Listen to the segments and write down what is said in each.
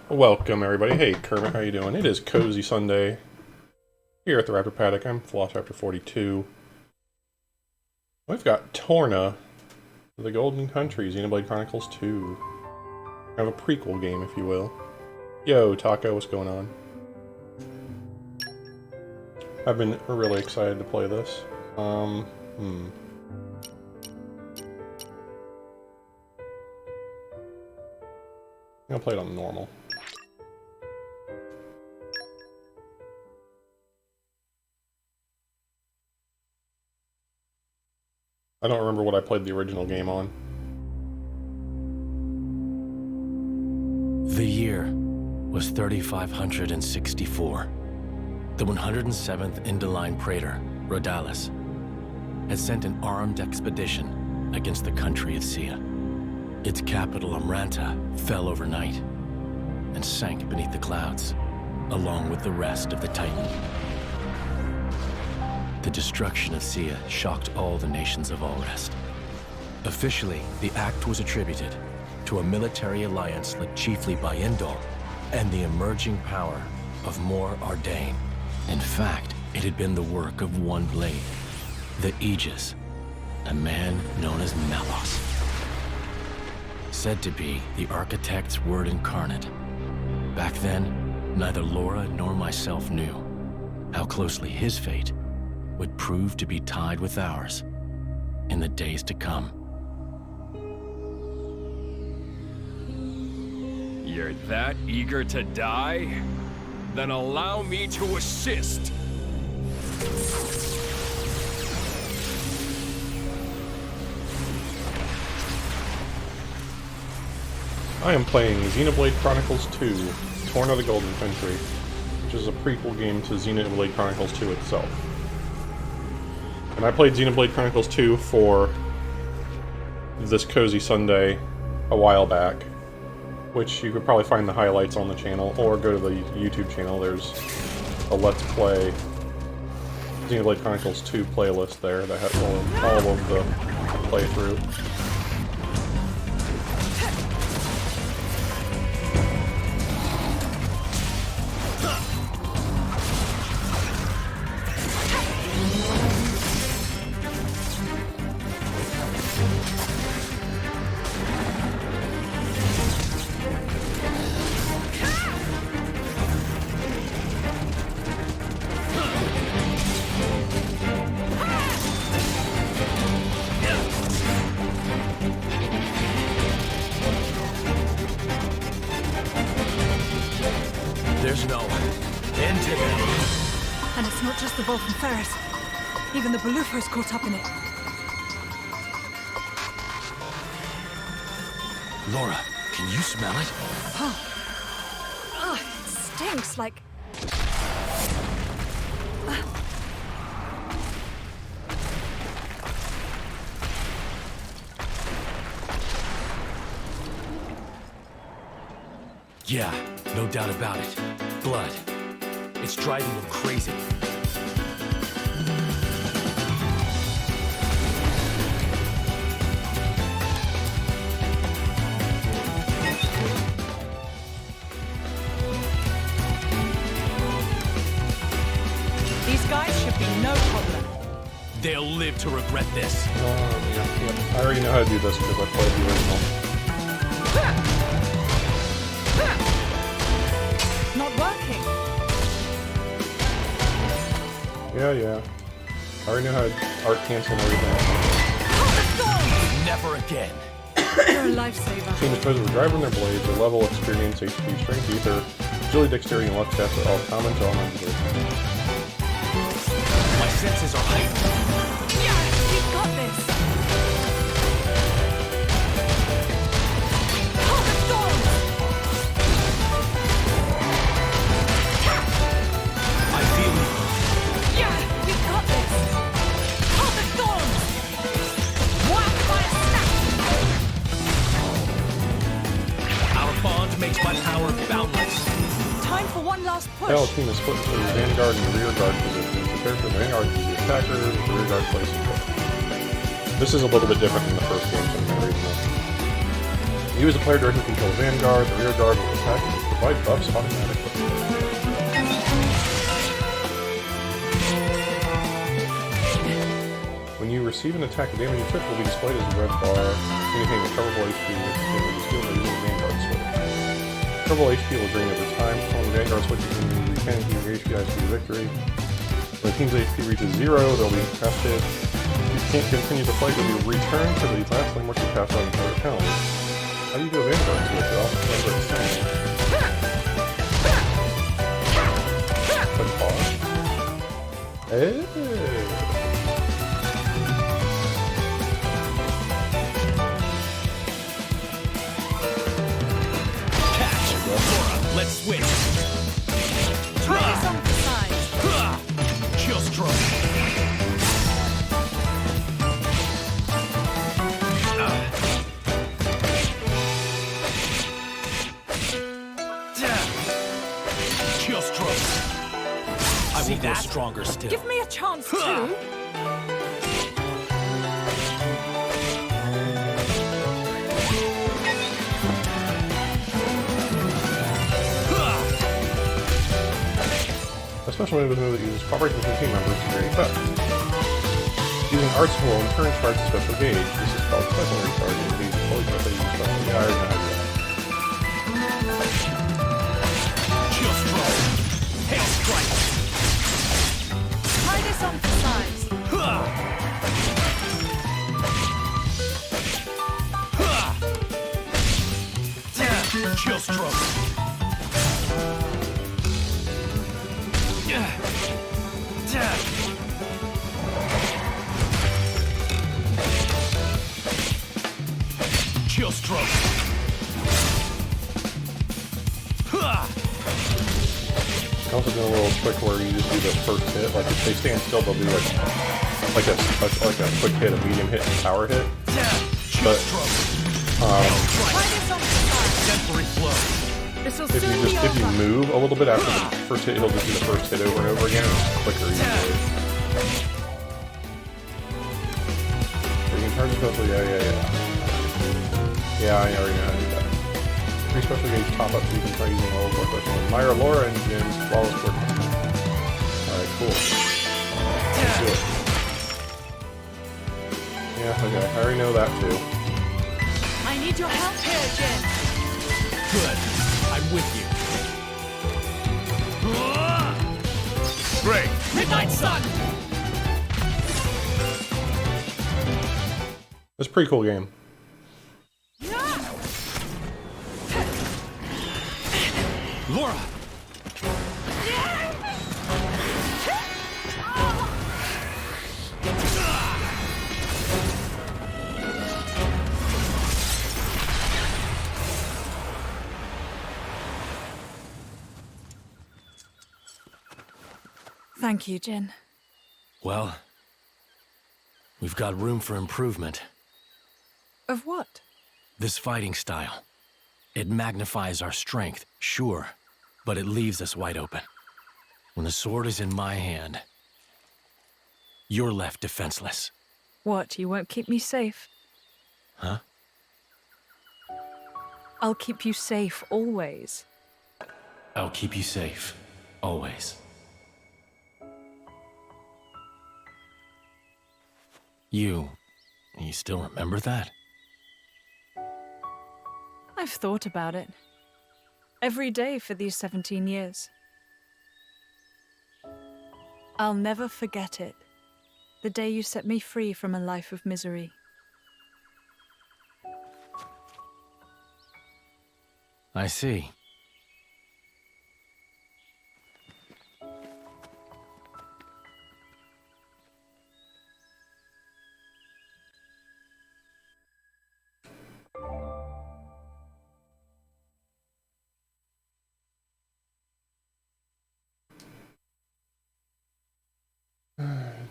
Welcome everybody. Hey Kermit, how you doing? It is Cozy Sunday here at the Raptor Paddock. I'm Velociraptor 42. We've got Torna, the Golden Country, Xenoblade Chronicles 2. Kind of a prequel game, if you will. Yo, Taco, what's going on? I've been really excited to play this. I'm gonna play it on normal. I don't remember what I played the original game on. The year was 3564. The 107th Indoline Praetor, Rhodalis, had sent an armed expedition against the country of Sia. Its capital, Amranta, fell overnight and sank beneath the clouds, along with the rest of the Titan. The destruction of Sia shocked all the nations of Allrest. Officially, the act was attributed to a military alliance led chiefly by Indol and the emerging power of Mor Ardain. In fact, it had been the work of one blade, the Aegis, a man known as Malos. Said to be the architect's word incarnate. Back then, neither Laura nor myself knew how closely his fate would prove to be tied with ours in the days to come. You're that eager to die? Then allow me to assist. I am playing Xenoblade Chronicles 2, Torna the Golden Country, which is a prequel game to Xenoblade Chronicles 2 itself. And I played Xenoblade Chronicles 2 for this Cozy Sunday a while back, which you could probably find the highlights on the channel, or go to the YouTube channel. There's a Let's Play Xenoblade Chronicles 2 playlist there that has all of the playthrough. There's no end to them. And it's not just the Vulcan Ferris. Even the Baluffer's caught up in it. Laura, can you smell it? Ugh, it stinks like... Yeah, no doubt about it. Blood. It's driving them crazy. These guys should be no problem. They'll live to regret this. Yeah. I already know how to do this because I played the original. Not working. Yeah. I already know how to art cancel and everything. Never again. You're a lifesaver. Team disposed of driving their blades, their level, experience, HP, strength, ether, agility, dexterity, and left step are all common to all members. My senses are heightened. Yeah, you've got this. Hold the storm! I feel you. Yeah, you've got this. Hold the storm! Whack by a snap! Our bond makes my power boundless. Time for one last push. Now, team is split into the vanguard and rear guard positions. The character vanguard is the attacker, the rear guard plays the foot. This is a little bit different than the first game, so I'm going to read this. You as a player directly control the Vanguard. The rear guard will attack and provide buffs automatically. When you receive an attack, the damage you took will be displayed as a red bar, indicating recoverable HP with damage is given using the Vanguard switch. Recoverable HP will drain over time. When the Vanguard switches and you retain your HP dice for your victory. When the team's HP reaches 0, they'll be tested. You can't continue to fight, you'll be returned to the last lane once you pass out entire penalty. How do you do a Vanguard switch? Well, remember it's saying. Click pause. Let's switch. Try this on the side. Chill stroke. Chill stroke. I will go stronger still. Give me a chance too. A special move is a move that uses cooperation between team members to create effect. Using arts will in turn charge a special gauge. This is called special recharge, and the gauge is fully charged by using special gauge. I already know how to do that. Chill stroke. Hail strike. Try this on the sides. Chill stroke. Chill stroke. Also doing a little trick where you just do the first hit. Like if they stand still, they'll do like a quick hit, a medium hit, and a power hit. But Try this on the side. Temporary flow. This will soon be if you over. move a little bit after the first hit, he'll just do the first hit over and over again. It's quicker usually. So you can charge special. Yeah, I already know how to do that. Free special gauge top up so you can try using all of our special ones. Myra, Laura, and Jin's flawless work. Alright, cool. Let's do it. Yeah, okay. I already know that too. I need your help here, Jin. Good. I'm with you. Great. Midnight Sun! It's a pretty cool game. Laura! Thank you, Jin. Well, we've got room for improvement. Of what? This fighting style. It magnifies our strength, sure, but it leaves us wide open. When the sword is in my hand, you're left defenseless. What, you won't keep me safe? Huh? I'll keep you safe always. I'll keep you safe, always. You still remember that? I've thought about it. Every day for these 17 years. I'll never forget it. The day you set me free from a life of misery. I see.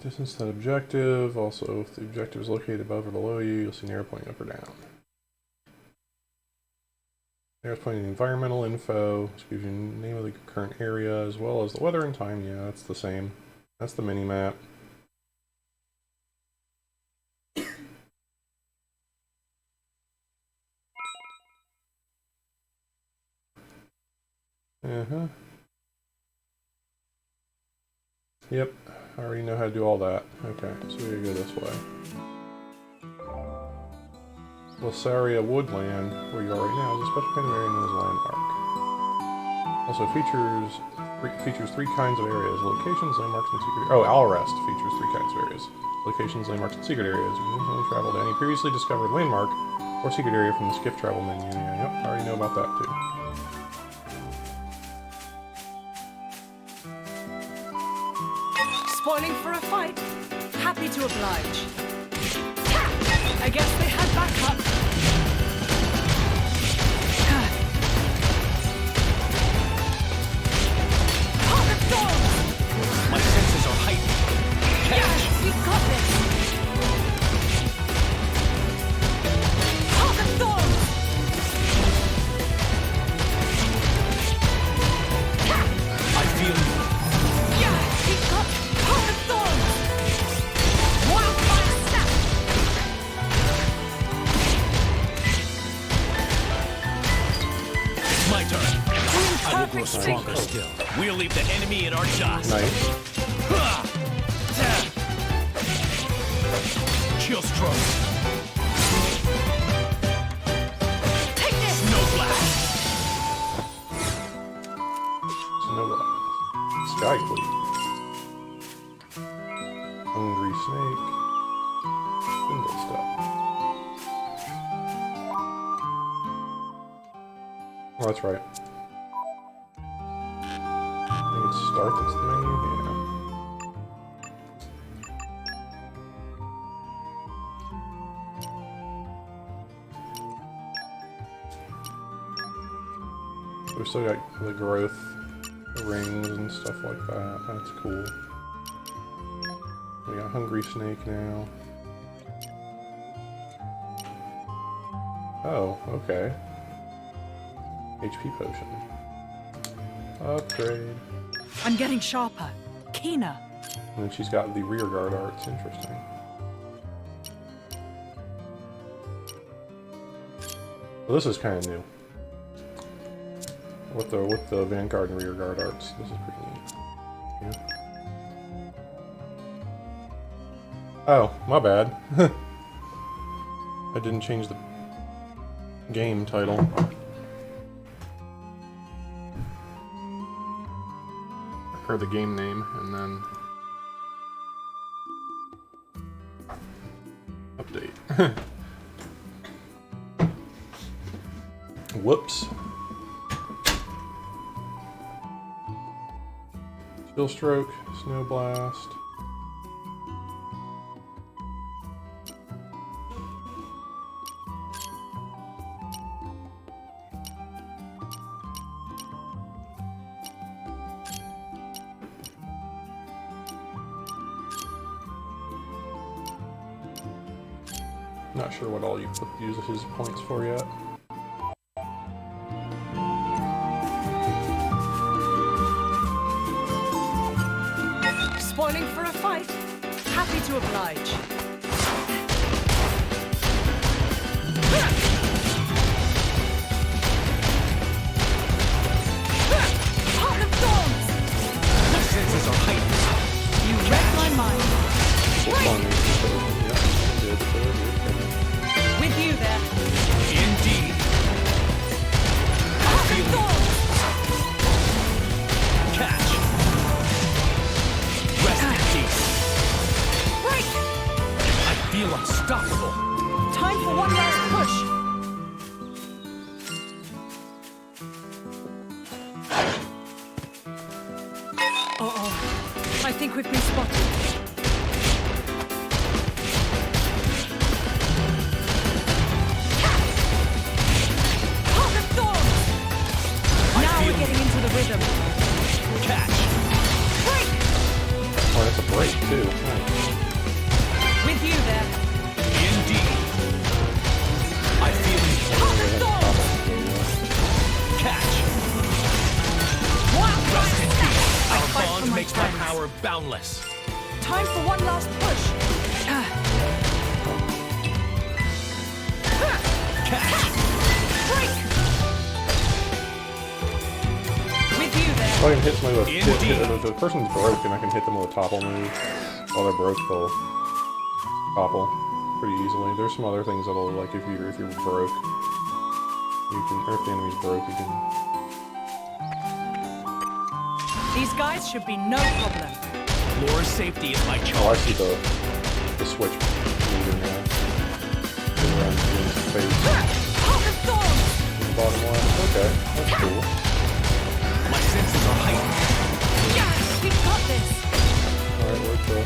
Distance to that objective. Also, if the objective is located above or below you, you'll see an arrow pointing up or down. Arrows pointing to environmental info. This gives you the name of the current area as well as the weather and time. Yeah, that's the same. That's the mini map. Uh-huh. Yep, I already know how to do all that. Okay, so we gotta go this way. Lasaria Woodland, where you are right now, is a special kind of area known as a landmark. Also features three kinds of areas: locations, landmarks, and secret. Oh, Alrest features three kinds of areas: locations, landmarks, and secret areas. You can only travel to any previously discovered landmark or secret area from the skip travel menu. Yeah, yep, I already know about that too. Spoiling for a fight? Happy to oblige. I guess they had backup. Heart of Thorns! My senses are heightened. Yes, we got this! Heart of Thorns! I feel you. Yeah, we got Heart of Thorns! Wildfire snap! It's my turn. I will grow Perfect stronger still. We'll leave the enemy in our dust. Nice. Chill stroke. Take this! Snow blast. Snowblast. Sky Cleave. Hungry Snake. Spindle Step. Oh, that's right. I think it's start that's the menu. Yeah. We've still got the growth rings and stuff like that. That's cool. We got Hungry Snake now. Oh, okay. HP potion. Upgrade. I'm getting sharper, keener. And then she's got the rear guard arts. Interesting. Well, this is kind of new. With the Vanguard and rear guard arts, this is pretty neat. Yeah. Oh, my bad. I didn't change the game title. Or the game name, and then update. Whoops. Chill Stroke, Snow Blast. Not sure what all you use his points for yet. Spoiling for a fight? Happy to oblige. Heart of Thorns! My senses are heightened. You read my mind. With you there. Indeed. Heart of Thorns! Catch. Rest in peace. Break! I feel unstoppable. Time for one last push. Uh-oh. I think we've been spotted. Heart of Thorns! Now we're getting into the rhythm. Catch. Break! Oh, that's a break too. Nice. With you there. Indeed. I feel you. Heart of Thorns! Catch. Wildfire snap! I Our fight for bond my makes my friends. power boundless. Time for one last push. Catch. Break! So I can hit somebody with if the person's broken, I can hit them with a topple move. While they're broke, they'll topple pretty easily. There's some other things that'll, like, if you're broke, you can, or if the enemy's broke, you can. These guys should be no problem. Laura's safety is my Oh, I charge. see the switch moving around Jin's face. Heart of Thorns! In the bottom left. Okay, that's cool. My senses are heightened. Yes, we've got this. Alright, where's the...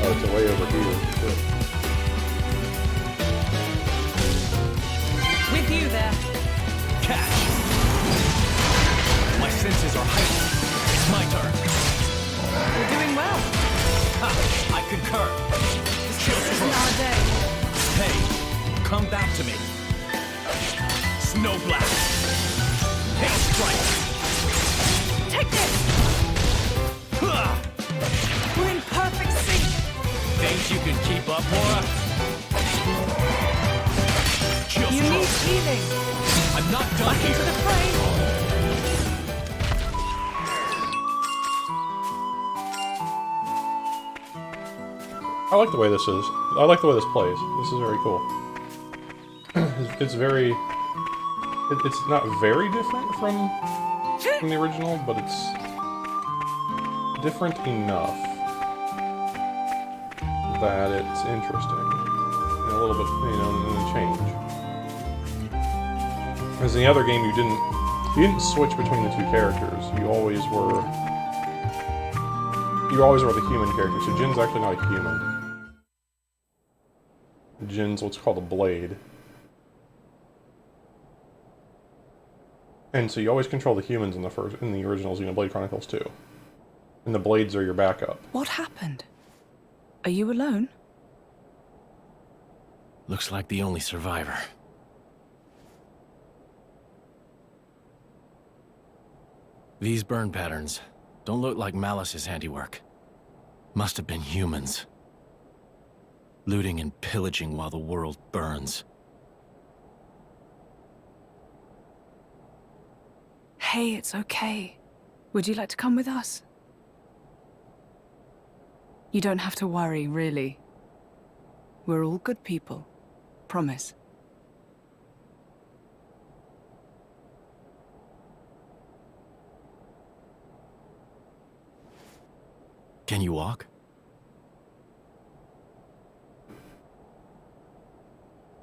Oh, it's way over here. Shit. With you there. Catch. My senses are heightened. It's my turn. We're doing well. Ha, I concur. This isn't our day. Hey, come back to me. Snow blast. Hail strike. Take this. Huh. We're in perfect sync. Think you can keep up, Laura? Chill You need stroke. healing. I'm not done Back into here. the fray. I like the way this is. I like the way this plays. This is very cool. It's very... It's not very different from the original, but it's different enough that it's interesting. And a little bit, you know, and a change. As in the other game, you didn't switch between the two characters. You always were the human character. So Jin's actually not a human. Jin's what's called a blade. And so you always control the humans in the original Xenoblade Chronicles 2. And the blades are your backup. What happened? Are you alone? Looks like the only survivor. These burn patterns don't look like Malice's handiwork. Must have been humans. Looting and pillaging while the world burns. Hey, it's okay. Would you like to come with us? You don't have to worry, really. We're all good people. Promise. Can you walk?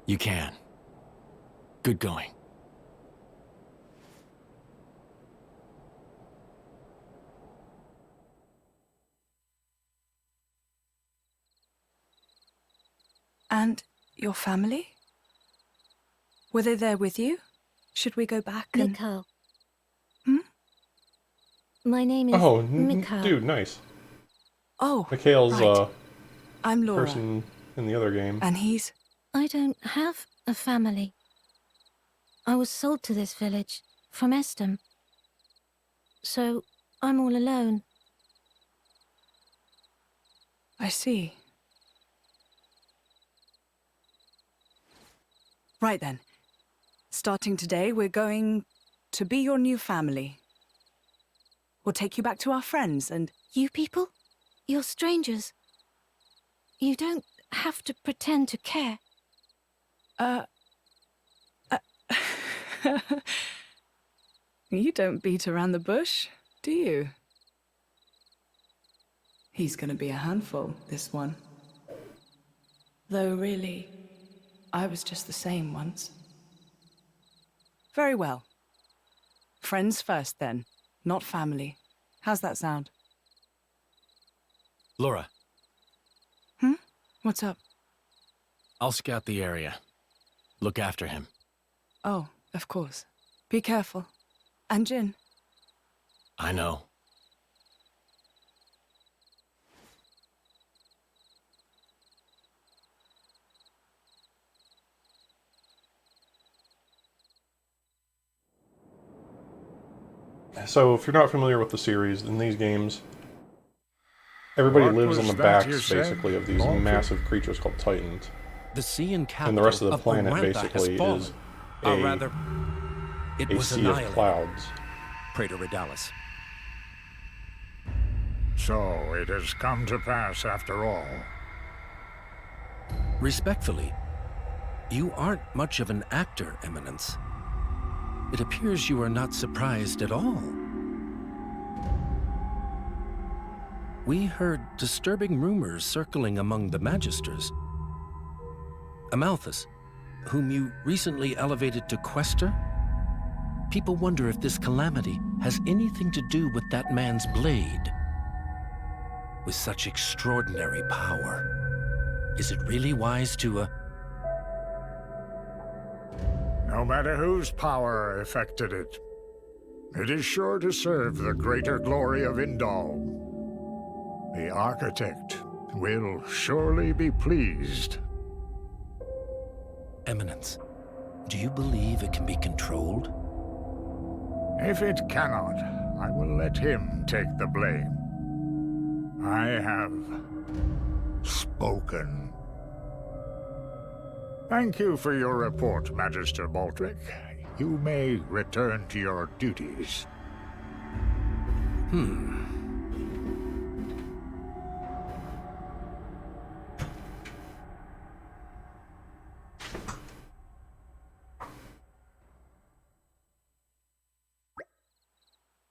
You can. Good going. And your family? Were they there with you? Should we go back and... Mikhail. Hmm? My name is Oh, Mikhail. dude, nice. Oh, Mikhail's right. I'm Laura. person in the other game. And he's... I don't have a family. I was sold to this village from Estem. So I'm all alone. I see. Right then. Starting today, we're going to be your new family. We'll take you back to our friends and... You people? You're strangers. You don't have to pretend to care. You don't beat around the bush, do you? He's gonna be a handful, this one. Though really, I was just the same once. Very well. Friends first, then, not family. How's that sound? Laura, What's up? I'll scout the area. Look after him. Oh, of course. Be careful. And Jin. I know. So, if you're not familiar with the series, in these games, everybody What lives on was the that you backs, said? basically, of these Monkey? massive creatures called Titans. The sea and capital And the rest of the planet, Orantha basically, has fallen. is Or rather, it a was sea of annihilated. clouds. Praetor Redalis. So it has come to pass after all. Respectfully, you aren't much of an actor, Eminence. It appears you are not surprised at all. We heard disturbing rumors circling among the Magisters. Amalthus, whom you recently elevated to Quester? People wonder if this calamity has anything to do with that man's blade. With such extraordinary power, is it really wise to, No matter whose power affected it, it is sure to serve the greater glory of Indal. The architect will surely be pleased. Eminence, do you believe it can be controlled? If it cannot, I will let him take the blame. I have spoken. Thank you for your report, Magister Baldric. You may return to your duties.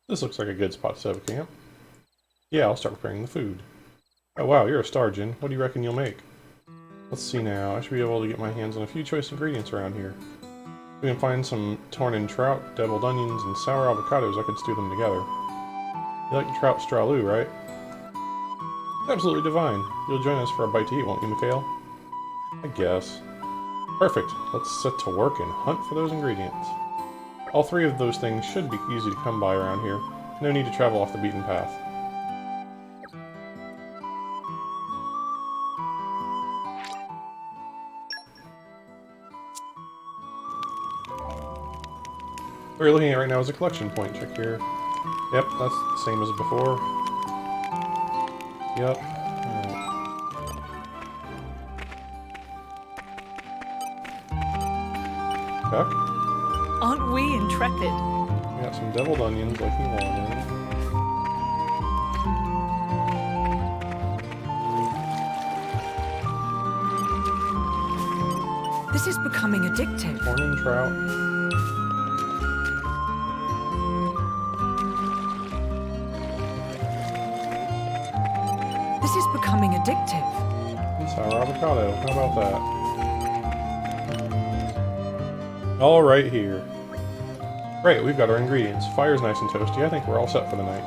This looks like a good spot to set up camp. Yeah, I'll start preparing the food. Oh wow, you're a star, Jin. What do you reckon you'll make? Let's see now. I should be able to get my hands on a few choice ingredients around here. We can find some Torna trout, deviled onions, and sour avocados. I could stew them together. You like trout stralou, right? Absolutely divine. You'll join us for a bite to eat, won't you, Mikhail? I guess. Perfect. Let's set to work and hunt for those ingredients. All three of those things should be easy to come by around here. No need to travel off the beaten path. What we're looking at right now is a collection point. Check here. Yep, that's the same as before. Yep. Alright. Chuck? Aren't we intrepid? We got some deviled onions like you wanted. This is becoming addictive. Torna trout. This is becoming addictive. And sour avocado. How about that? All right here. Great, we've got our ingredients. Fire's nice and toasty. I think we're all set for the night.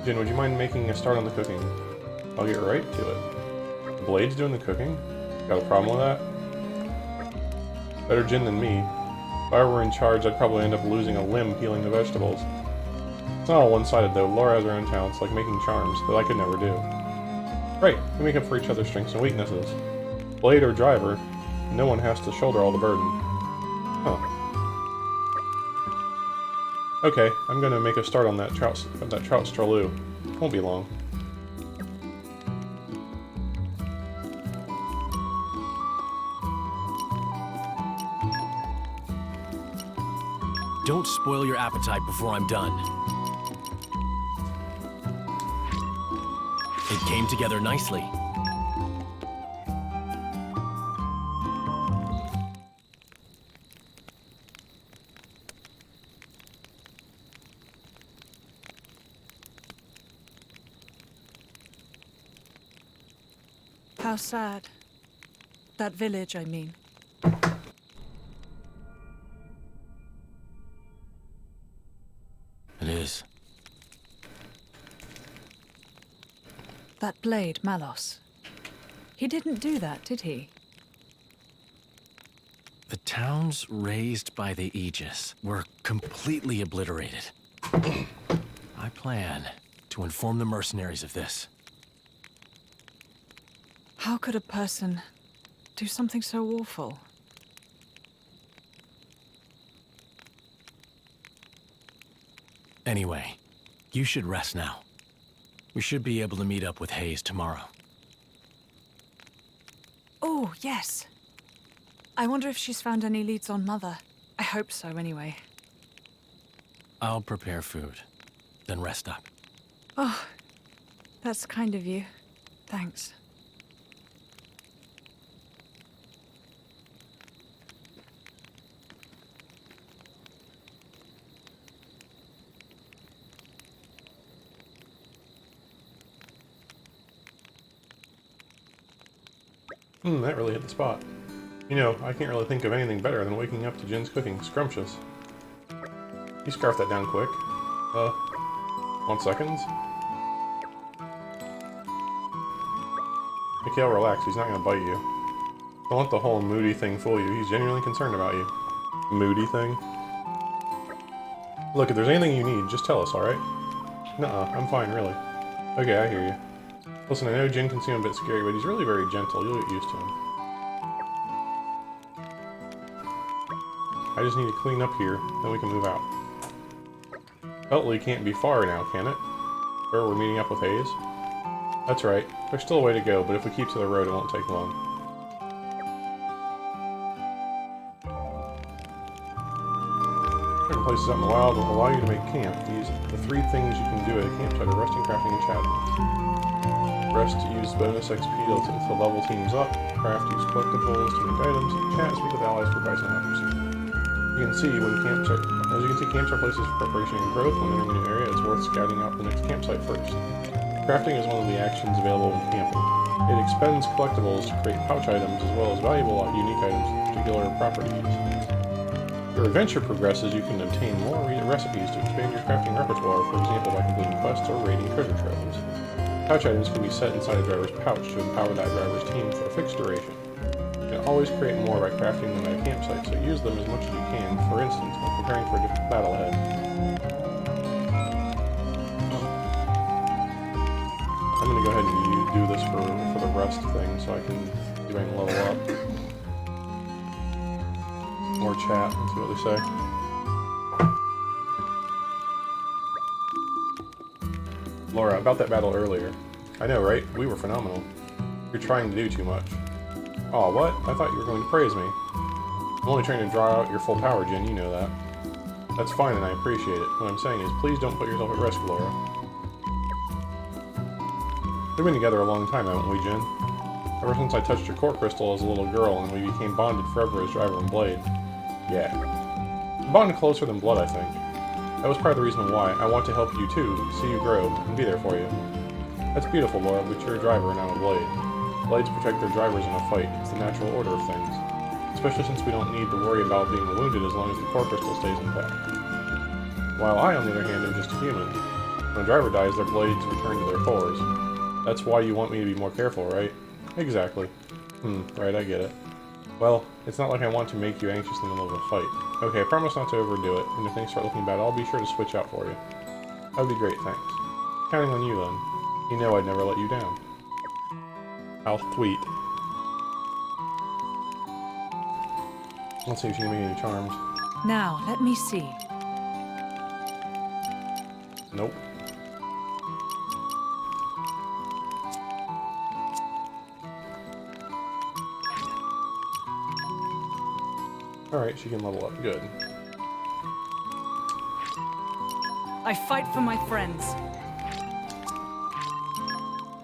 Jin, would you mind making a start on the cooking? I'll get right to it. The blade's doing the cooking? Got a problem with that? Better Jin than me. If I were in charge, I'd probably end up losing a limb peeling the vegetables. It's not all one-sided though. Laura has her own talents, like making charms, that I could never do. Great, we make up for each other's strengths and weaknesses. Blade or driver, no one has to shoulder all the burden. Huh. Okay, I'm gonna make a start on that trout stralou. Won't be long. Don't spoil your appetite before I'm done. It came together nicely. How sad. That village, I mean. It is. That blade, Malos. He didn't do that, did he? The towns raised by the Aegis were completely obliterated. I plan to inform the mercenaries of this. How could a person do something so awful? Anyway, you should rest now. We should be able to meet up with Hayes tomorrow. Oh, yes. I wonder if she's found any leads on Mother. I hope so, anyway. I'll prepare food, then rest up. Oh, That's kind of you. Thanks. That really hit the spot. You know, I can't really think of anything better than waking up to Jin's cooking. Scrumptious. You scarf that down quick. 1 second. Mikhail, relax. He's not gonna bite you. Don't let the whole moody thing fool you. He's genuinely concerned about you. Moody thing? Look, if there's anything you need, just tell us, alright? Nuh-uh, I'm fine, really. Okay, I hear you. Listen, I know Jin can seem a bit scary, but he's really very gentle. You'll get used to him. I just need to clean up here, then we can move out. Beltley can't be far now, can it? Or we're meeting up with Hayes? That's right. There's still a way to go, but if we keep to the road, it won't take long. Certain places out in the wild will allow you to make camp. These are the 3 things you can do at a campsite are resting, crafting, and chatting. Rest, use bonus XP to level teams up. Craft, use collectibles to make items. Chat, speak with allies for advice on how to proceed. As you can see, camps are places for preparation and growth. When entering a new area, it's worth scouting out the next campsite first. Crafting is one of the actions available when camping. It expends collectibles to create pouch items as well as valuable, unique items with particular properties. Your adventure progresses, you can obtain more recipes to expand your crafting repertoire, for example by completing quests or raiding treasure troves. Pouch items can be set inside a driver's pouch to empower that driver's team for a fixed duration. You can always create more by crafting them at a campsite, so use them as much as you can, for instance, when preparing for a different battle ahead. I'm going to go ahead and do this for the rest thing, so I can see if I can level up. More chat, and see what they say. Laura, about that battle earlier. I know, right? We were phenomenal. You're trying to do too much. Aw, what? I thought you were going to praise me. I'm only trying to draw out your full power, Jin, you know that. That's fine and I appreciate it. What I'm saying is, please don't put yourself at risk, Laura. We've been together a long time, haven't we, Jin? Ever since I touched your core crystal as a little girl and we became bonded forever as driver and blade. Yeah. Bonded closer than blood, I think. That was part of the reason why. I want to help you too, see you grow, and be there for you. That's beautiful, Laura, but you're a driver and I'm a blade. Blades protect their drivers in a fight. It's the natural order of things. Especially since we don't need to worry about being wounded as long as the core crystal stays intact. While I, on the other hand, am just a human. When a driver dies, their blades return to their cores. That's why you want me to be more careful, right? Exactly. Right, I get it. Well, it's not like I want to make you anxious in the middle of a fight. Okay, I promise not to overdo it, and if things start looking bad, I'll be sure to switch out for you. That would be great, thanks. Counting on you, then. You know I'd never let you down. I'll tweet. Let's see if she can make any charms. Now, let me see. Nope. Alright, she can level up. Good. I fight for my friends.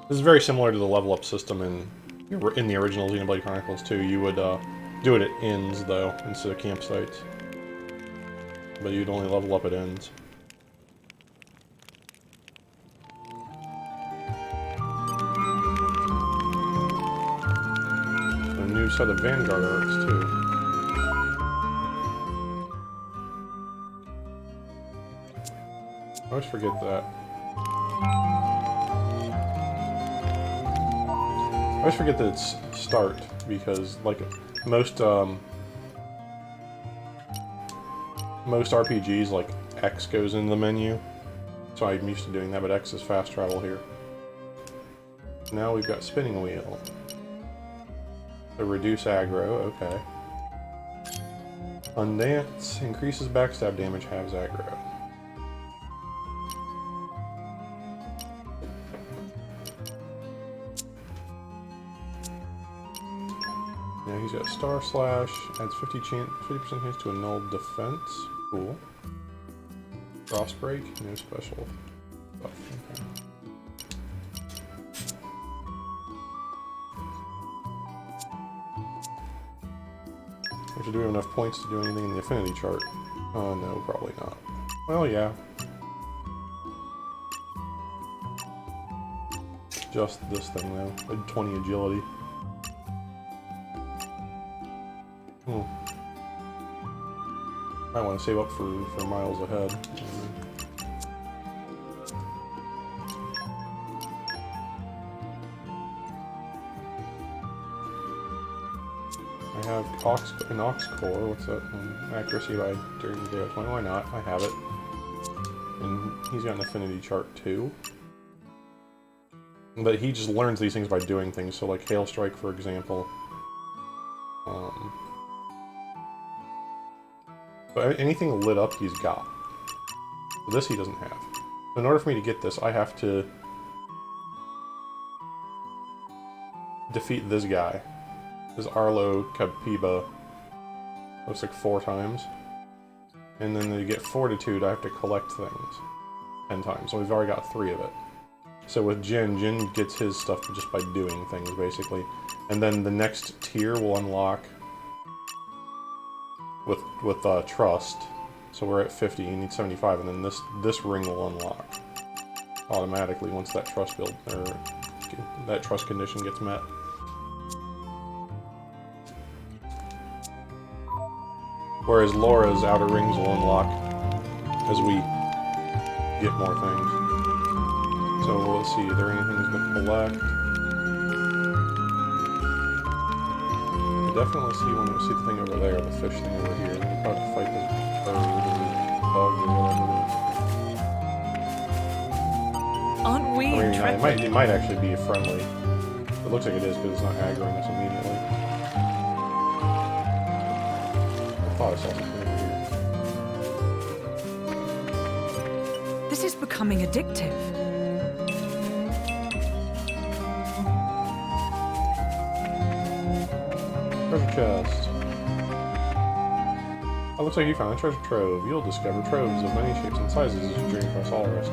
This is very similar to the level up system in the original Xenoblade Chronicles 2. You would do it at inns, though, instead of campsites. But you'd only level up at inns. A new set of Vanguard arcs, too. I always forget that. I always forget that it's start, because, like, most RPGs, like, X goes into the menu. So I'm used to doing that, but X is fast travel here. Now we've got Spinning Wheel. So reduce aggro, okay. Undance, increases backstab damage, halves aggro. Now he's got Star Slash, adds 50% chance to annul defense. Cool. Frostbreak, no special stuff. Okay. Actually, do we have enough points to do anything in the affinity chart? No, probably not. Well, yeah. Just this thing, though. I had 20 agility. I want to save up for miles ahead. I have an ox core. What's that? Accuracy by during the day of 20. Why not? I have it. And he's got an affinity chart too. But he just learns these things by doing things. So like Hail Strike, for example. But anything lit up, he's got. So this he doesn't have. So in order for me to get this, I have to defeat this guy. This Arlo Capiba. Looks like 4 times. And then to get Fortitude, I have to collect things 10 times. So we've already got 3 of it. So with Jin gets his stuff just by doing things, basically. And then the next tier will unlock with Trust. So we're at 50, you need 75, and then this ring will unlock automatically once that trust build, or that trust condition gets met. Whereas Laura's outer rings will unlock as we get more things. So let's see, are there any things to collect? I definitely see when we see the thing over there, the fish thing over here. We'll probably fight the bird or bug or whatever. Aren't we I mean, intrepid? it might actually be friendly. It looks like it is because it's not aggroing us immediately. I thought I saw something over here. This is becoming addictive. Treasure chest. It looks like you found a treasure trove. You'll discover troves of many shapes and sizes as you journey across all rest.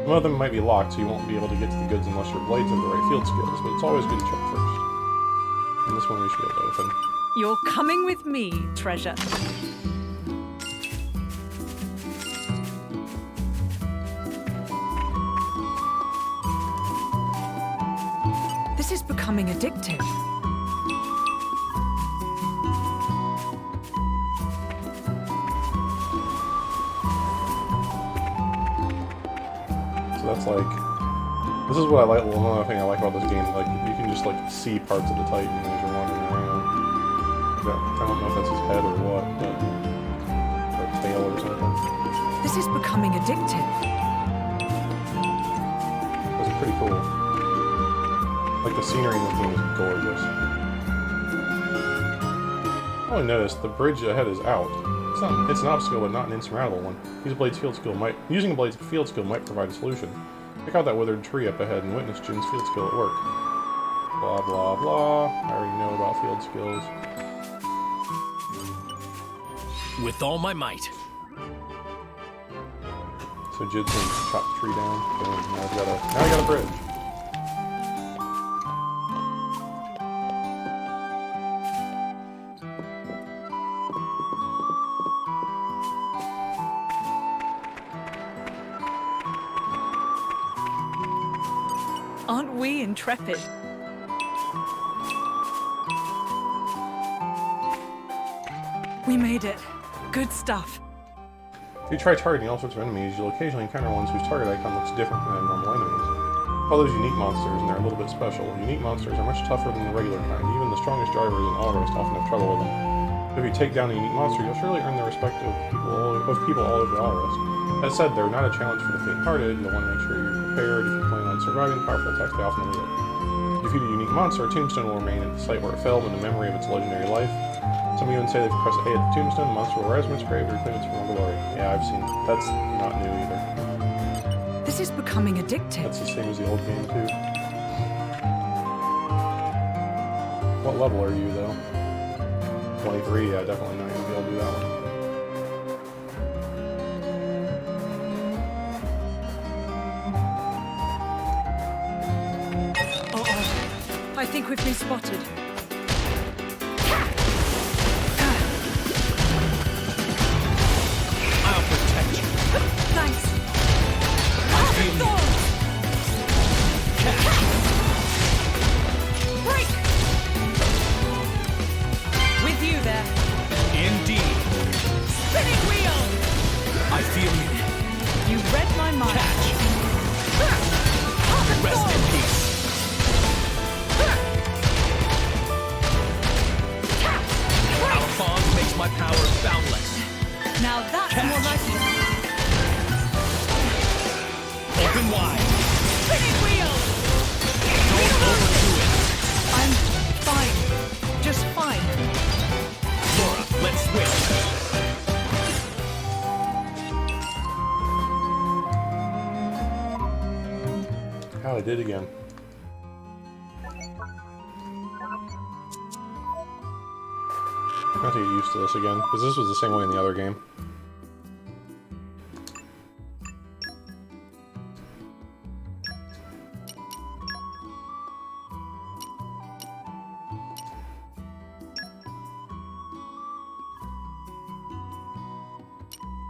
Some of them might be locked, so you won't be able to get to the goods unless your blades have the right field skills, but it's always good to check first. And this one we should be able to open. You're coming with me, treasure. This is becoming addictive. So that's like... This is what I like, one other thing I like about this game, like, you can just, like, see parts of the Titan as you're wandering around. I don't know if that's his head or what, but... or tail or something. This is becoming addictive. That's pretty cool. Like, the scenery in this game is gorgeous. Oh, I noticed the bridge ahead is out. It's an obstacle, but not an insurmountable one. Using a blade's field skill might provide a solution. Check out that withered tree up ahead and witness Jin's field skill at work. Blah, blah, blah. I already know about field skills. With all my might. So Jin's gonna chop the tree down. Boom. Now I got a bridge. Aren't we intrepid? We made it. Good stuff. If you try targeting all sorts of enemies, you'll occasionally encounter ones whose target icon looks different than normal enemies. Call those unique monsters, and they're a little bit special. Unique monsters are much tougher than the regular kind. Even the strongest drivers in Allrest often have trouble with them. If you take down a unique monster, you'll surely earn the respect of people all over Allrest. That said, they're not a challenge for the faint-hearted. You'll want to make sure you're prepared if you plan on surviving the powerful attacks they often elicit. If you defeat a unique monster, a tombstone will remain at the site where it fell in the memory of its legendary life. Some even say that if you press A at the tombstone, the monster will rise from its grave to reclaim its former glory. Yeah, I've seen. That's not new either. This is becoming addictive. That's the same as the old game, too. What level are you, though? 23, yeah, definitely not going to be able to do that one. I think we've been spotted. my power boundless. Now that's more like it. Open wide. Spinning wheel! Don't overdo it. I'm fine. Just fine. Laura, let's switch. Hell, I did again. I have to get used to this again, because this was the same way in the other game.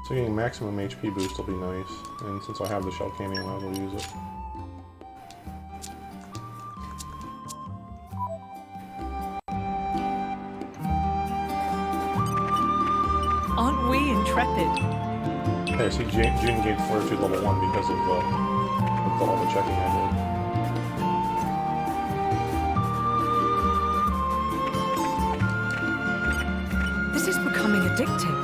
So getting maximum HP boost will be nice, and since I have the shell cameo, I might as well use it. Aren't we intrepid? Hey, see, June gained Fortitude level 1 because of all the checking I did. This is becoming addictive.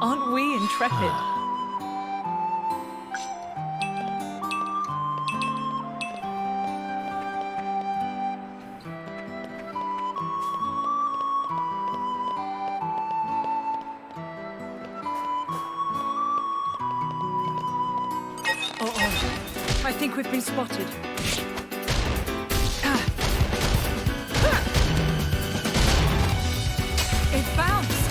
Aren't we intrepid? Uh-oh. I think we've been spotted. It bounced!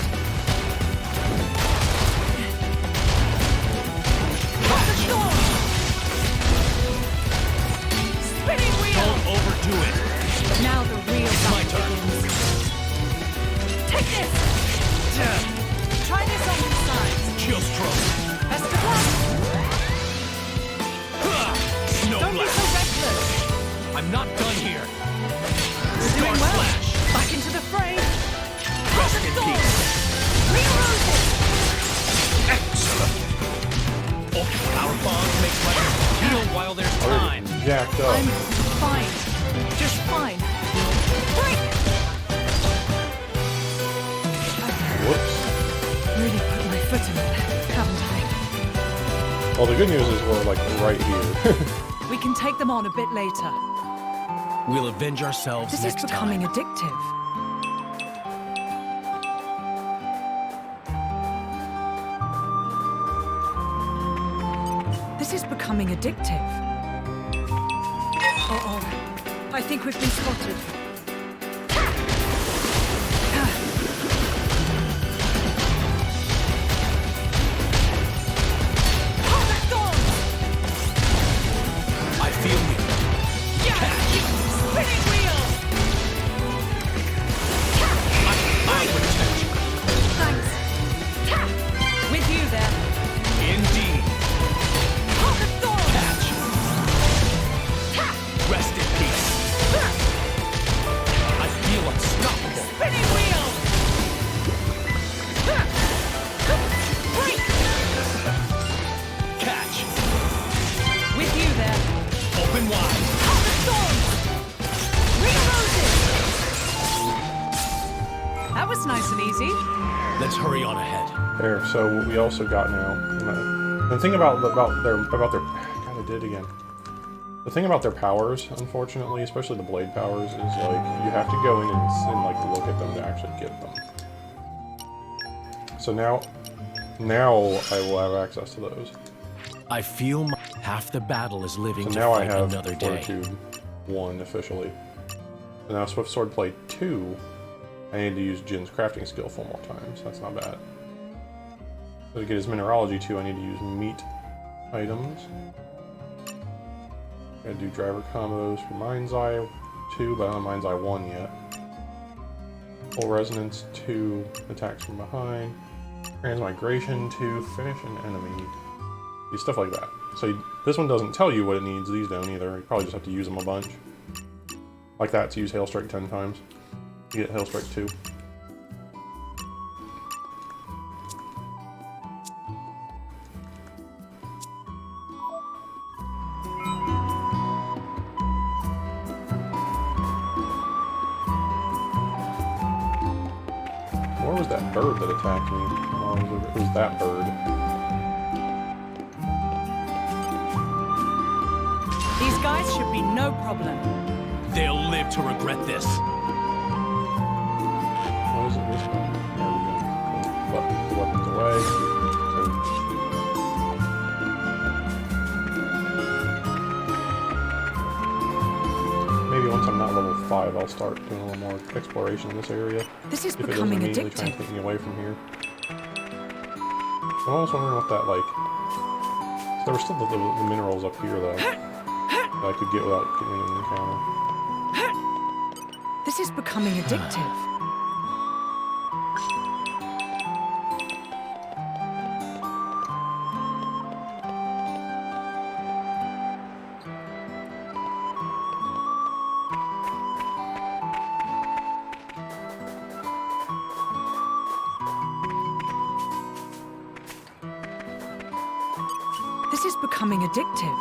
Spinning wheel! Don't overdo it. Now the real My battle turn. begins. Take this! Try this on these sides. Chill stroke. Best of luck! Snow Don't be so blast. reckless! I'm not done here. You're Star doing well. slash. Back into the fray! Rest in peace. Real roses! Excellent. Ultra power bond makes my heal while there's time. Jacked up. I'm fine. Just fine. Break! Whoops. Really put my foot in it, haven't I? Well, the good news is we're, like, right here. We can take them on a bit later. We'll avenge ourselves This next is becoming time. addictive. This is becoming addictive. Uh-oh. I think we've been spotted. I feel you. Spinning wheel! I protect you. Thanks. With you there. Indeed. Pocket thorn! Catch. Rest in peace. I feel unstoppable. Spinning wheel! Break! Catch. With you there. Open wide. Pocket thorn! Real roses! That was nice and easy. Let's hurry on ahead. There, so we also got now. The thing about their God, I did it again. The thing about their powers, unfortunately, especially the blade powers, is like you have to go in and like look at them to actually get them. So now I will have access to those. I feel half the battle is living So to now I fight have another day. Fortitude 1 officially. And now Swift Swordplay 2, I need to use Jin's crafting skill 4 more times. That's not bad. So to get his Mineralogy 2, I need to use meat items. Gotta do driver combos for Mind's Eye 2, but I don't have Mind's Eye 1 yet. Full Resonance 2, attacks from behind. Transmigration 2, finish an enemy. Stuff like that. So this one doesn't tell you what it needs, these don't either. You probably just have to use them a bunch. like that to use Hail Strike 10 times. You get Hail Strike 2. Where was that bird that attacked me? Oh, it was that bird. These guys should be no problem. They'll live to regret this. What is it this one? There we go. Put the weapons away. Maybe once I'm not level 5, I'll start doing a little more exploration in this area. This is If it doesn't becoming immediately try and addictive. take me away from here. I'm almost wondering what that, like... So there were still the minerals up here, though. That I could get without getting an encounter. This is becoming addictive. This is becoming addictive.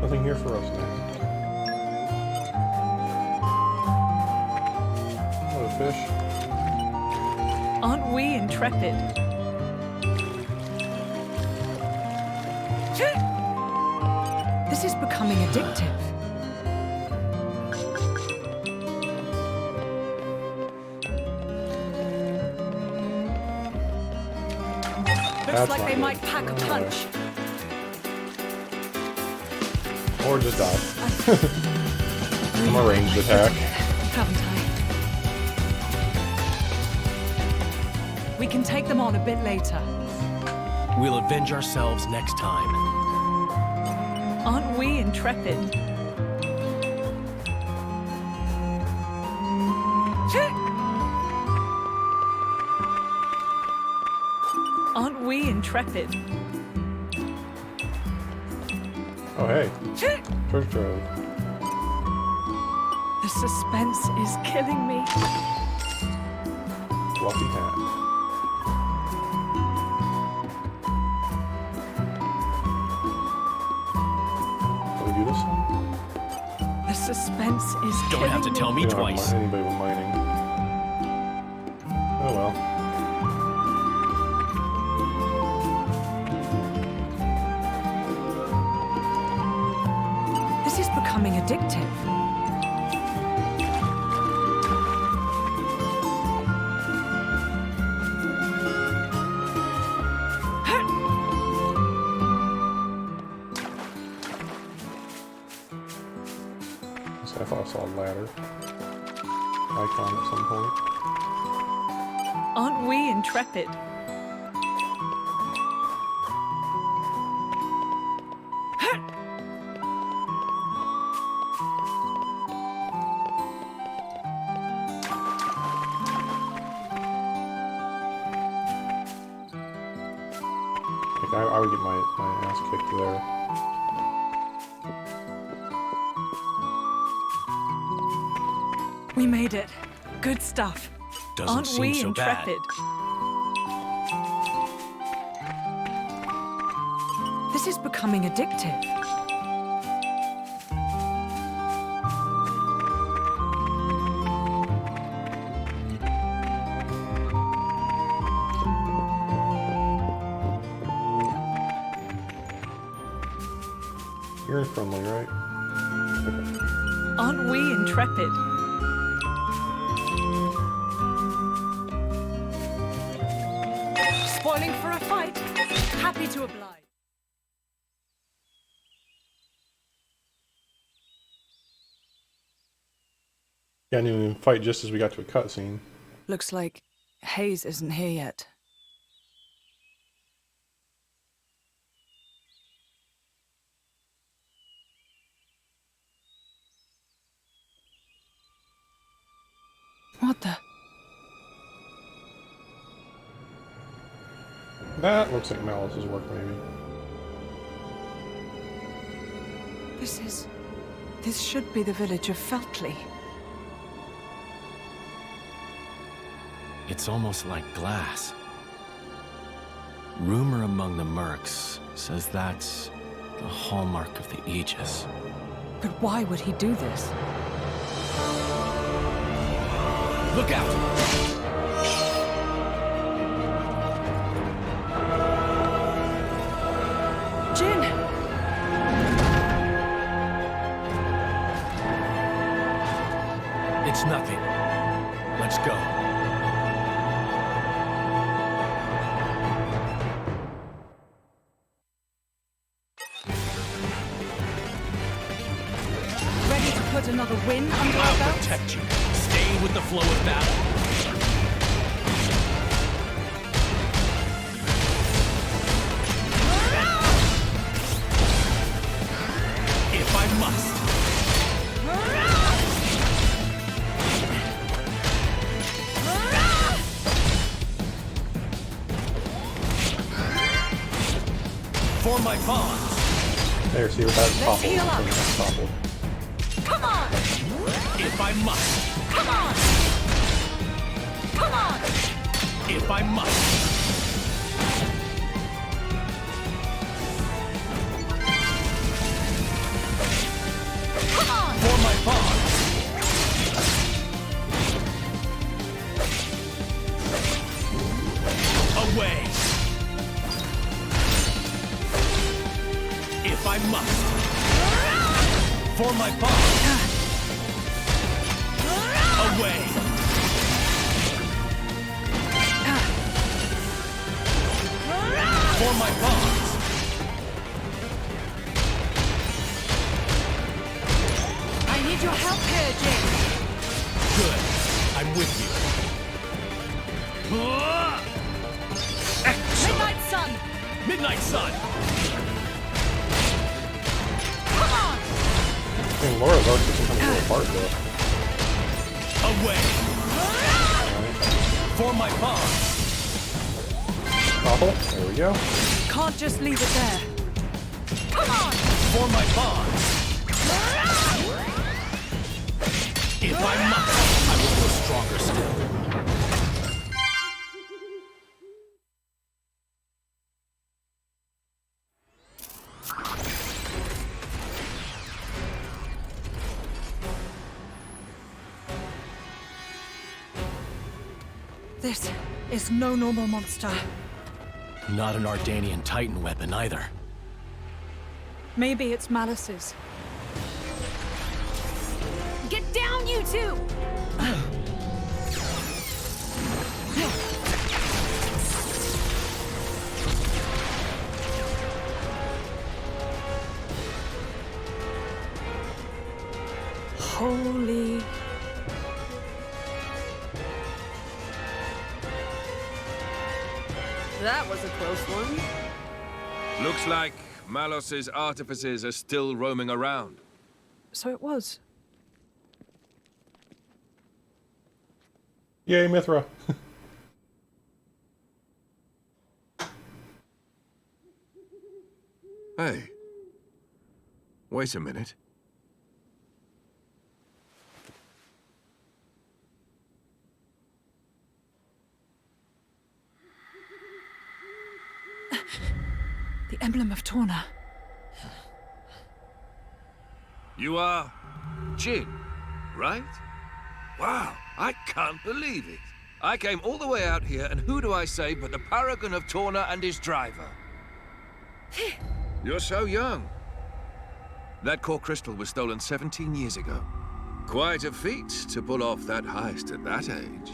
Nothing here for us now. What a fish. Aren't we intrepid? This is becoming addictive. Looks That's like not they good. might pack a punch. Or just die. I'm a ranged attack. Haven't I? We can take them on a bit later. We'll avenge ourselves next time. Aren't we intrepid? Aren't we intrepid? Oh, hey. Treasure trove. The suspense is killing me. Fluffy hat. Can we do this one? The suspense is Don't killing have to tell me We don't have twice. anybody with mining. Oh well. This is becoming addictive. I thought I saw a ladder icon at some point. Aren't we intrepid? Like, I would get my ass kicked there. We made it. Good stuff. Doesn't Aren't seem we so bad. intrepid? This is becoming addictive. You're friendly, right? Aren't we intrepid? Spoiling for a fight? Happy to oblige. Yeah, I didn't even fight just as we got to a cutscene. Looks like Hayes isn't here yet. What the? That looks like Malice's work, maybe. This should be the village of Feltley. It's almost like glass. Rumor among the mercs says that's the hallmark of the Aegis. But why would he do this? Look out! Jin! It's nothing. Let's go. Ready to put another win under our I'll belt? protect you. Stay with the flow of battle. If I must. For my bonds. There, see what that's Let's toppled. heal up. That's toppled. Come on! If I must. Come on! Come on! If I must. Come on! For my bonds. Away. If I must. For my bonds. Away. For my bonds. I need your help here, Jin. Good. I'm with you. Excellent. Midnight Sun! Midnight Sun. Come on! And Laura's arc is sometimes a little hard, though. Away. For my bonds. Topple. There we go. Can't just leave it there. Come on! For my bonds. If I must, I will grow stronger still. This is no normal monster. Not an Ardanian Titan weapon either. Maybe it's Malice's. Get down, you two! Holy... That was a close one. Looks like Malos's artificers are still roaming around. So it was. Yay, Mithra. Hey. Wait a minute. The emblem of Torna. You are Jin, right? Wow, I can't believe it. I came all the way out here, and who do I say but the paragon of Torna and his driver? You're so young. That core crystal was stolen 17 years ago. Quite a feat to pull off that heist at that age.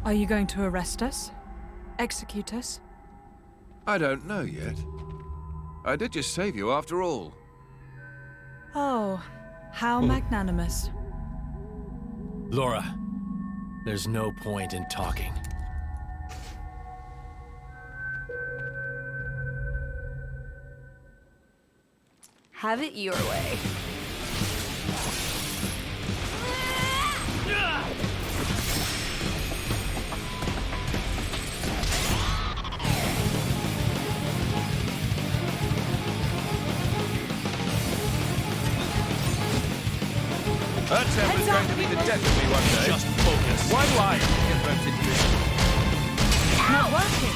Are you going to arrest us? Execute us? I don't know yet. I did just save you after all. Oh, how magnanimous. Laura, there's no point in talking. Have it your way. That temple's going to be the death of me one day. Just focus. Why do I get roped into this? Not working.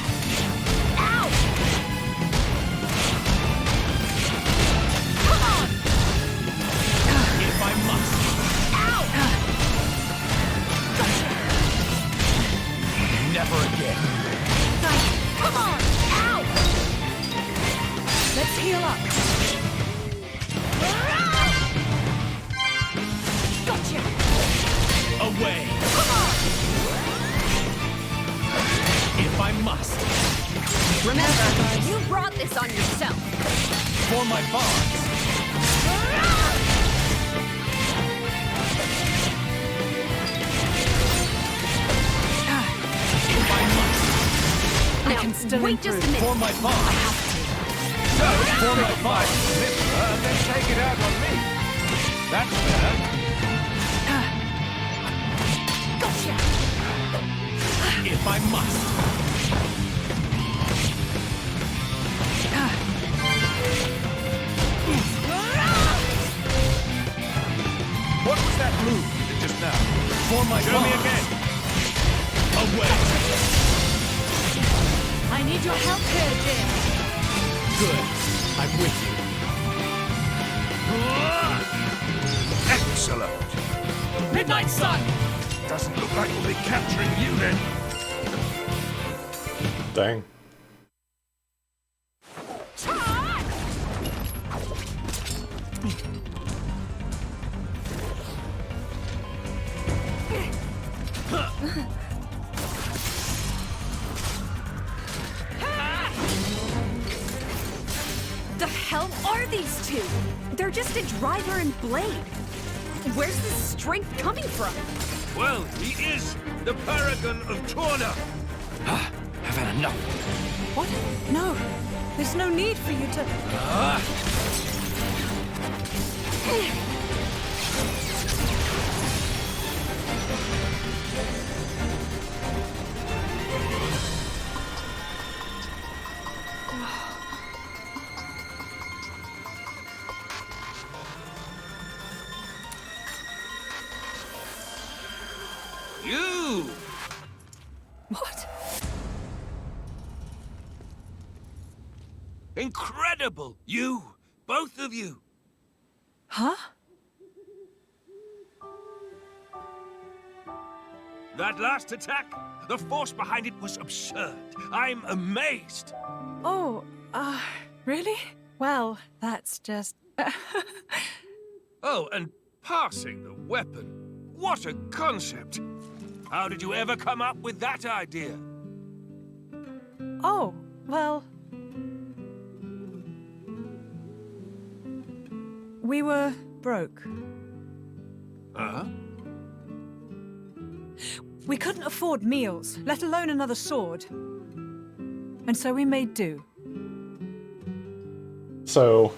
Ow! Come on! If I must. Ow! Gotcha! Never again. Come on! Ow! Let's heal up. Gotcha! Away. Come on! If I must. Remember, you brought this on yourself. For my bonds. If I must. Now, can still wait just a improve. minute. For my bonds. So, For my bonds. Mister, and then take it out on me. That's fair. Gotcha! If I must. What was that move you did just now? For my Show me bonds. again. Away. I need your help here, Jim. Good. I'm with you. Excellent. Midnight Sun. Doesn't look like we'll be capturing you then. Dang. The hell are these two? They're just a driver and blade. Where's this strength coming from? Well, he is the paragon of Torna. I've had enough. What? No. There's no need for you to... You! What? Incredible! You! Both of you! Huh? That last attack, the force behind it was absurd. I'm amazed. Oh, really? Well, that's just... Oh, and passing the weapon. What a concept! How did you ever come up with that idea? Oh, well... We were broke. Huh? We couldn't afford meals, let alone another sword. And so we made do. So,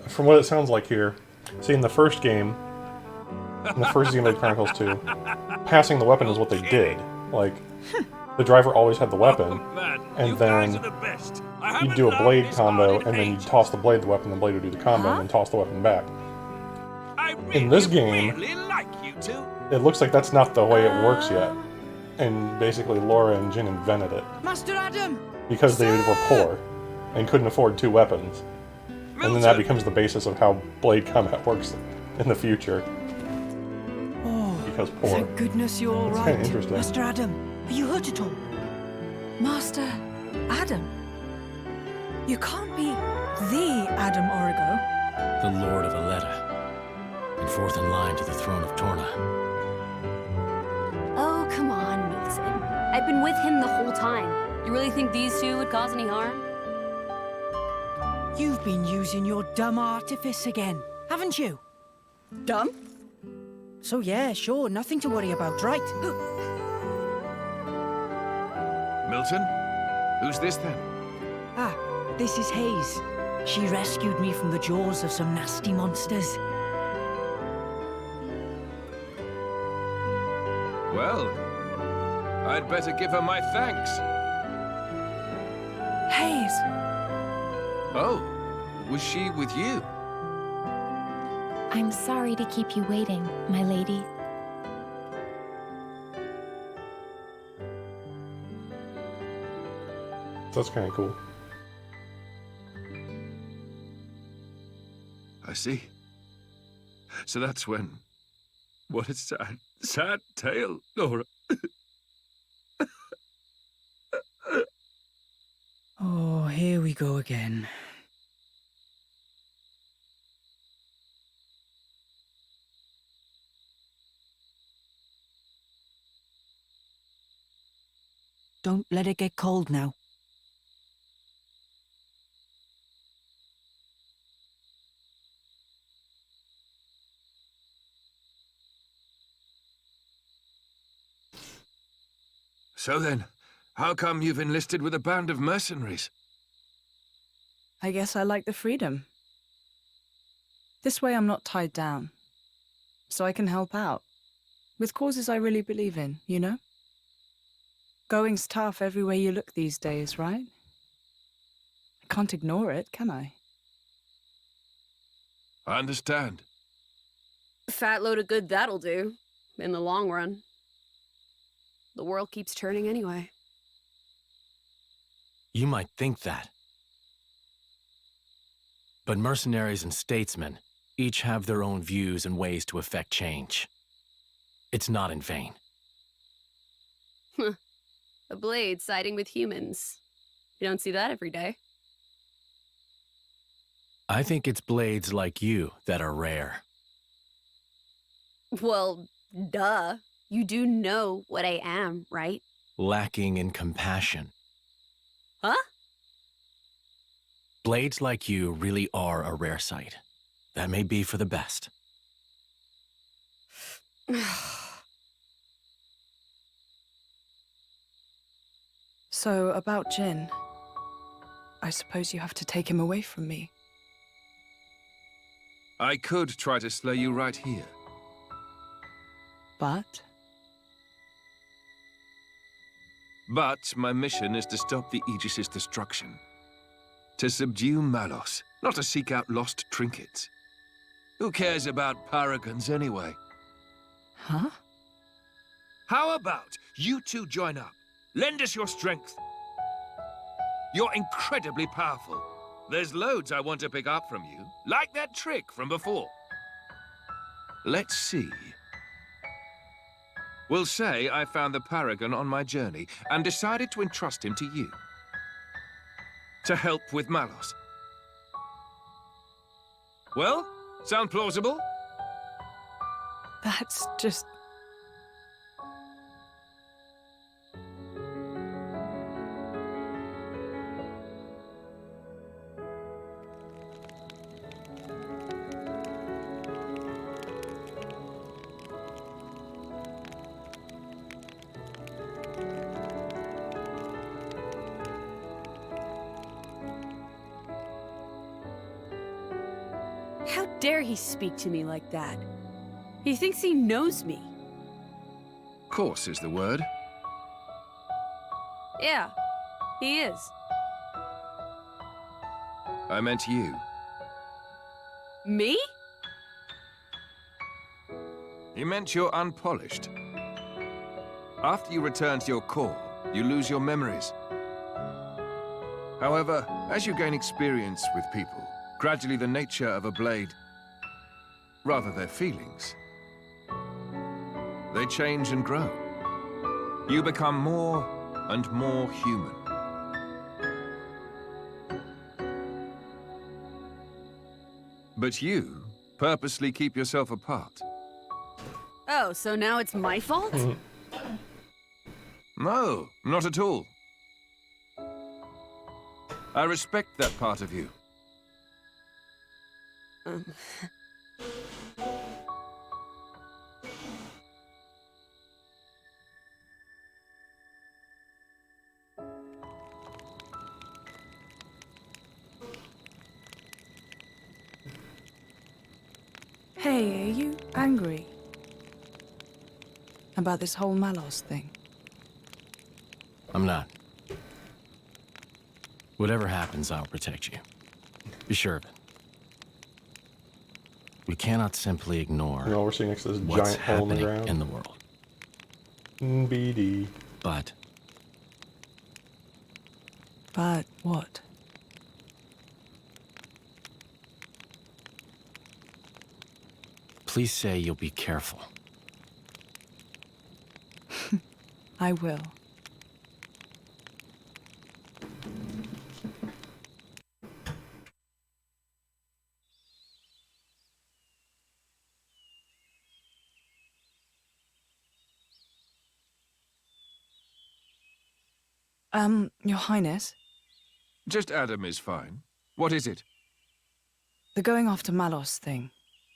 from what it sounds like here, see in the first game, in the first Xenoblade Chronicles 2, passing the weapon is what they did. Like, the driver always had the weapon, Oh, man. and You then guys are the best. I you'd haven't do a loved blade this combo, hard in and then you'd ages. toss the blade, the weapon, the blade would do the combo, and then toss the weapon back. I In this really, game- really like you two. It looks like that's not the way it works yet. And basically Laura and Jin invented it. Master Adam! Because they were poor, and couldn't afford two weapons. And then that becomes the basis of how blade combat works in the future. Oh, Because poor. thank goodness you're all That's right. kinda interesting. Master Adam, are you hurt at all? Master Adam? You can't be the Adam Origo. The Lord of Aletta. And fourth in line to the throne of Torna. Oh, come on, Milton. I've been with him the whole time. You really think these two would cause any harm? You've been using your dumb artifice again, haven't you? Dumb? So yeah, sure, nothing to worry about, right? Milton? Who's this then? Ah, this is Hayes. She rescued me from the jaws of some nasty monsters. Well, I'd better give her my thanks. Hayes! Oh, was she with you? I'm sorry to keep you waiting, my lady. That's kind of cool. I see. So that's when... What a sad, sad tale, Laura. Oh, here we go again. Don't let it get cold now. So then, how come you've enlisted with a band of mercenaries? I guess I like the freedom. This way I'm not tied down. So I can help out. With causes I really believe in, you know? Going's tough everywhere you look these days, right? I can't ignore it, can I? I understand. Fat load of good that'll do, in the long run. The world keeps turning anyway. You might think that. But mercenaries and statesmen each have their own views and ways to effect change. It's not in vain. A blade siding with humans. You don't see that every day. I think it's blades like you that are rare. Well, duh. You do know what I am, right? Lacking in compassion. Huh? Blades like you really are a rare sight. That may be for the best. So, about Jin. I suppose you have to take him away from me. I could try to slay you right here. But But my mission is to stop the Aegis's destruction. To subdue Malos, not to seek out lost trinkets. Who cares about paragons anyway? Huh? How about you two join up? Lend us your strength. You're incredibly powerful. There's loads I want to pick up from you, like that trick from before. Let's see. We'll say I found the Paragon on my journey and decided to entrust him to you. To help with Malos. Well, sound plausible? That's just... How dare he speak to me like that? He thinks he knows me. Course is the word. Yeah, he is. I meant you. Me? He meant you're unpolished. After you return to your core, you lose your memories. However, as you gain experience with people, gradually the nature of a blade, rather their feelings, they change and grow. You become more and more human. But you purposely keep yourself apart. Oh, so now it's my fault? No, not at all. I respect that part of you. Hey, are you angry about this whole Malos thing? I'm not. Whatever happens, I'll protect you. Be sure of it. We cannot simply ignore You know, we're sitting next to this what's giant hole in the happening ground. in the world. BD. But But what? please say you'll be careful. I will. Your Highness, Just Adam is fine. What is it? the going after Malos thing,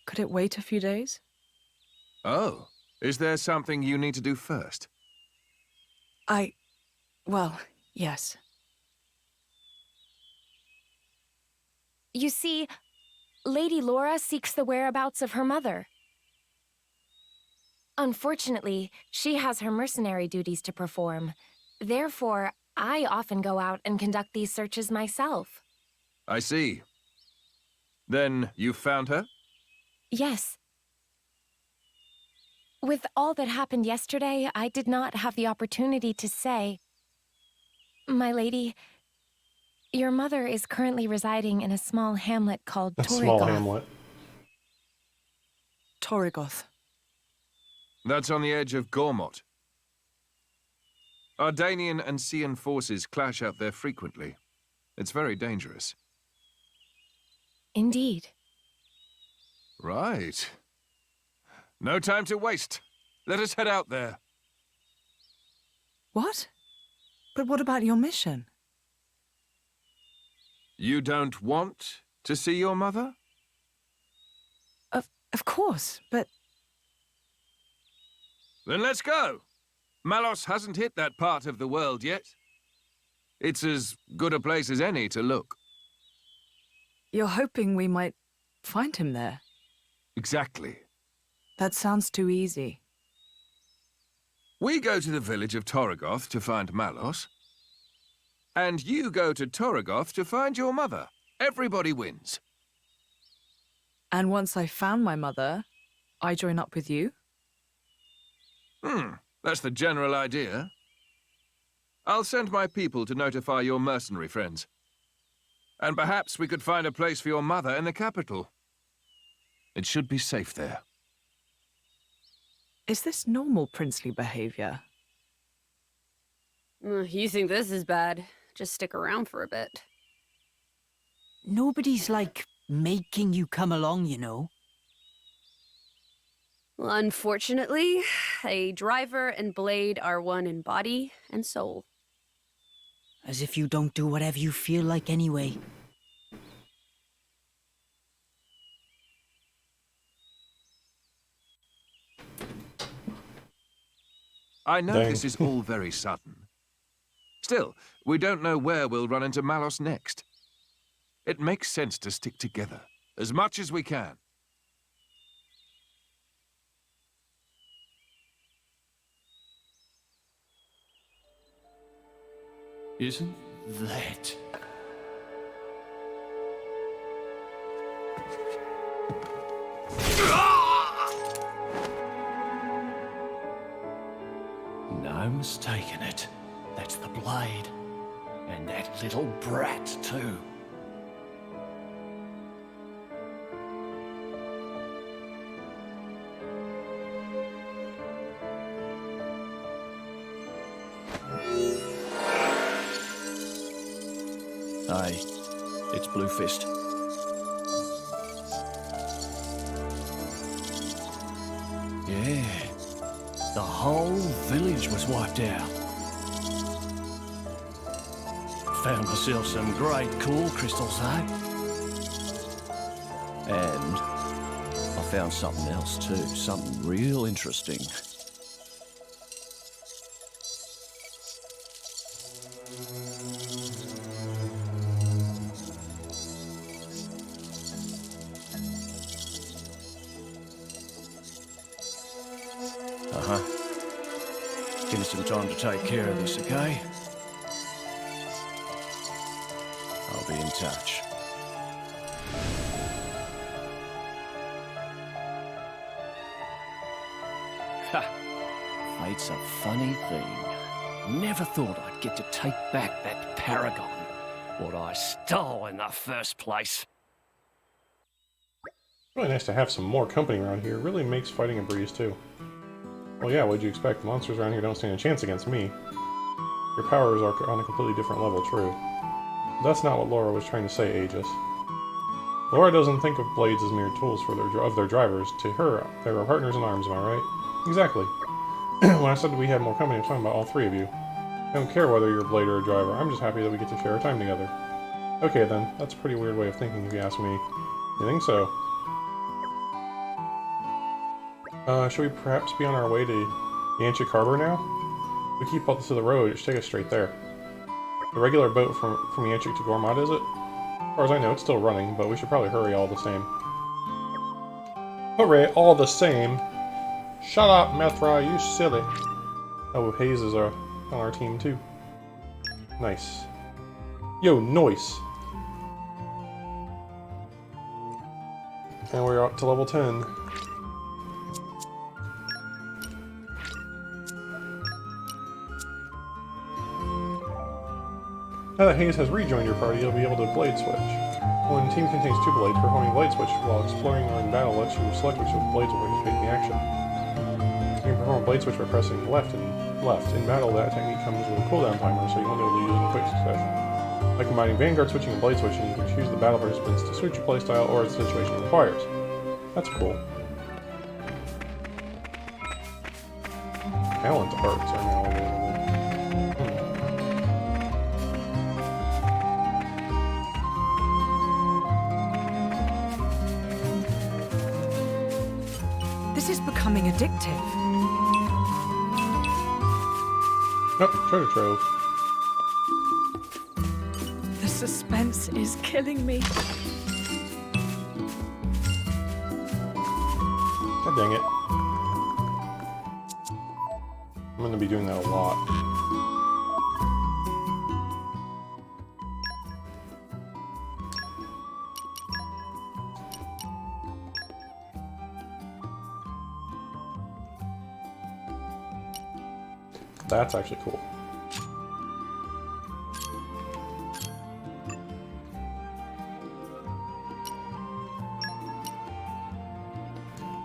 could it wait a few days? Oh, is there something you need to do first? Well, yes. You see, Lady Laura seeks the whereabouts of her mother. Unfortunately, she has her mercenary duties to perform. Therefore, I often go out and conduct these searches myself. I see. Then you found her? Yes. With all that happened yesterday, I did not have the opportunity to say, My lady, your mother is currently residing in a small hamlet called A Torrigoth. small hamlet. Torrigoth. That's on the edge of Gormott. Ardanian and Cian forces clash out there frequently. It's very dangerous. Indeed. Right. No time to waste. Let us head out there. What? But what about your mission? You don't want to see your mother? Of course, but Then let's go. Malos hasn't hit that part of the world yet. It's as good a place as any to look. you're hoping we might find him there. Exactly. That sounds too easy. We go to the village of Torrigoth to find Malos. And you go to Torrigoth to find your mother. Everybody wins. And once I found my mother, I join up with you? That's the general idea. I'll send my people to notify your mercenary friends. And perhaps we could find a place for your mother in the capital. It should be safe there. Is this normal princely behavior? You think this is bad? Just stick around for a bit. Nobody's, like, making you come along, you know. Well, unfortunately, a driver and blade are one in body and soul. As if you don't do whatever you feel like anyway. I know Dang. this is all very sudden. Still, we don't know where we'll run into Malos next. It makes sense to stick together, as much as we can. Isn't that... No mistaking it. That's the blade. And that little brat, too. Aye, it's Blue Fist. Yeah, the whole village was wiped out. Found myself some great cool crystals, eh? And I found something else too, something real interesting. give me some time to take care of this, okay? I'll be in touch. Ha! Fate's a funny thing. Never thought I'd get to take back that paragon. What I stole in the first place. Really nice to have some more company around here. Really makes fighting a breeze, too. Well, yeah, what'd you expect? The monsters around here don't stand a chance against me. Your powers are on a completely different level, true. But that's not what Laura was trying to say, Aegis. Laura doesn't think of blades as mere tools for their drivers. To her, they were partners in arms, am I right? Exactly. When I said we had more company, I was talking about all three of you. I don't care whether you're a blade or a driver. I'm just happy that we get to share our time together. Okay, then. That's a pretty weird way of thinking, if you ask me. You think so? Should we perhaps be on our way to Yanchik Harbor now? We keep up to the road, it should take us straight there. The regular boat from Yanchik to Gormod, is it? As far as I know, it's still running, but we should probably hurry all the same. Hooray, all the same! Shut up, Methra, you silly! Oh, Hayes is on our team too. Nice. Yo, noise! And we're up to level 10. Now that Hayes has rejoined your party, you'll be able to blade switch. When a team contains two blades, performing blade switch while exploring or in battle lets you select which of the blades will participate in the action. You can perform a blade switch by pressing left and left. In battle, that technique comes with a cooldown timer, so you won't be able to use it in quick succession. By combining Vanguard switching and blade switching, you can choose the battle participants to suit your playstyle or as the situation requires. That's cool. Talent arts are now available. This is becoming addictive. Oh, treasure trove. The suspense is killing me. God dang it. I'm gonna be doing that a lot. That's actually cool.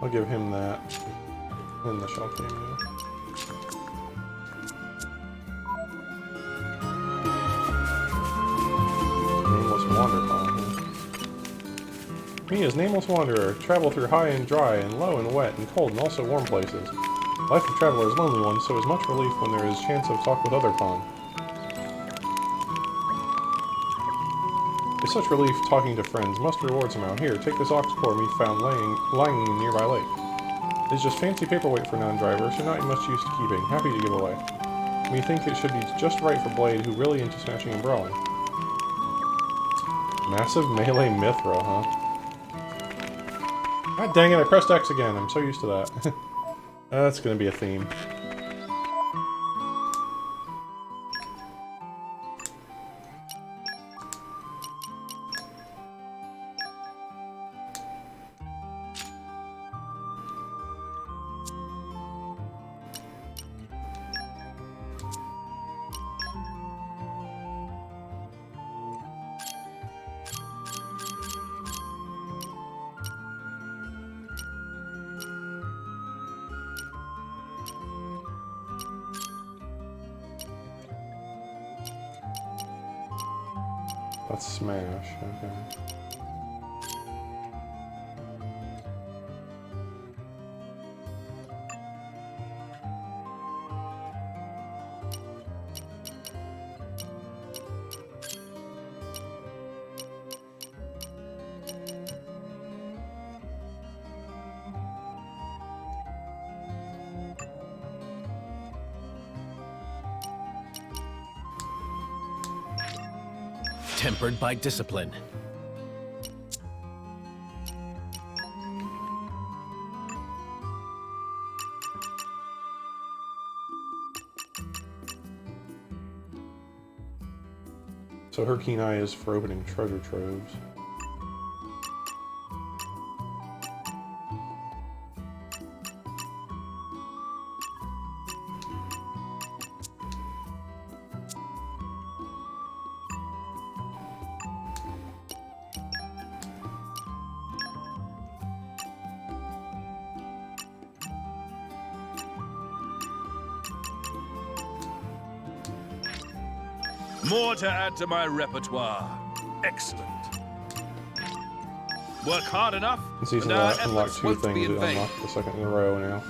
I'll give him that and the shell cameo. Nameless Wanderer. Me as Nameless Wanderer, travel through high and dry and low and wet and cold and also warm places. Life of traveler is lonely one, so is much relief when there is chance of talk with other pawn. It's such relief talking to friends. Must reward somehow. Here, take this ox core me found lying in nearby lake. It's just fancy paperweight for non-drivers, so not much use to keeping. Happy to give away. We think it should be just right for Blade, who really into smashing and brawling. Massive melee Mithra, huh? God dang it, I pressed X again. I'm so used to that. That's gonna be a theme. Let's smash, okay. Tempered by discipline. So her keen eye is for opening treasure troves. More to add to my repertoire. Excellent. Work hard enough, And see, and our so I unlocked efforts two won't be things. in It vain. unlocked the second in a row now.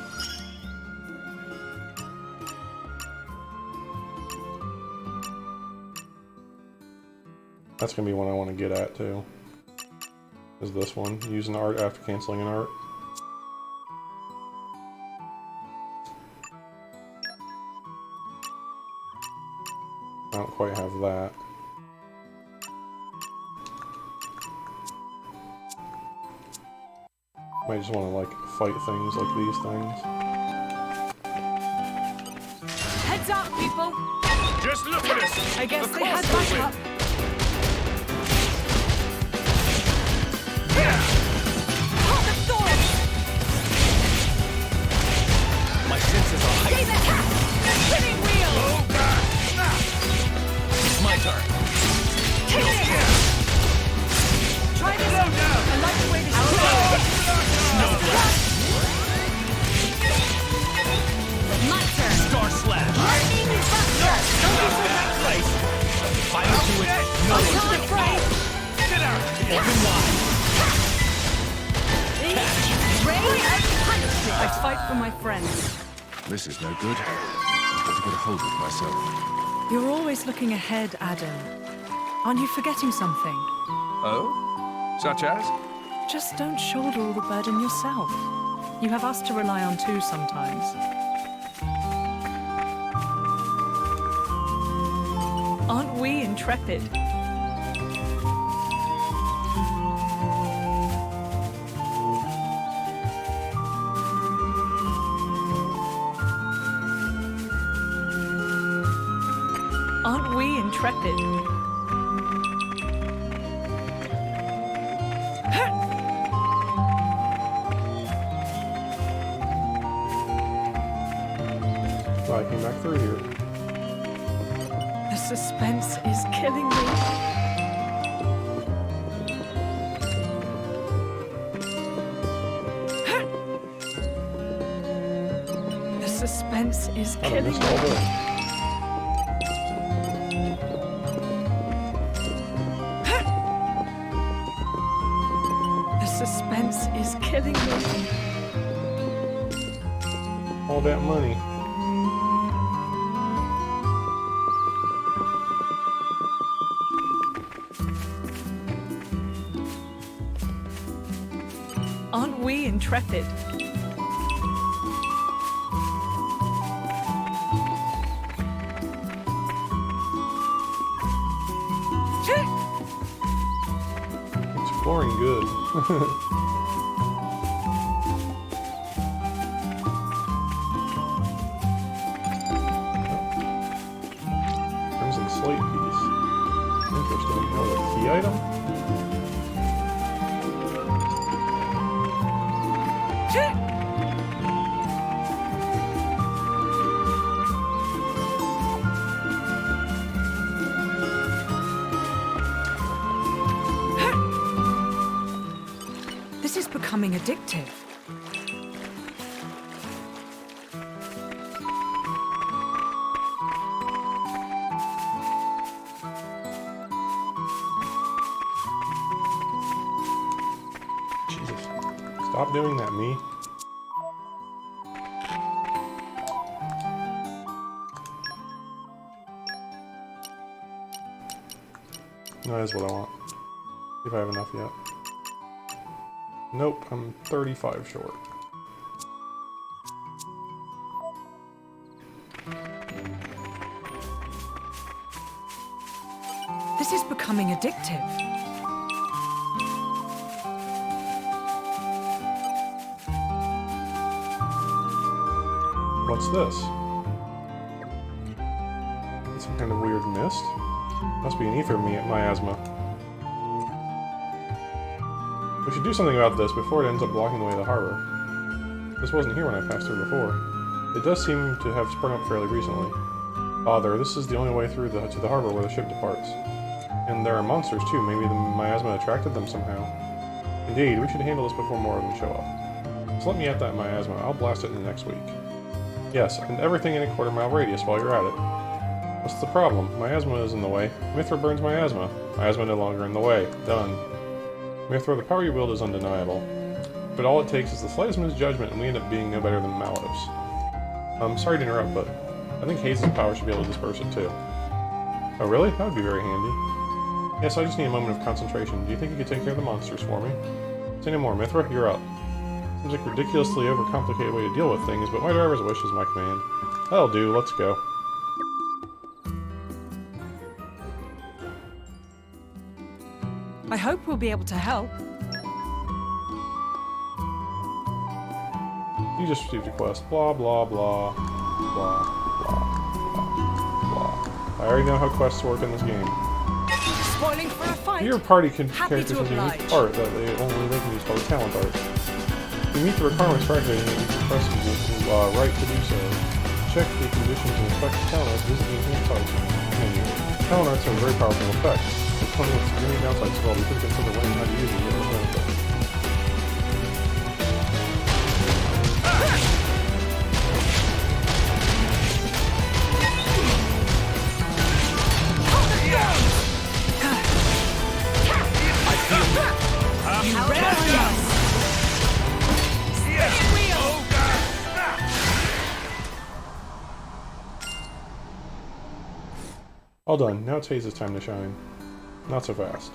That's gonna be one I want to get at too. Is this one. Use an art after canceling an art. I don't quite have that. Might just want to like fight things like these things. Heads up, people! Just look at us! I guess Of they course had we'll backup. Heart of Thorns! My senses are Stay heightened. the hat! Spinning wheel! Oh, God! It's my turn. Take it! Try this out now! I like the way this is My turn! Star Slash. Lightning Buster! Don't be so Ice. Fire to it. No. I'm not afraid! Get out! Open wide. Ray of Punishment! I fight for my friends. This is no good. I've got to get a hold of myself. You're always looking ahead, Adam. Aren't you forgetting something? Oh? Such as? Just don't shoulder all the burden yourself. You have us to rely on too sometimes. Aren't we intrepid? Aren't we intrepid? So I came back through here. The suspense is killing me. The suspense is I killing missed all me. this. The suspense is killing me. All that money. Aren't we intrepid? Exploring good. Crimson slate piece. Interesting. Oh, a key item? This is becoming addictive. Jesus. Stop doing that, me. No, that's what I want. See if I have enough yet. Nope, I'm 35 short. This is becoming addictive. What's this? It's some kind of weird mist? Must be an ether miasma. We should do something about this before it ends up blocking the way to the harbor. This wasn't here when I passed through before. It does seem to have sprung up fairly recently. Father, this is the only way through to the harbor where the ship departs. And there are monsters too. Maybe the miasma attracted them somehow. Indeed, we should handle this before more of them show up. So let me at that miasma. I'll blast it in the next week. Yes, and everything in a quarter-mile radius while you're at it. What's the problem? Miasma is in the way. Mithra burns miasma. Miasma no longer in the way. Done. Mithra, the power you wield is undeniable. But all it takes is the slightest misjudgment and we end up being no better than Mallows. I'm sorry to interrupt, but I think Hayes' power should be able to disperse it too. Oh really? That would be very handy. Yes, I just need a moment of concentration. Do you think you could take care of the monsters for me? Say no more. Mithra, you're up. Seems like a ridiculously overcomplicated way to deal with things, but my driver's wish is my command. That'll do, let's go. I hope we'll be able to help. You just received a quest. Blah, blah, blah. Blah, blah, blah, blah. I already know how quests work in this game. Spoiling for a fight. Your party characters has a unique art that they can use called talent art. If you meet the requirements for activating it, you can press the right to do so. Check the conditions and inspect the talent arts, visit the enhanced art menu. Talent arts have a very powerful effect. It's something with many downsides as well. We could consider learning how to use it to get those benefits. All done. Now it's Hayes' time to shine. Not so fast.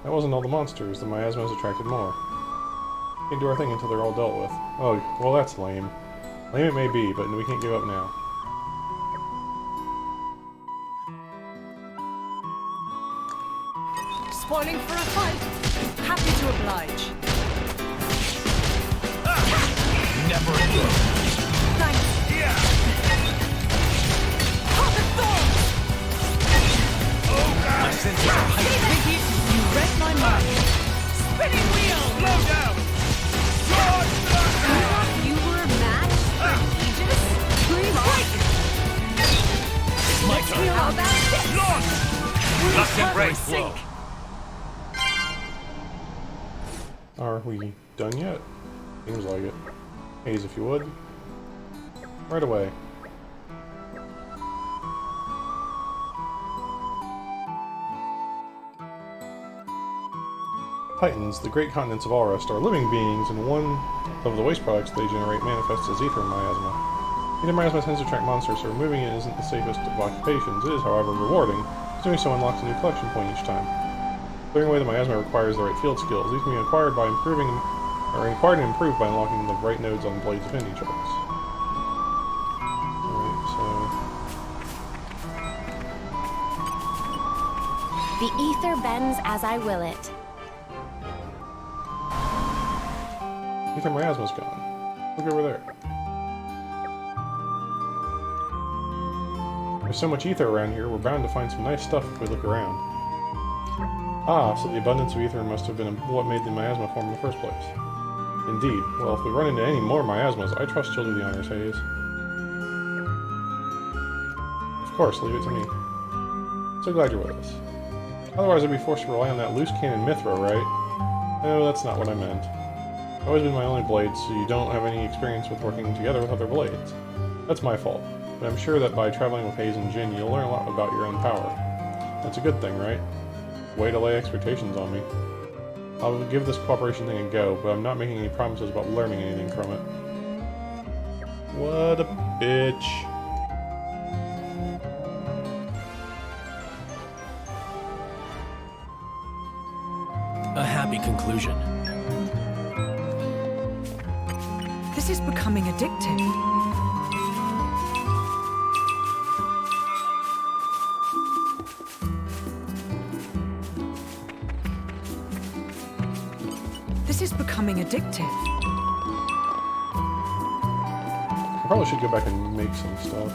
That wasn't all the monsters. The miasmas attracted more. Can't do our thing until they're all dealt with. Oh, well that's lame. Lame it may be, but we can't give up now. Spoiling for a fight. Happy to oblige. Never again. Thanks. Yeah. My senses are heightened. You read my mind. Spinning wheel! Slow down! You thought you were a match for Aegis? Dream on! It's my turn. How about this? Launch! Lust embrace flow. Are we done yet? Seems like it. Hayes, if you would. Right away. Titans, the great continents of Allrest, are living beings, and one of the waste products they generate manifests as ether miasma. Ether miasma tends to attract monsters, so removing it isn't the safest of occupations. It is, however, rewarding. Doing so unlocks a new collection point each time. Clearing away the miasma requires the right field skills. These can be acquired and improved by unlocking the right nodes on the Blade's affinity charts. Alright, so... The ether bends as I will it. Ether miasma's gone. Look over there. There's so much ether around here, we're bound to find some nice stuff if we look around. Ah, so the abundance of ether must have been what made the miasma form in the first place. Indeed. Well, if we run into any more miasmas, I trust you'll do the honors, Hayes. Of course, leave it to me. So glad you're with us. Otherwise I'd be forced to rely on that loose cannon Mithra, right? No, that's not what I meant. I've always been my only blade, so you don't have any experience with working together with other blades. That's my fault, but I'm sure that by traveling with Hayes and Jin, you'll learn a lot about your own power. That's a good thing, right? Way to lay expectations on me. I'll give this cooperation thing a go, but I'm not making any promises about learning anything from it. What a bitch. A happy conclusion. This is becoming addictive. This is becoming addictive. I probably should go back and make some stuff.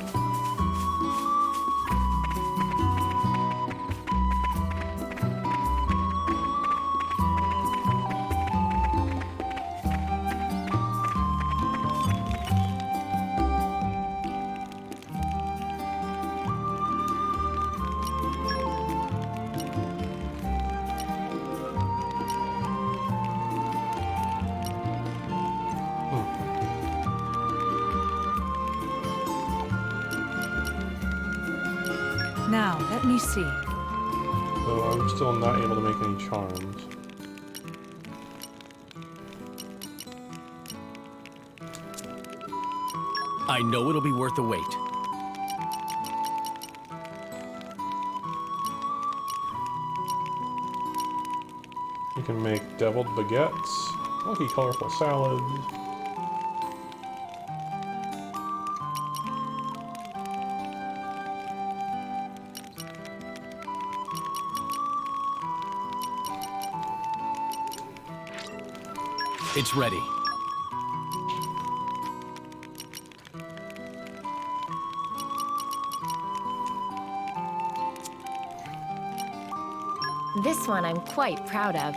Now, let me see. So I'm still not able to make any charms. I know it'll be worth the wait. You can make deviled baguettes, lucky colorful salads. It's ready. This one I'm quite proud of.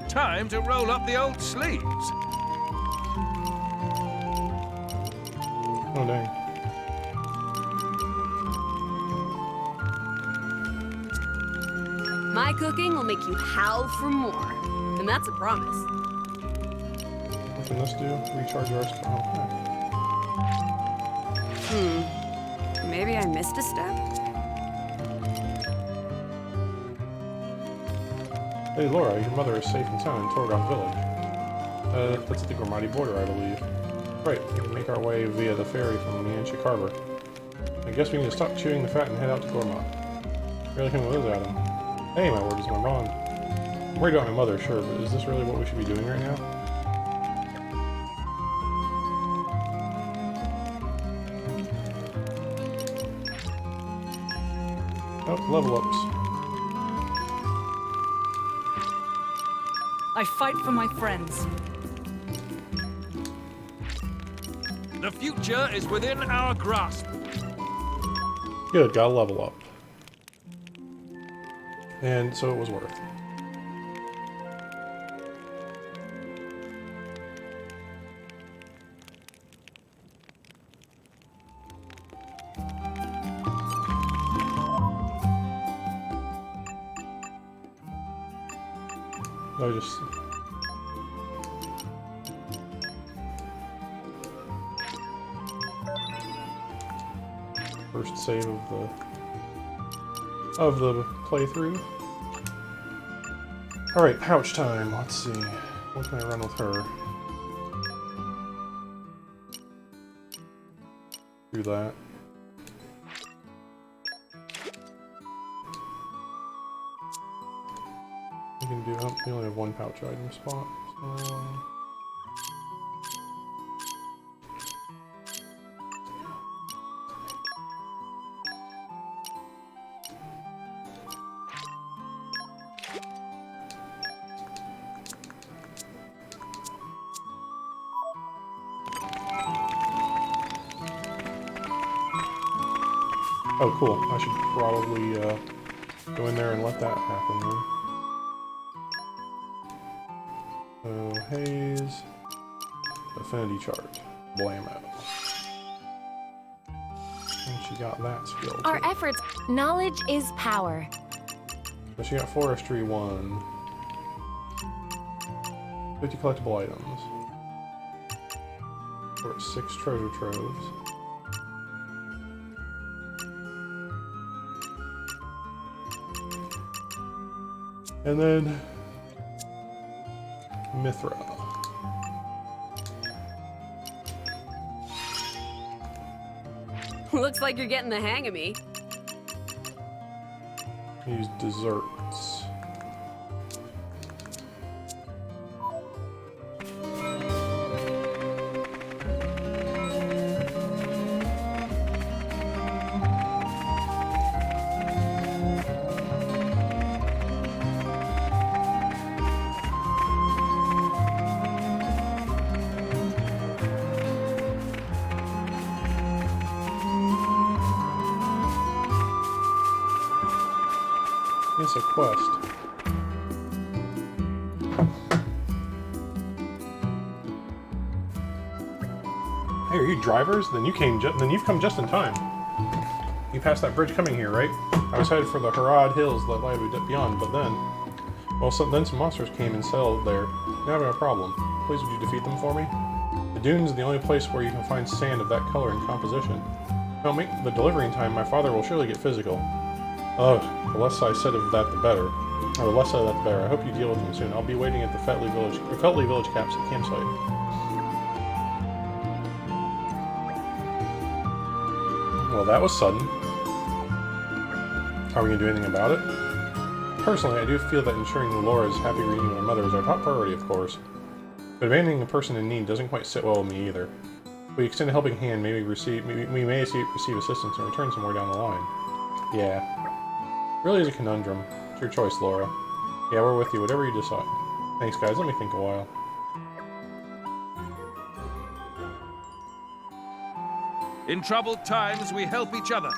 Time to roll up the old sleeves. Oh dang. My cooking will make you howl for more. And that's a promise. What can this do? Recharge your okay. Maybe I missed a step? Hey Laura, your mother is safe and sound in Torgon Village. That's at the Gormati border, I believe. Right, we can make our way via the ferry from Mianchik Harbor. I guess we need to stop chewing the fat and head out to Gormat. Really coming with us, Adam. Hey, my word is my bond. I'm worried about my mother, sure, but is this really what we should be doing right now? Oh, level ups. I fight for my friends. The future is within our grasp. Good, got a level up. And so it was worth. I just... First save of the playthrough. Alright, pouch time. Let's see. What can I run with her? Do that. We can do... Oh, we only have one pouch item spot. So... Oh, cool. I should probably go in there and let that happen then. So, Haze, Affinity Chart, Blammo. And she got that skill. Our too. efforts, knowledge is power. So she got Forestry 1. 50 collectible items. Or 6 treasure troves. And then Mithra. Looks like you're getting the hang of me. Use desserts. It's a quest. Hey, are you drivers? Then you've come just in time. You passed that bridge coming here, right? I was headed for the Harad Hills that lie beyond, but then... Well, then some monsters came and settled there. Now I have a problem. Please would you defeat them for me? The dunes are the only place where you can find sand of that color and composition. Don't make the delivery in time, my father will surely get physical. Oh, the less I said of that, the better. Or the less said of that, the better. I hope you deal with him soon. I'll be waiting at the Fetley Village campsite. Well, that was sudden. Are we going to do anything about it? Personally, I do feel that ensuring Laura's happy reunion with her mother is our top priority, of course. But abandoning a person in need doesn't quite sit well with me either. If we extend a helping hand, we may receive assistance in return somewhere down the line. Yeah. Really is a conundrum. It's your choice, Laura. Yeah, we're with you, whatever you decide. Thanks, guys. Let me think a while. In troubled times, we help each other.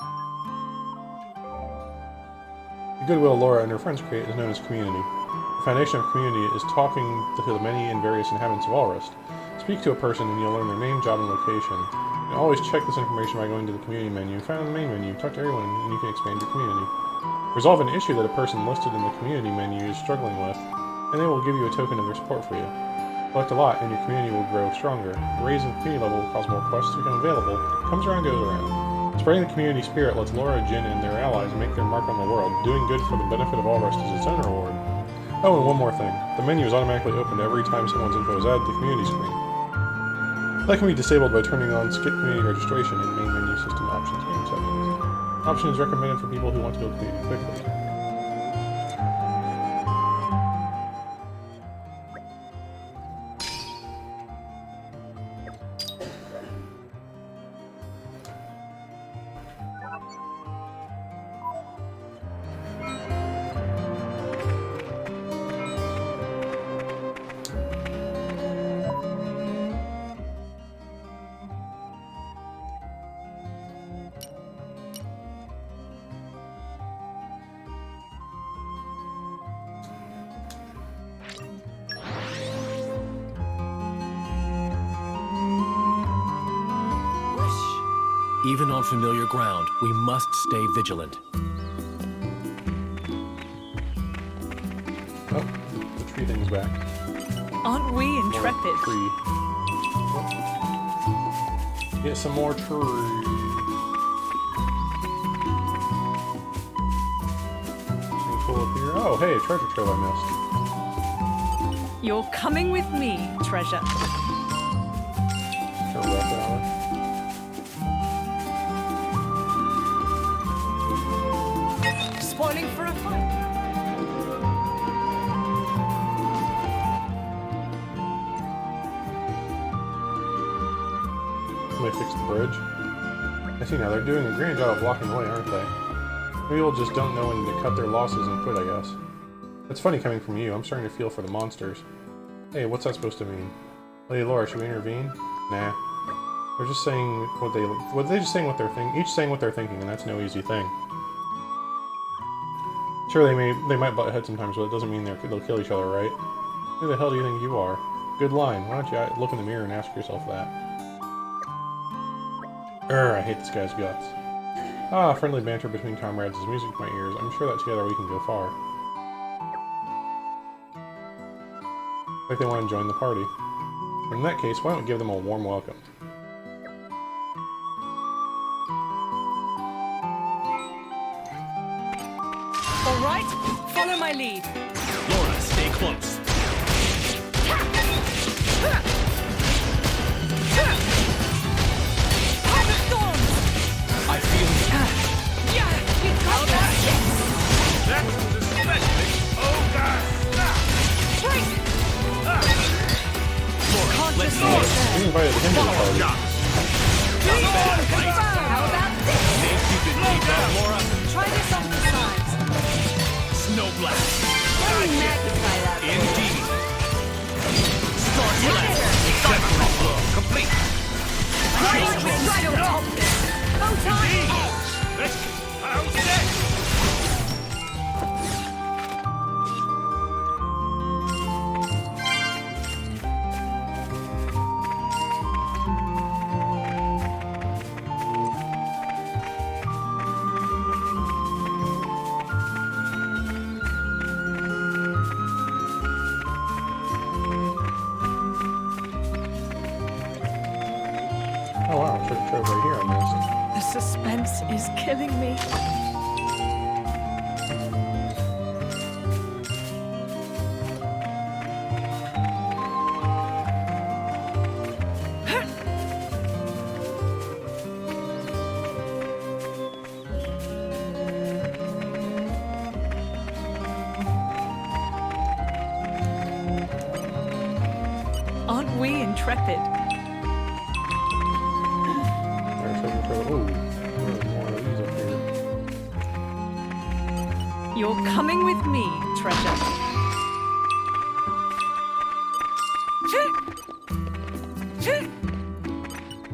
The goodwill Laura and her friends create is known as community. The foundation of community is talking to the many and various inhabitants of Allrest. Speak to a person and you'll learn their name, job, and location. You can always check this information by going to the community menu, find on the main menu, talk to everyone, and you can expand your community. Resolve an issue that a person listed in the community menu is struggling with, and they will give you a token of their support for you. Collect a lot, and your community will grow stronger. The raise in the community level will cause more quests to become available. It comes around, goes around. Spreading the community spirit lets Laura, Jin, and their allies make their mark on the world. Doing good for the benefit of Allrest is its own reward. Oh, and one more thing. The menu is automatically opened every time someone's info is added to the community screen. That can be disabled by turning on skip community registration in main menu system options game settings. Option is recommended for people who want to build community quickly. Even on familiar ground, we must stay vigilant. Oh, the tree thing's back. Aren't we intrepid? Tree. Get some more tree. Anything cool up here? Oh, hey, treasure trove I missed. You're coming with me, treasure. Or rough hour. Spoiling for a fight. Somebody fix the bridge. I see now, they're doing a grand job of blocking the way, aren't they? Maybe people just don't know when to cut their losses and quit, I guess. That's funny coming from you. I'm starting to feel for the monsters. Hey, what's that supposed to mean? Lady Laura, should we intervene? Nah. They're just saying each saying what they're thinking, and that's no easy thing. Sure, they might butt heads sometimes, but it doesn't mean they'll kill each other, right? Who the hell do you think you are? Good line. Why don't you look in the mirror and ask yourself that? I hate this guy's guts. Ah, friendly banter between comrades is music to my ears. I'm sure that together we can go far. Like they want to join the party. But in that case, why don't we give them a warm welcome? All right, follow my lead. Laura, stay close. I feel That was especially... Oh, God! Laura, let's go. We invited him to the party. How about this? Keep it deep down, Laura. Try this on the sides. Snow blast. Let me magnify that. Indeed. Start blast. Exceptional blow. Complete. Let's... How's next? treasure trove right here I missed. The suspense is killing me. Aren't we intrepid? There's treasure trove. Ooh, there's more of these up here. You're coming with me, treasure.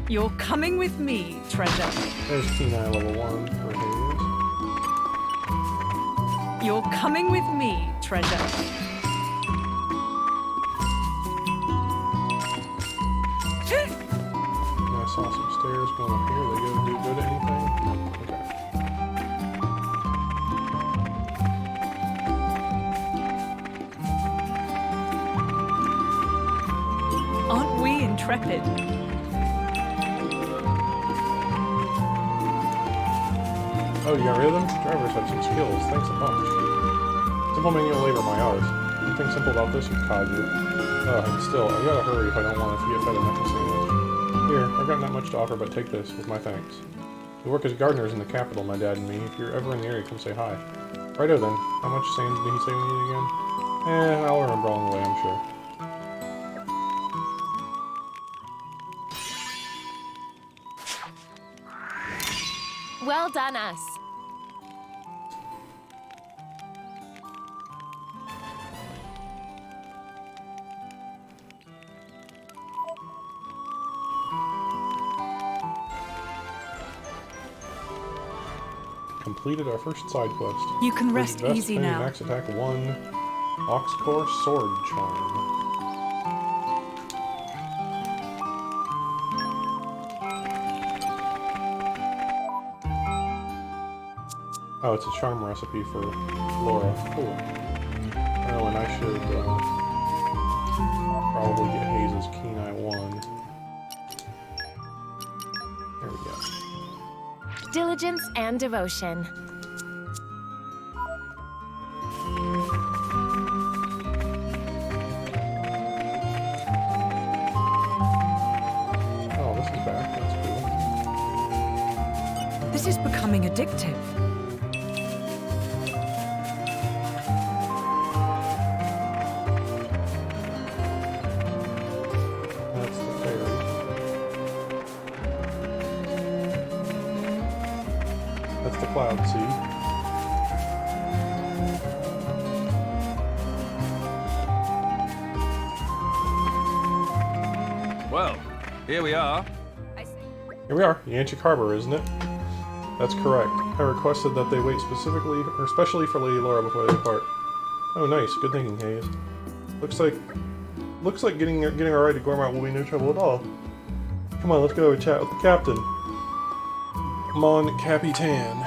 You're coming with me, treasure. There's Kenai level 1 for Hayes. You're coming with me, treasure. I saw some stairs going up here. They go do good at anything? Okay. Aren't we intrepid? Oh, you got rid of them? Drivers have some skills. Thanks a bunch. Simple manual labor, my hours. Anything simple about this would cod you. And still, I gotta hurry if I don't want to get fed a knuckle sandwich. Here, I've got not much to offer, but take this, with my thanks. We work as gardeners in the capital, my dad and me. If you're ever in the area, come say hi. Righto then. How much sand did he say we need again? I'll remember along the way, I'm sure. Well done, us. Completed our first side quest. You can rest Best easy Penny now. Max attack 1. Oxcore Sword Charm. Oh, it's a charm recipe for Laura. Cool. Oh, and I should probably get Hayes' Kenai 1. There we go. Diligence and devotion. Oh, this is back. That's cool. This is becoming addictive. That's the fairy. That's the cloud seed. Well, here we are. Here we are, Yanchik Harbor, isn't it? That's correct. I requested that they wait specifically, or especially for Lady Laura before they depart. Oh, nice. Good thinking, Hayes. Looks like getting our ride to Gormont will be no trouble at all. Come on, let's go have a chat with the captain. Mon Capitan.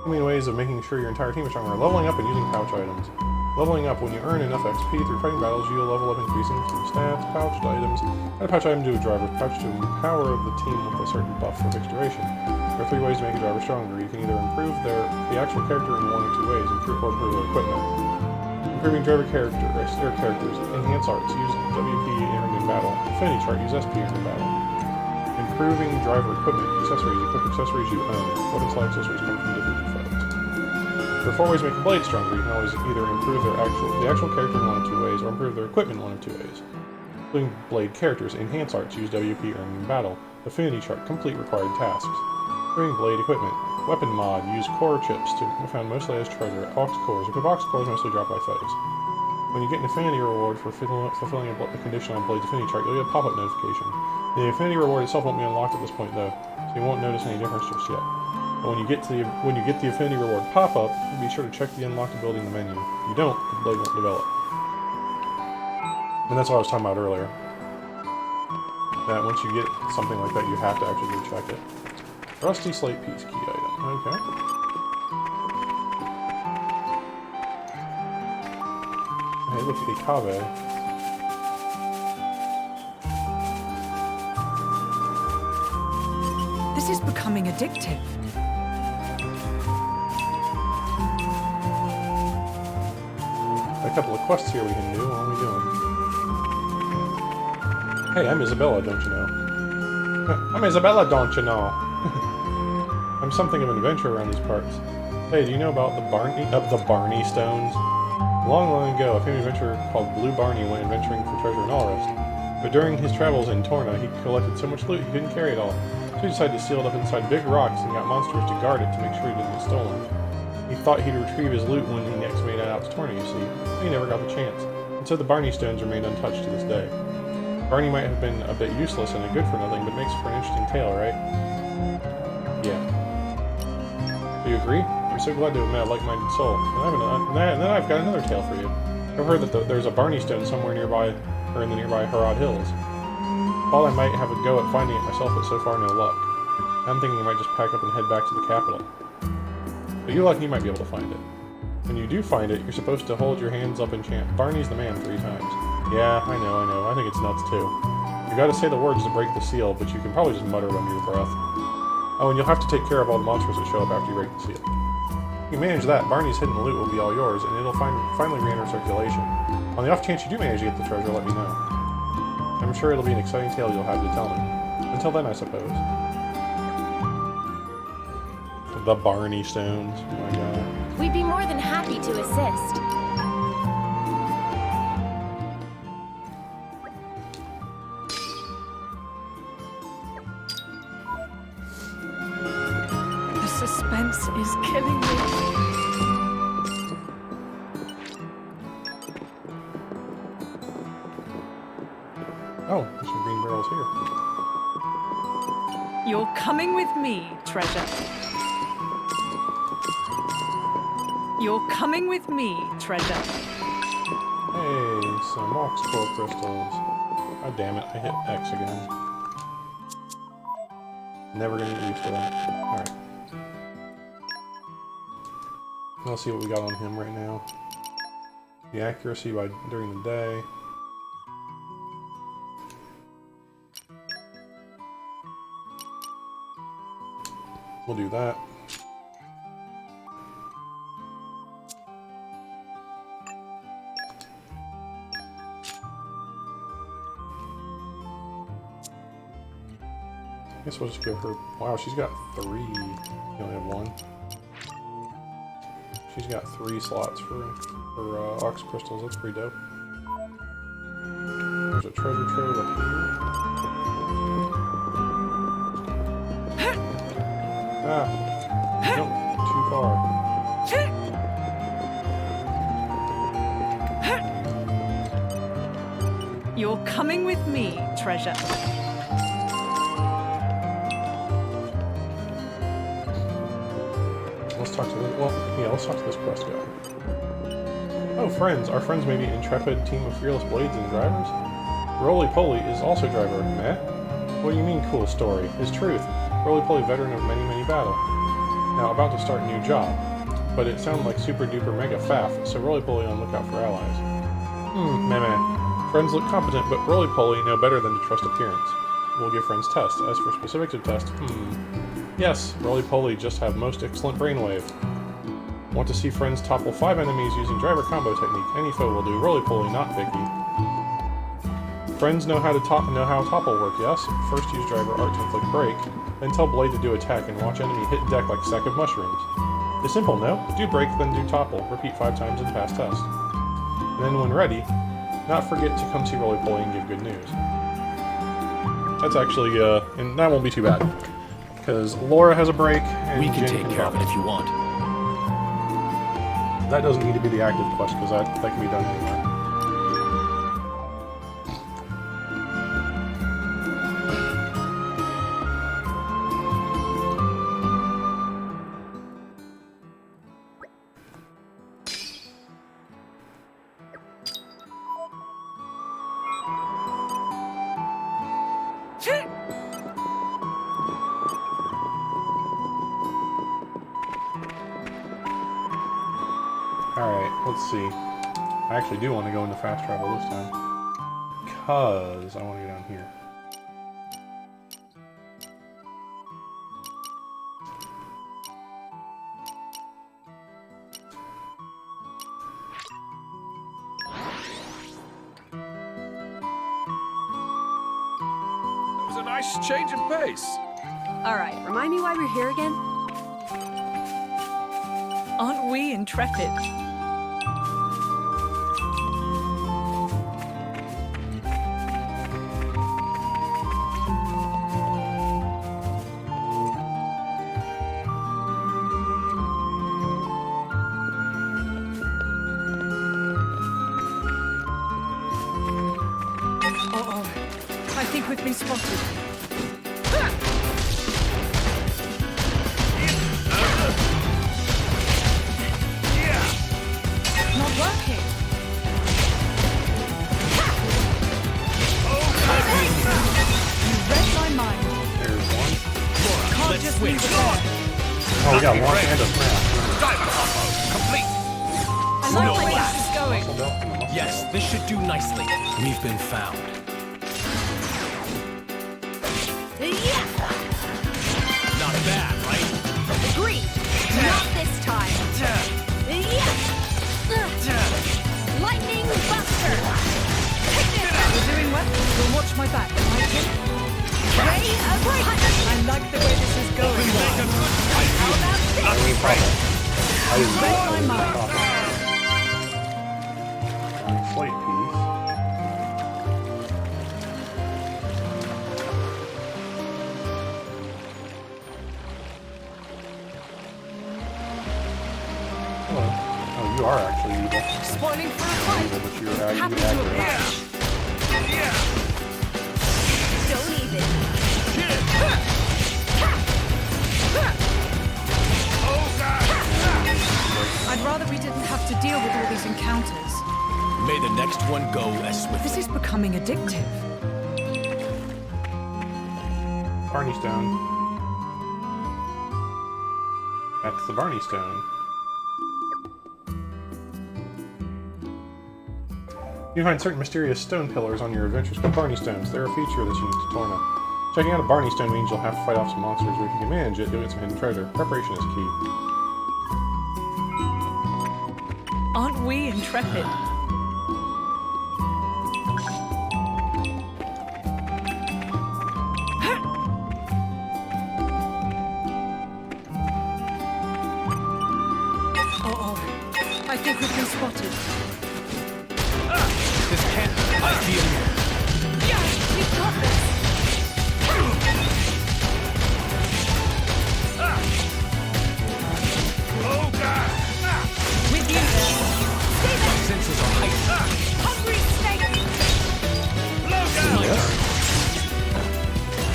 So many ways of making sure your entire team is stronger. Leveling up and using pouch items. Leveling up, when you earn enough XP through fighting battles, you'll level up increasing some stats. Pouched items. Add a pouch item to a driver. Pouch to empower of the team with a certain buff for fixed duration. There are 3 ways to make a driver stronger. You can either improve the actual character in 1 of 2 ways, improve or improve their equipment. Improving driver characters, enhance arts, use WP earned in battle. Affinity chart, use SP earned in battle. Improving driver equipment, accessories, equip accessories you own. Weapon slide accessories come from different foes. There are 4 ways to make a blade stronger. You can always either improve the actual character in 1 of 2 ways, or improve their equipment in 1 of 2 ways. Including blade characters, enhance arts, use WP earned in battle. Affinity chart, complete required tasks. Improving blade equipment. Weapon mod, use core chips to be found mostly as treasure. Ox cores. Equip ox cores mostly dropped by foes. When you get an affinity reward for fulfilling a condition on Blade's affinity chart, you'll get a pop-up notification. The affinity reward itself won't be unlocked at this point though, so you won't notice any difference just yet. But when you get the affinity reward pop-up, be sure to check the unlocked ability in the menu. If you don't, the blade won't develop. And that's what I was talking about earlier. That once you get something like that, you have to actually go check it. Rusty slate piece key item. Okay. Hey, look at Ikabe. This is becoming addictive. A couple of quests here we can do. What are we doing? Hey, I'm Isabella, don't you know? I'm Isabella, don't you know? I'm something of an adventurer around these parts. Hey, do you know about the Barney stones? Long, long ago, a famous adventurer called Blue Barney went adventuring for treasure and all the rest. But during his travels in Torna, he collected so much loot he couldn't carry it all. So he decided to seal it up inside big rocks and got monsters to guard it to make sure it didn't get stolen. He thought he'd retrieve his loot when he next made it out to Torna, you see. But he never got the chance. And so the Barney stones remained untouched to this day. Barney might have been a bit useless and a good for nothing, but makes for an interesting tale, right? Yeah. Do you agree? I'm so glad to have met a like-minded soul. And then I've got another tale for you. I've heard that there's a Barney stone somewhere nearby, or in the nearby Harad Hills. Thought I might have a go at finding it myself, but so far no luck. I'm thinking I might just pack up and head back to the capital. But you luck, you might be able to find it. When you do find it, you're supposed to hold your hands up and chant, "Barney's the man," 3 times. Yeah, I know. I think it's nuts too. You gotta say the words to break the seal, but you can probably just mutter it under your breath. Oh, and you'll have to take care of all the monsters that show up after you break the seal. If you manage that, Barney's hidden loot will be all yours, and it'll finally re-enter circulation. On the off chance you do manage to get the treasure, let me know. I'm sure it'll be an exciting tale you'll have to tell me. Until then, I suppose. The Barney stones. Oh my god. We'd be more than happy to assist. The suspense is killing me. Oh, there's some green barrels here. You're coming with me, treasure. You're coming with me, treasure. Hey, some oxcore crystals. God damn it, I hit X again. Never gonna get used to that. Alright. Let's see what we got on him right now. The accuracy during the day. We'll do that. I guess we'll just give her... Wow, she's got 3. You only have 1. She's got 3 slots for ox crystals. That's pretty dope. There's a treasure trove up here. Ah! Nope, too far. You're coming with me, treasure. Let's talk to this. Well, yeah, let's talk to this quest guy. Oh, friends. Our friends may be an intrepid team of fearless blades and drivers? Roly-Poly is also driver. Meh? What do you mean, cool story? It's truth. Roly-Poly, veteran of many, many battles. Now, about to start a new job. But it sounded like super-duper mega faff, so Roly-Poly on lookout for allies. Meh. Friends look competent, but Roly-Poly know better than to trust appearance. We'll give friends tests. As for specifics of test, Yes, Roly-Poly just have most excellent brainwave. Want to see friends topple 5 enemies using driver combo technique. Any foe will do. Roly-Poly, not picky. Friends know how topple work, yes? First use driver art to inflict break, then tell Blade to do attack and watch enemy hit deck like a sack of mushrooms. It's simple, no? Do break, then do topple. Repeat 5 times and pass test. And then when ready, not forget to come see Roly-Poly and give good news. That's actually, and that won't be too bad. Because Laura has a break, and we can Jin take care of it if you want. That doesn't need to be the active quest, because that can be done anywhere. Alright, let's see. I actually do want to go into fast travel this time. Because I want to go down here. was a nice change of pace. All right, remind me why we're here again? Aren't we intrepid? I think we've been spotted. Not working. You read my mind. There's one. Can't just leave it there. Oh, we got launch and a smash. Diamond combo complete. I like where this is going. Yes, this should do nicely. We've been found. Not bad, right? Agreed. Not this time. Lightning Buster. Take this. We're doing well. You'll watch my back. Like it? Ray of Punch. I like the way this is going. How about this? I didn't Read my mind. Slate piece. Hello. Oh, you are actually evil. Spoiling for a Evil, fight. but you're Happy to accurate. oblige. Don't even. I'd rather we didn't have to deal with all these encounters. May the next one go as swiftly. This is becoming addictive. Barney Stone. That's the Barney Stone. You find certain mysterious stone pillars on your adventures with Barney Stones. They're a feature that's unique to Torna. Checking out a Barney Stone means you'll have to fight off some monsters, but if you can manage it, you'll get some hidden treasure. Preparation is key. Aren't we intrepid? I think we've been spotted. This can't be. I feel you. Yes, you've got this. With you there. Stay back. Senses are heightened. Hungry snake. My turn.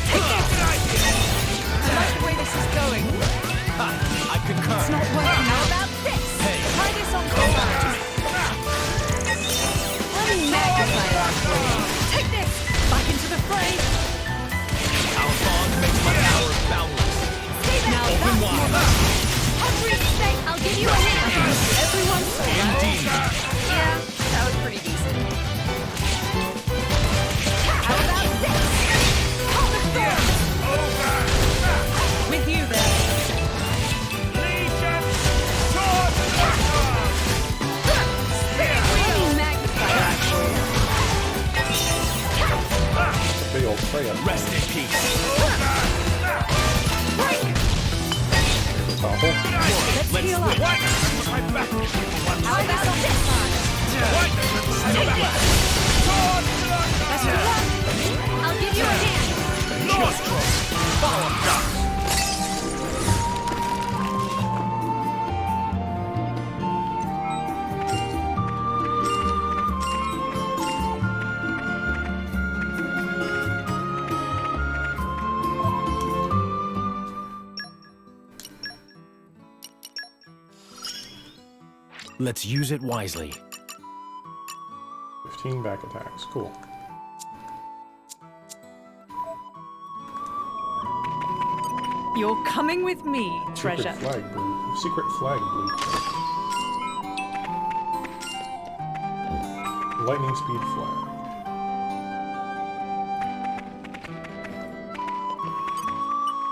Take this. I like the way this is going. Ha, I concur. It's not working How out. about this? Hey, Try this on come back to combat. me. Let me magnify that for you. Take this. Back into the fray. Our bond makes my power boundless. Stay back. Now Open that's wide. more Hungry snake. I'll give you a hand. everyone say. Indeed. Yeah, that was pretty decent. How about this? Call the storm. With you there. Let me magnify that for you. Big old Freya. Rest in peace. Topple. Let's heal switch. up. How about this? Take it. Best of luck. I'll give you a hand. Let's use it wisely. 15 back attacks. Cool. You're coming with me, treasure. Secret flag blue. Lightning speed flag.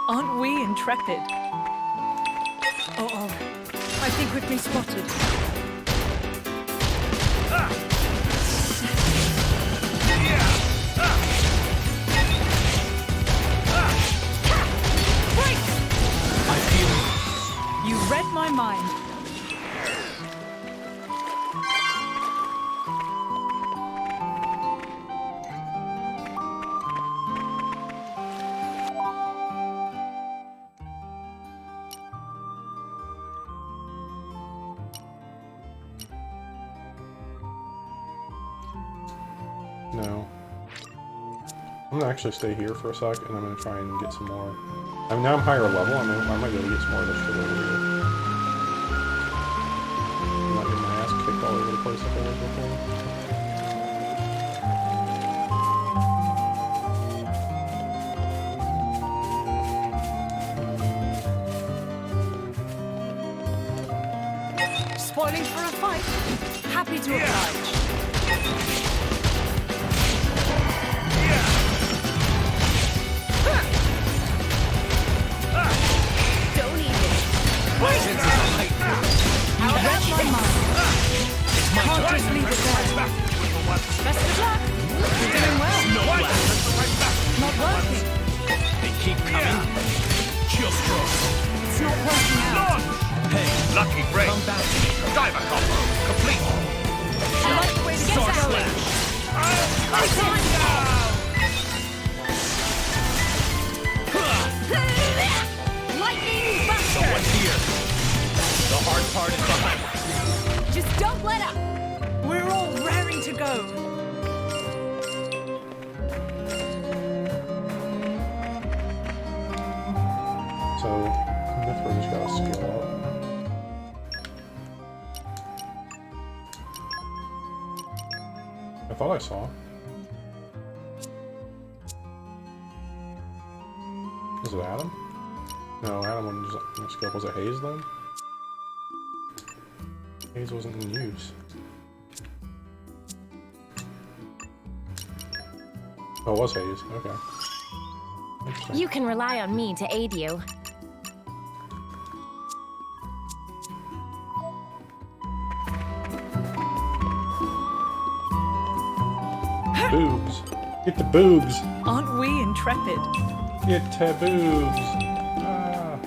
Aren't we intrepid? Uh-oh. I think we've been spotted. No. I'm gonna actually stay here for a sec, and I'm gonna try and get some more. I mean, now I'm higher level. I might be able to get some more of this shit over here. I'm not getting my ass kicked all over the place like I was before. Spoiling for a fight. Happy to oblige. Don't even. My senses are heightened. You read my mind. It's my Can't turn. just leave it there. Best of luck. You're doing well. No blast. Not working. They keep coming. Just cross. It's not working out. Hey, lucky break. Come back to me. Diver combo. Complete. I like the way this is Star going. Slash. Lightning So buster. what's here? The hard part is behind us. Just don't let up. We're all raring to go. So, Mithra's got to scale up. I thought I saw. Is it Adam? No, Adam wasn't just scale. Was it Hayes then? Hayes wasn't in use. Oh, it was Hayes. Okay. Interesting. You can rely on me to aid you. Boobs. Get the boobs. Aren't we intrepid? Get the boobs. Ah.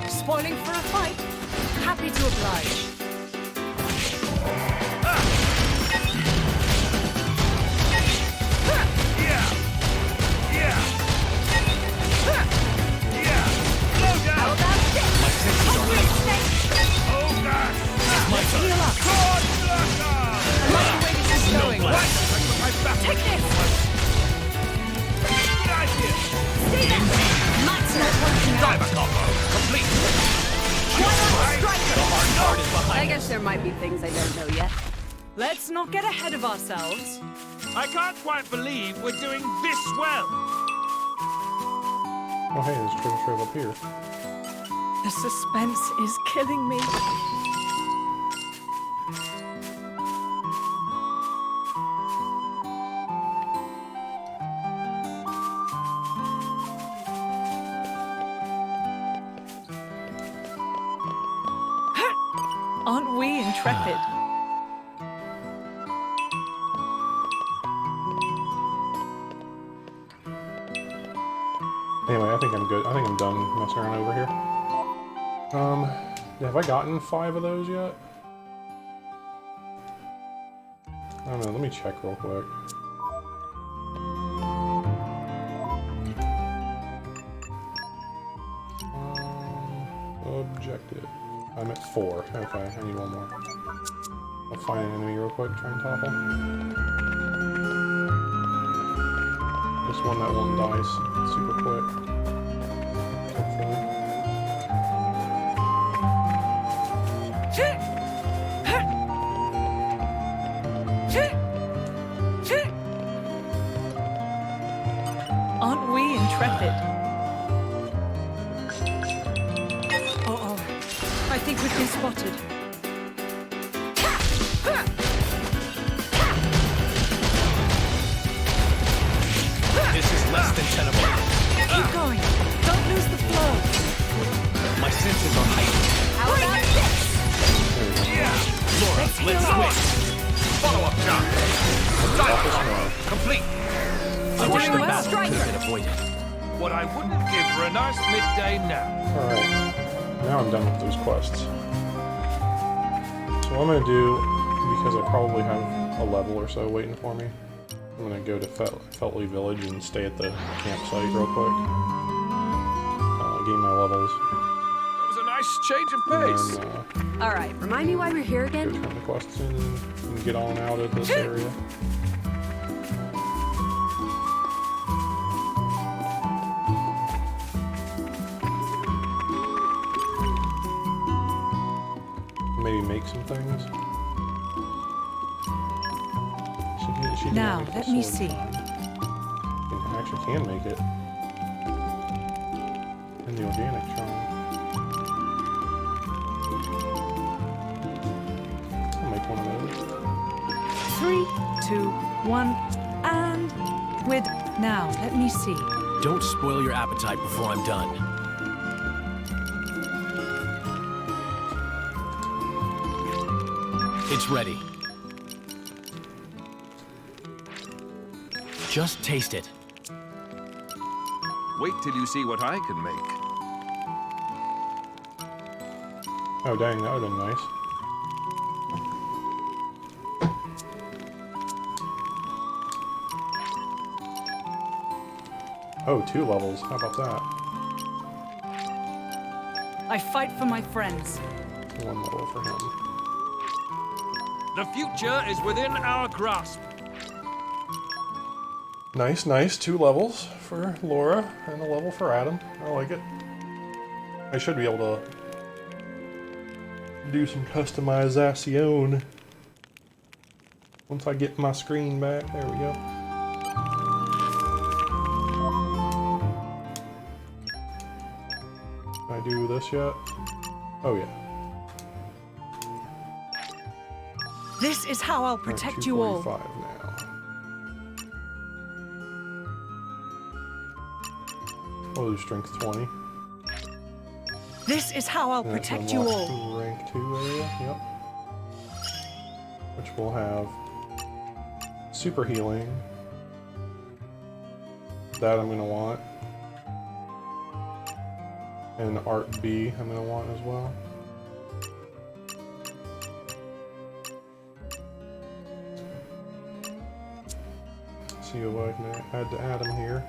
Spoiling for a fight. Happy to oblige. How about this? My senses are heightened. My turn. Heal up. I like the way this is No going. blast. Take this. It's not working out. Diver combo. Complete. The hard part is I behind us. guess there might be things I don't know yet. Let's not get ahead of ourselves. I can't quite believe we're doing this well. Oh, hey, there's treasure trove up here. The suspense is killing me. Aren't we intrepid? Anyway, I think I'm good. I think I'm done messing around over here. Have I gotten 5 of those yet? I don't know, let me check real quick. Objective. I'm at 4. Okay, I need one more. I'll find an enemy real quick, try and topple. Just one that won't die super quick. Hopefully. Aren't we intrepid? Uh-oh. I think we've been spotted. This is less than tenable. Keep going. Don't lose the flow. My senses are heightened. How about this? Laura, let's switch. Follow-up jump. Diver combo. Complete. I wish the Spoiling battle could striker. have been avoided. What I wouldn't give for a nice midday nap. Alright, now I'm done with those quests. So what I'm going to do, because I probably have a level or so waiting for me, I'm going to go to Feltley Village and stay at the campsite real quick. gain my levels. That was a nice change of pace. And then, All right, remind me why we're here go again? turn the quests in and get on out of this area. Maybe make some things. She can Now, make the let me sword see. fine. I actually can make it. In the organic charm. I'll make one of those. 3, 2, 1, and with. Now, let me see. Don't spoil your appetite before I'm done. It's ready. Just taste it. Wait till you see what I can make. Oh dang, that would've been nice. Oh, 2 levels. How about that? I fight for my friends. 1 level for him. The future is within our grasp. Nice, nice. 2 levels for Laura and a level for Adam. I like it. I should be able to do some customization once I get my screen back. There we go. Can I do this yet? Oh yeah. This is how I'll protect you all. 245 now. We'll do strength 20. This is how I'll And that's protect you unlocked all. the rank 2 area, yep. Which will have super healing. That I'm gonna want. And Art B I'm gonna want as well. See what I can add to Adam here.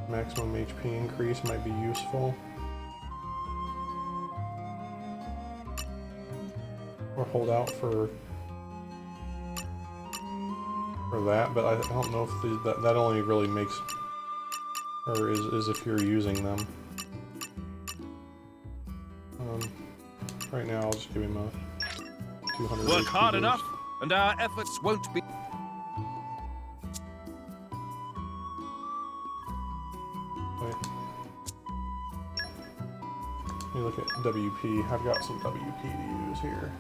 Maximum HP increase might be useful. Or hold out for that, but I don't know if that only really makes, or is if you're using them. Right now I'll just give him a 200. Work HP hard boost. enough, and our efforts won't be. Wait. Let me look at WP. I've got some WP to use here.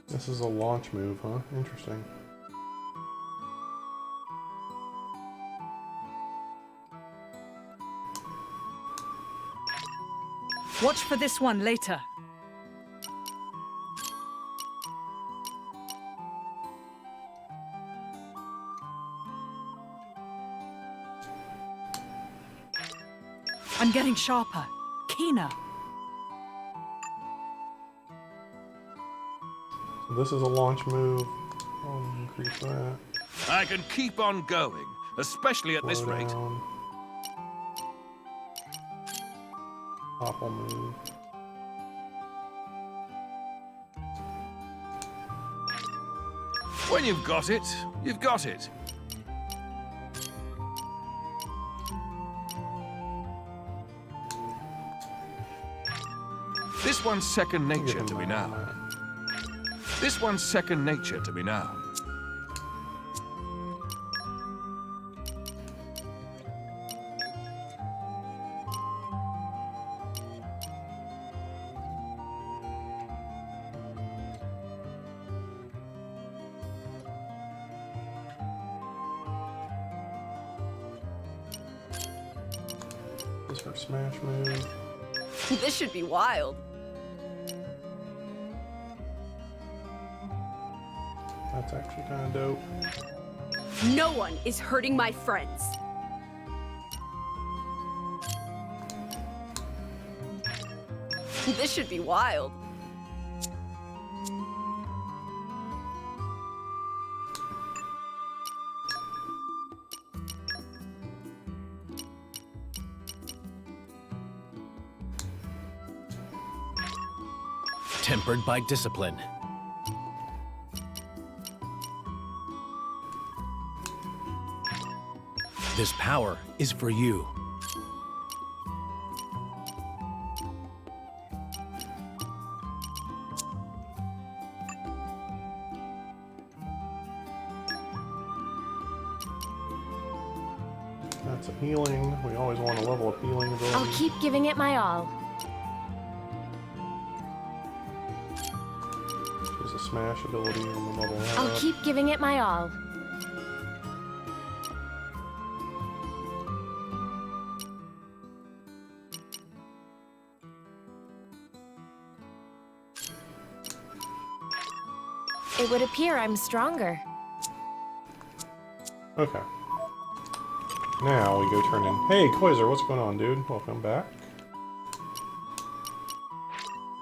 This is a launch move, huh? Interesting. Watch for this one later. I'm getting sharper, keener. So this is a launch move. I'll increase that. I can keep on going, especially at this Slow rate. down. Topple move. When you've got it, you've got it. This one's second Give nature him to me that now. on that. This one's second nature to me now. is her smash move. This should be wild. That's actually kind of dope. No one is hurting my friends. This should be wild. Tempered by discipline. This power is for you. That's a healing. We always want a level of healing ability. I'll keep giving it my all. There's a smash ability on the level I'll up. keep giving it my all. It would appear I'm stronger. Okay. Now we go turn in. Hey, Koizer, what's going on, dude? Welcome back.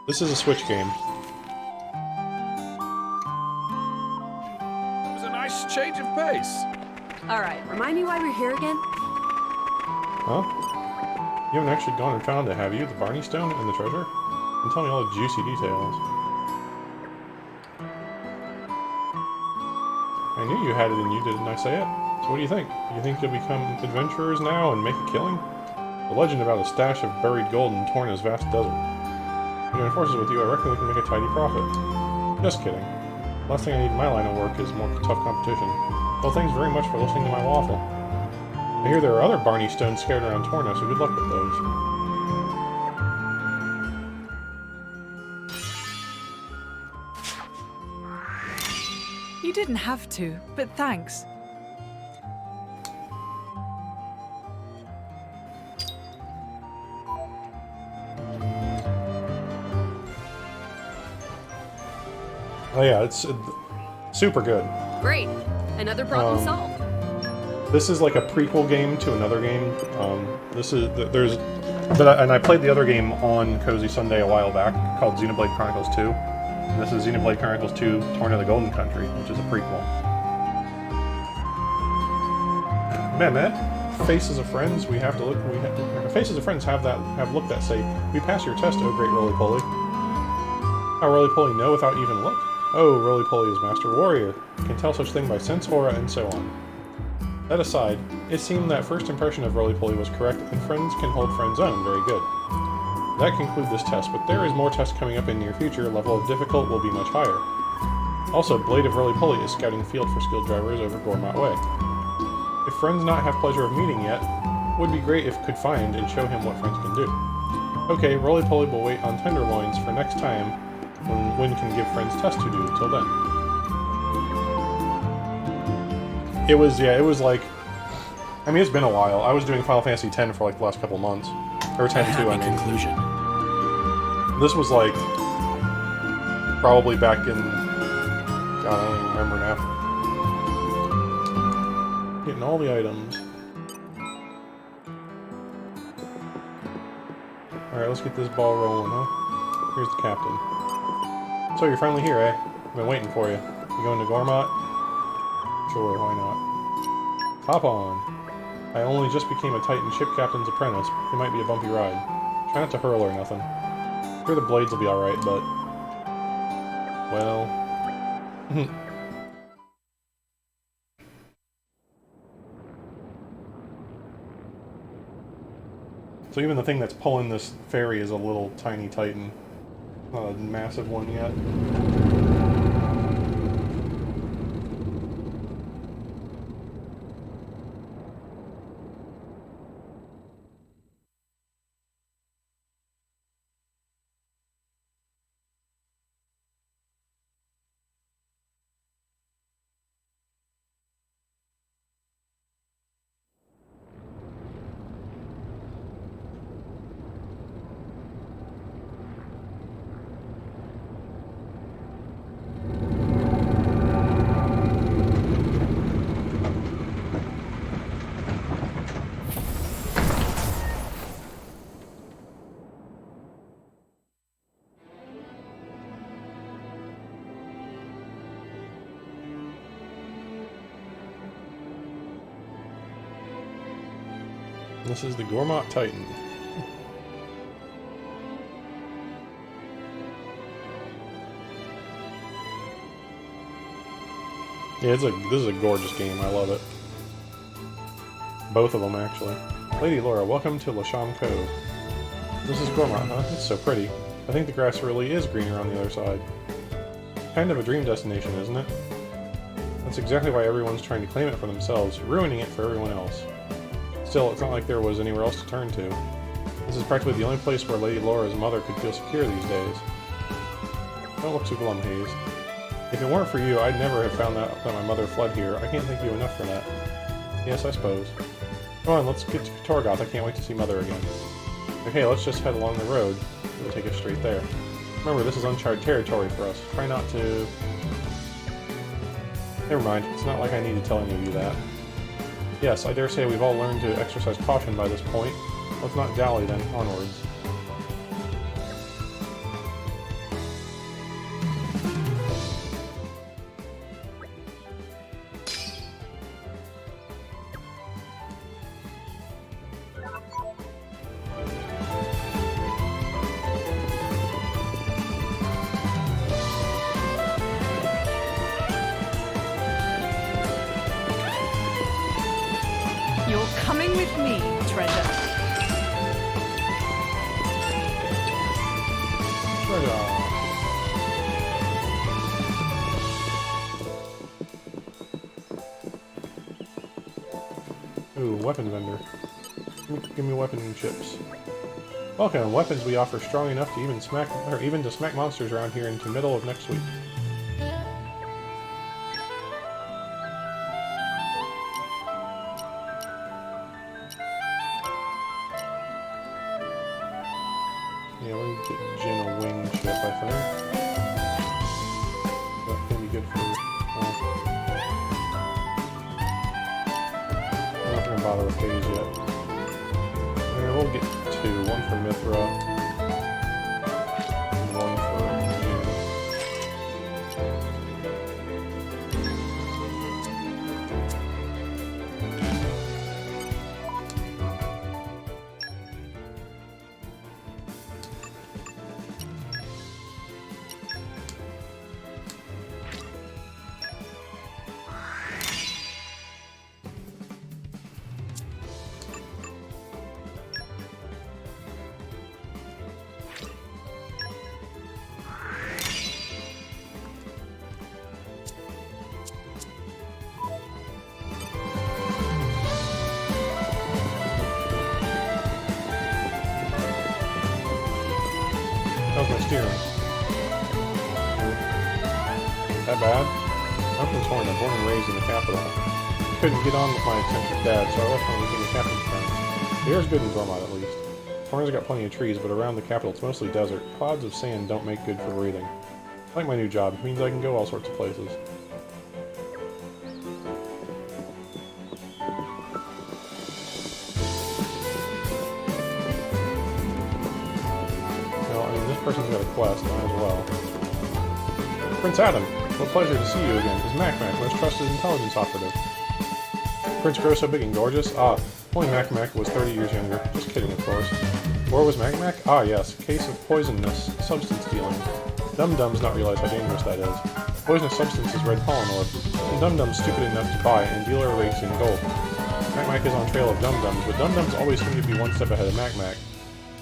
This is a Switch game. It was a nice change of pace. All right, remind me why we're here again? Huh? You haven't actually gone and found it, have you? The Barney Stone and the treasure? And tell me all the juicy details. I knew you had it in you, didn't I say it? So what do you think? Do you think you'll become adventurers now and make a killing? The legend about a stash of buried gold in Torna's vast desert. Join forces with you, I reckon we can make a tidy profit. Just kidding. Last thing I need in my line of work is more tough competition. Well, thanks very much for listening to my waffle. I hear there are other Barney stones scattered around Torna, so good luck with those. You didn't have to, but thanks. Oh yeah, it's super good. Great. Another problem solved. This is like a prequel game to another game. And I played the other game on Cozy Sunday a while back called Xenoblade Chronicles 2. And this is Xenoblade Chronicles 2 Torna the Golden Country, which is a prequel. Man, faces of friends we have to look. Faces of friends have looked that say, "We pass your test, oh great roly-poly." How roly-poly know without even look? Oh, roly-poly is master warrior. Can tell such thing by sense, aura, and so on. That aside, it seemed that first impression of roly-poly was correct, and friends can hold friends' own. Very good. That concludes this test, but there is more tests coming up in near future. Level of difficult will be much higher. Also, Blade of Roly-Poly is scouting field for skilled drivers over Gormat Way. If friends not have pleasure of meeting yet, would be great if could find and show him what friends can do. Okay, Roly-Poly will wait on Tenderloins for next time when Win can give friends tests to do. Till then. It was like, I mean, it's been a while. I was doing Final Fantasy X for like the last couple months. Or 10-2, I mean. Conclusion. This was like, probably back in, God, I don't even remember now. Getting all the items. Alright, let's get this ball rolling, huh? Here's the captain. So you're finally here, eh? I've been waiting for you. You going to Gormat? Sure, why not? Hop on. I only just became a Titan ship captain's apprentice. It might be a bumpy ride. Try not to hurl or nothing. I'm sure the blades will be alright, but... well... So even the thing that's pulling this ferry is a little tiny Titan. Not a massive one yet. This is the Gormott Titan. Yeah, this is a gorgeous game. I love it. Both of them, actually. Lady Laura, welcome to Lasham Cove. This is Gormott, huh? It's so pretty. I think the grass really is greener on the other side. Kind of a dream destination, isn't it? That's exactly why everyone's trying to claim it for themselves, ruining it for everyone else. Still, it's not like there was anywhere else to turn to. This is practically the only place where Lady Laura's mother could feel secure these days. Don't look so glum, Hayes. If it weren't for you, I'd never have found out that my mother fled here. I can't thank you enough for that. Yes, I suppose. Come on, let's get to Torgoth. I can't wait to see Mother again. Okay, let's just head along the road. It'll take us straight there. Remember, this is uncharted territory for us. Try not to... Never mind. It's not like I need to tell any of you that. Yes, I dare say we've all learned to exercise caution by this point. Let's not dally then. Onwards. You're coming with me, treasure. Ooh, weapon vendor. Give me weapon and chips. Welcome. Weapons we offer strong enough to even smack monsters around here into middle of next week. Yeah, we can get Jin a wing chip, I think. That's gonna be good for... I'm not gonna bother with Hayes yet. Yeah, we'll get two. One for Mithra. And one for Jin. How's my steering? That bad? I'm from Torna, born and raised in the capital. Couldn't get on with my eccentric dad, so I left when we became the captain's friends. The air's good in Gormott, at least. Torna's got plenty of trees, but around the capital it's mostly desert. Clouds of sand don't make good for breathing. I like my new job. It means I can go all sorts of places. Person's got a quest, might as well. Prince Adam, what pleasure to see you again. Is Mac-Mac, most trusted intelligence operative. Prince grows so big and gorgeous? Ah, only Mac-Mac was 30 years younger. Just kidding, of course. Where was Mac-Mac? Ah, yes, case of poisonous substance dealing. Dum-Dums not realize how dangerous that is. Poisonous substance is red pollen orb, and Dum-Dum's stupid enough to buy, and dealer rates in gold. Mac-Mac is on trail of Dum-Dums, but Dum-Dums always seem to be one step ahead of Mac-Mac.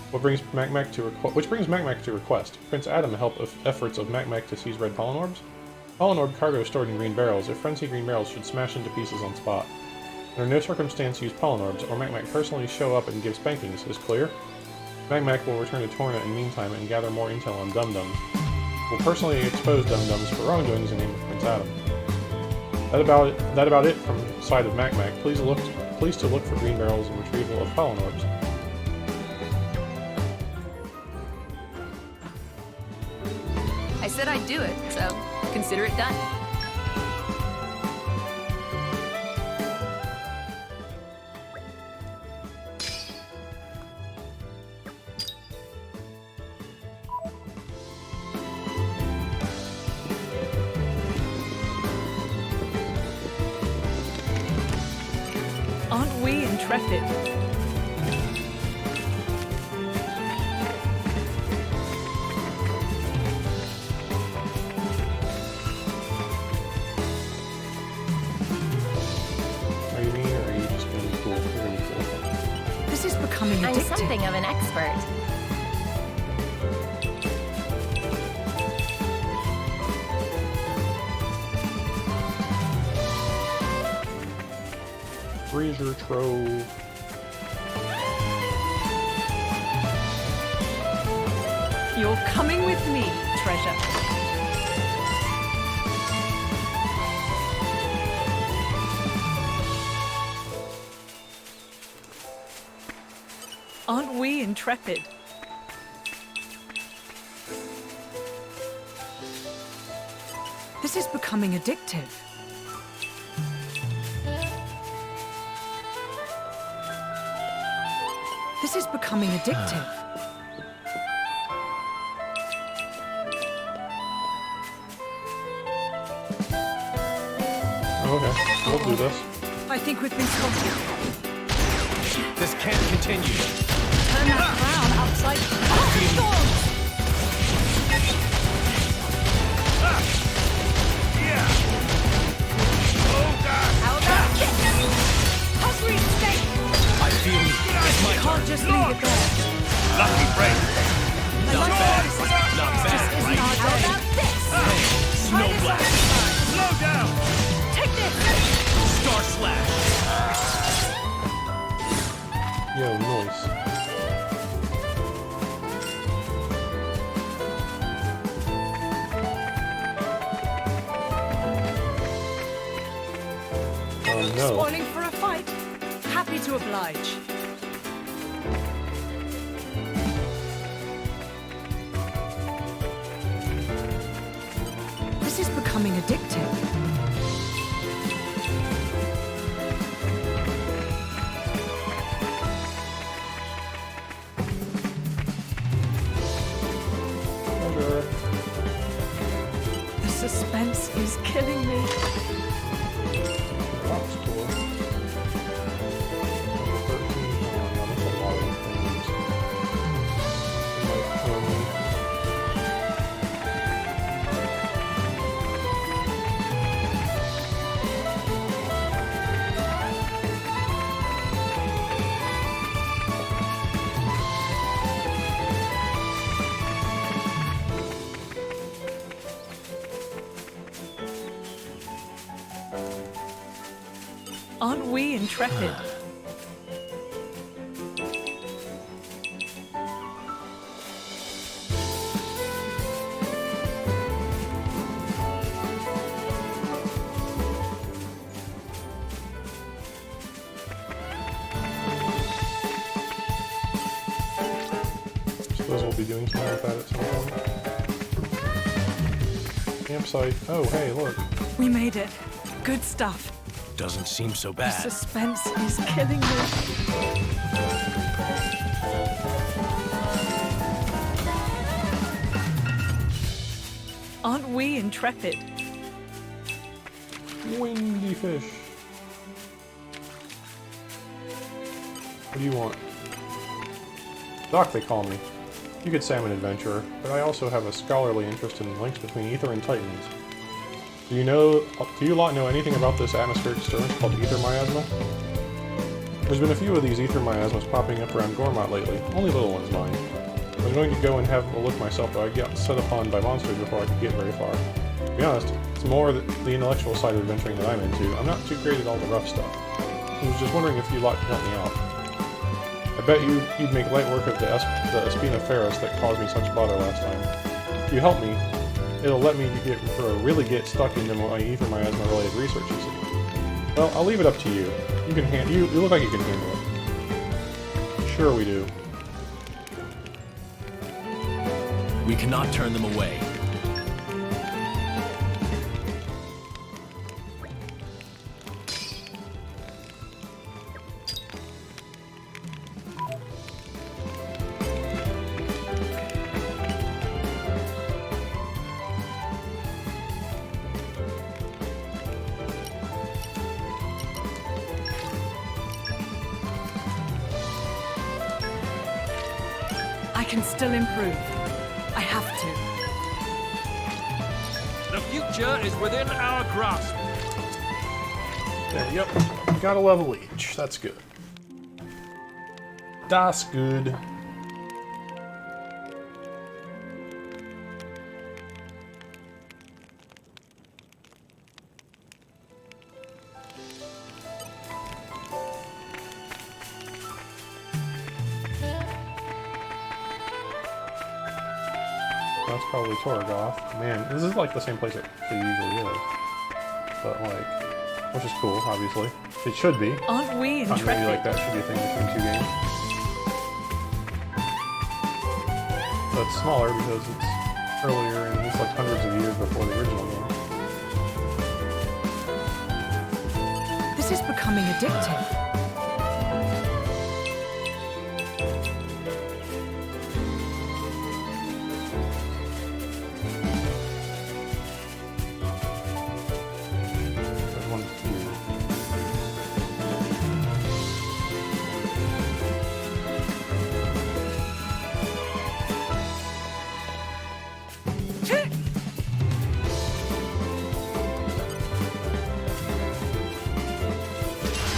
Which brings Mac-Mac to request. Prince Adam help efforts of Mac-Mac to seize red pollen orbs? Pollen orb cargo stored in green barrels. If friends see green barrels, should smash into pieces on spot. Under no circumstance use pollen orbs, or Mac-Mac personally show up and give spankings. Is clear? Mac-Mac will return to Torna in the meantime and gather more intel on Dum-Dums. Will personally expose Dum-Dums for wrongdoings in the name of Prince Adam. That about it from the side of Mac-Mac. Please to look for green barrels and retrieval of pollen orbs. I said I'd do it, so consider it done. Aren't we intrepid? something of an expert. Treasure trove. You're coming with me, treasure. Aren't we intrepid? This is becoming addictive. This is becoming addictive. Okay, we'll do this. I think we've been spotted. This can't continue. Turn that crown upside How about this? Hungry steak! I feel it's my Can't turn. just leave it there. Lucky break. Not bad. Not bad, Isn't right? our How day. about this? Snow blast. Slow down. Take this! Star slash. Yo, noise. Oh no. Spoiling for a fight. Happy to oblige. This is becoming addictive. The suspense is killing me. Box tour. Number 13. Oh, no, that's a lot of things. Aren't we intrepid? Suppose we'll be doing something like that at some point. Campsite. Oh, hey, look. We made it. Good stuff. Doesn't seem so The bad. suspense is killing me. Aren't we intrepid? Windy fish. What do you want? Doc, they call me. You could say I'm an adventurer, but I also have a scholarly interest in links between Ether and Titans. Do you lot know anything about this atmospheric disturbance called ether miasma? There's been a few of these ether miasmas popping up around Gormott lately, only little ones mind. I was going to go and have a look myself, but I got set upon by monsters before I could get very far. To be honest, it's more the intellectual side of adventuring that I'm into. I'm not too great at all the rough stuff. I was just wondering if you lot could help me out. I bet you'd make light work of the Espina Ferris that caused me such bother last time. If you help me, it'll let me really get stuck into my ether miasma related research, you see. Well, I'll leave it up to you. You look like you can handle it. Sure we do. We cannot turn them away. I can still improve. I have to. The future is within our grasp. There, yep. We got a level each. That's good. Das good. That's probably Torgoth. Man, this is like the same place it usually is. But like, which is cool, obviously. It should be. Aren't we Maybe intrepid? like that should be a thing between two games. So it's smaller because it's earlier and it's like hundreds of years before the original game. This is becoming addictive. There's one here.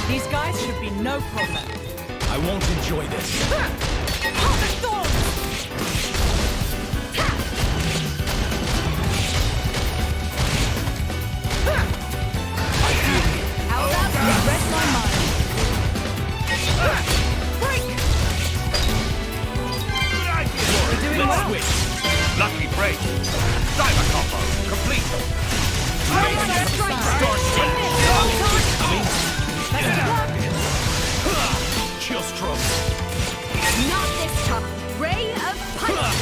These guys should be no problem. I won't enjoy this. How about you read my mind? Break! We're doing Let's well. switch. Lucky break. Diver combo. Complete. Start coming. Chill stroke. Not this time. Ray of punch.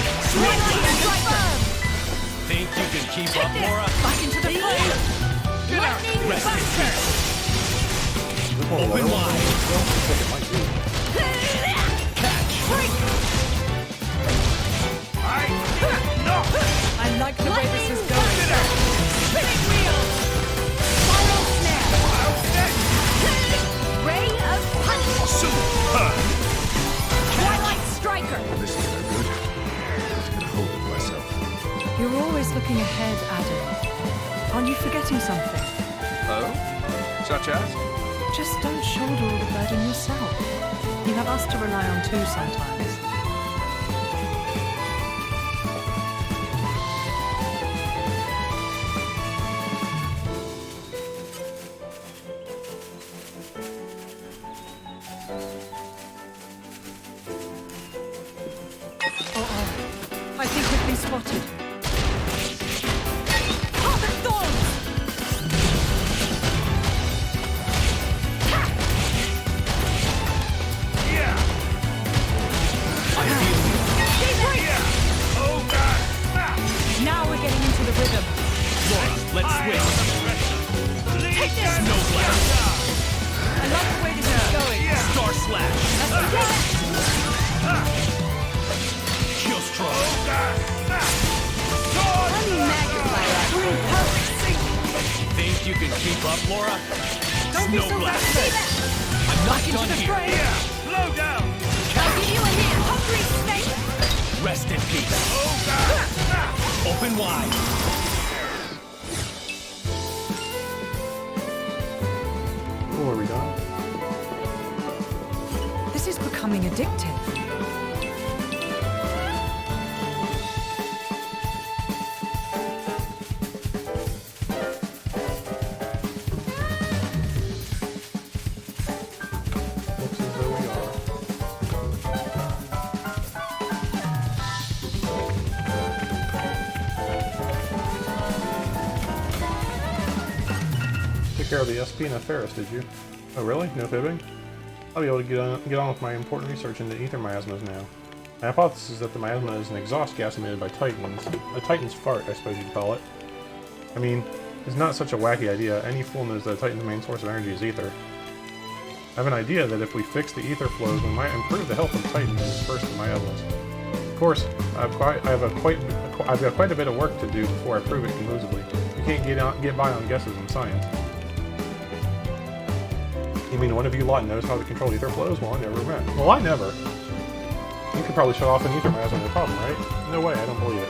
Think you can keep up, Laura? Back into the fray. Lightning Rest in buster. This one Open will- wide. Looks like it might be. I like the way this is going. Spinning wheel. Spiral snare. Ray of punch. Super. Twilight striker. This is no good. Just gonna hold it myself. You're always looking ahead, Adam. Aren't you forgetting something? Oh? Such as? Just don't shoulder all the burden yourself. You have us to rely on too sometimes. I think we've been spotted. Heart of Thorns! Now we're getting into the rhythm. Laura, let's switch. Take this. Snow blast. I like the way this is going. Star slash. Chill stroke. Think you can keep up, Laura? Don't be Snow so blast. fast. I'm not Back into done the here. fray. Slow down. I'll give you a hand. Hungry snake. Rest in peace. Open wide. Oh, are we done? This is becoming addictive. Looks as though we are. Took care of the SP and the Ferris, did you? Oh really? No fibbing? I'll be able to get on with my important research into ether miasmas now. My hypothesis is that the miasma is an exhaust gas emitted by titans. A titan's fart, I suppose you'd call it. I mean, it's not such a wacky idea. Any fool knows that a titan's main source of energy is ether. I have an idea that if we fix the ether flows, we might improve the health of titans and disperse the miasmas. Of course, I've got quite a bit of work to do before I prove it conclusively. You can't get by on guesses in science. You mean one of you lot knows how to control ether flows? Well, I never met. Well, I never. You could probably shut off an ether miasma, no problem, right? No way, I don't believe it.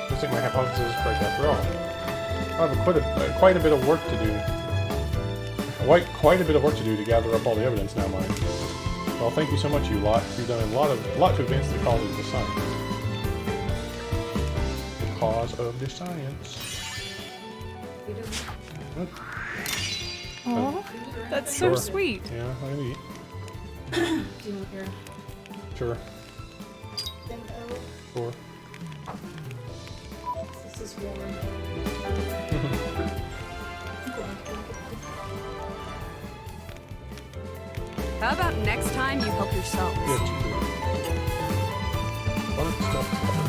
Looks like my hypothesis is correct after all. I have quite a bit of work to do. Quite a bit of work to do to gather up all the evidence now, mind. Well, thank you so much, you lot. You've done a lot to advance the cause of the science. The cause of the science. Oh, that's Sure. so sweet. Yeah, I can eat. Sure. Sure. This is warm. How about next time you help yourselves? Yeah, it's good. Butter stuffed butter.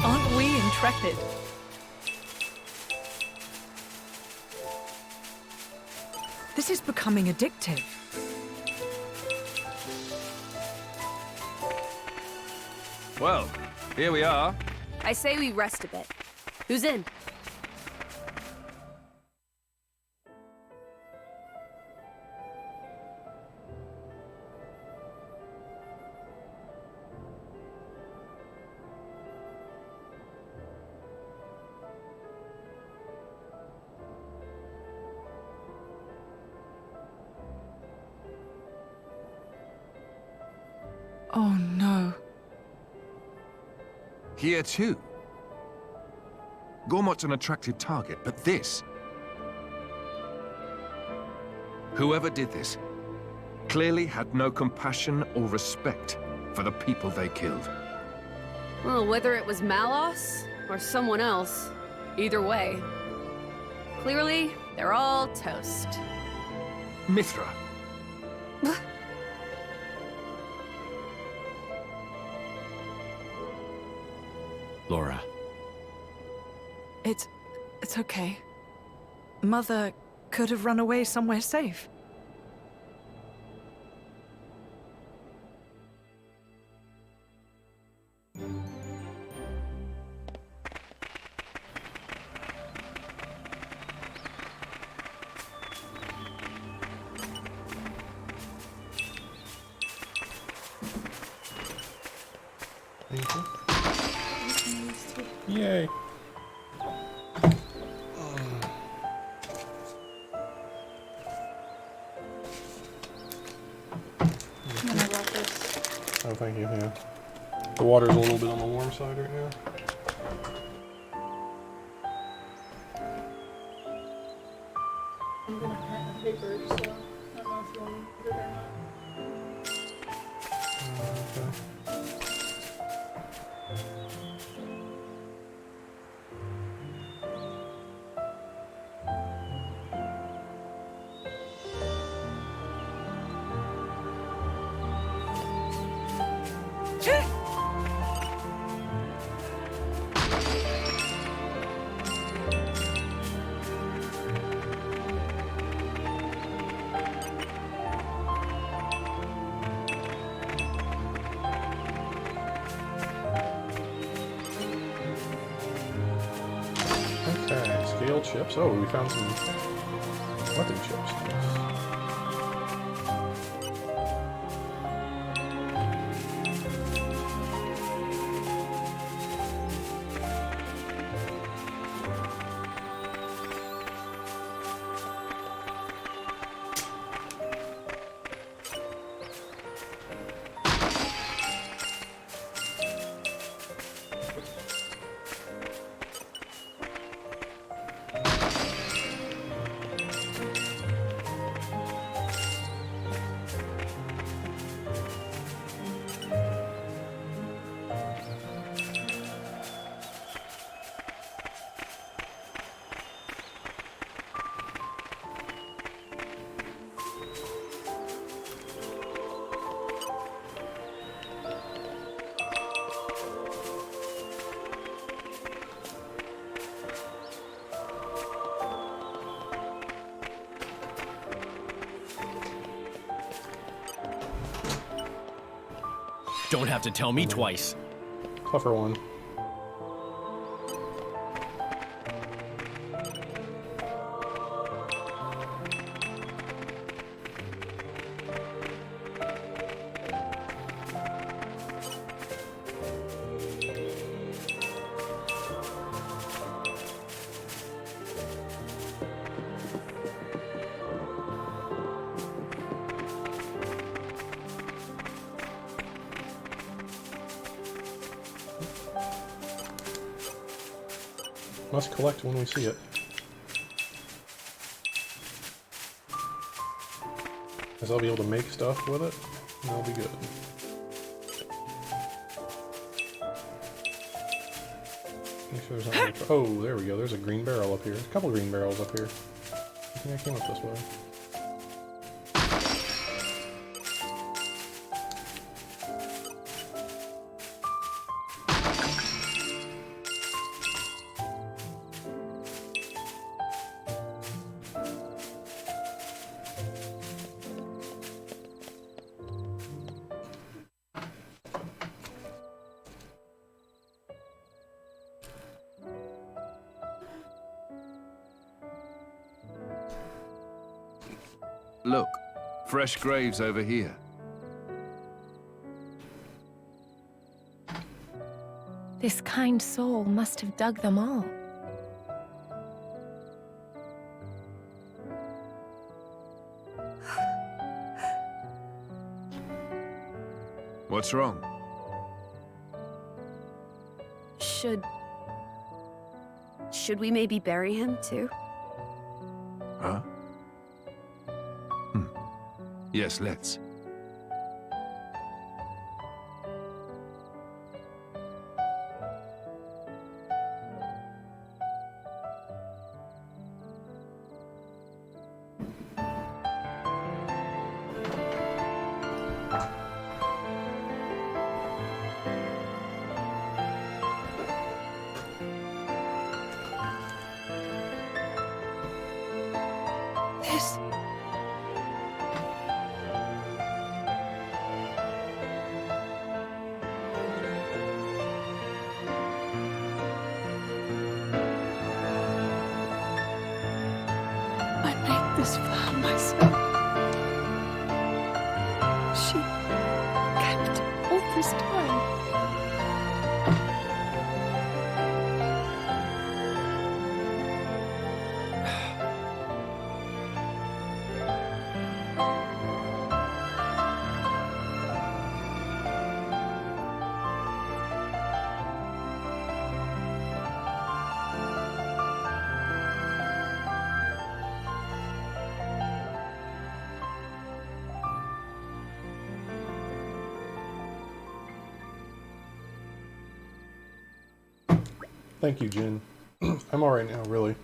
Aren't we intrepid? This is becoming addictive. Well, here we are. I say we rest a bit. Who's in? Oh no. Here too. Gormot's an attractive target, but this... Whoever did this clearly had no compassion or respect for the people they killed. Well, whether it was Malos or someone else, either way. Clearly, they're all toast. Mithra. Laura, It's okay. Mother could have run away somewhere safe. Thank you. Yay. Oh, thank you, yeah. The water's a little bit on the warm side right now. I'm gonna print a paper, so I don't know if you want me to put it or not. Okay. Okay, scale chips. Oh, we found some weapon chips. don't have to tell me twice. Tougher one. Must collect when we see it. Because I'll be able to make stuff with it, and that'll be good. Make sure there's not any oh, there we go. There's a green barrel up here. There's a couple green barrels up here. I think I came up this way. Look, fresh graves over here. This kind soul must have dug them all. What's wrong? Should we maybe bury him too? Huh? Yes, let's. This. I made this for her myself. She kept all this time. Thank you, Jin. I'm alright now, really.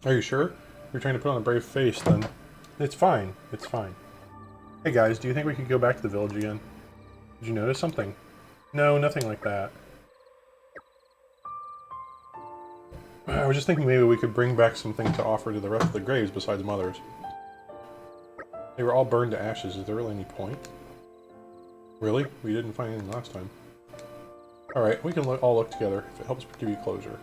Are you sure? You're trying to put on a brave face, then. It's fine. It's fine. Hey guys, do you think we could go back to the village again? Did you notice something? No, nothing like that. I was just thinking maybe we could bring back something to offer to the rest of the graves besides Mother's. They were all burned to ashes. Is there really any point? Really? We didn't find anything last time. Alright, we can all look together if it helps give you closure.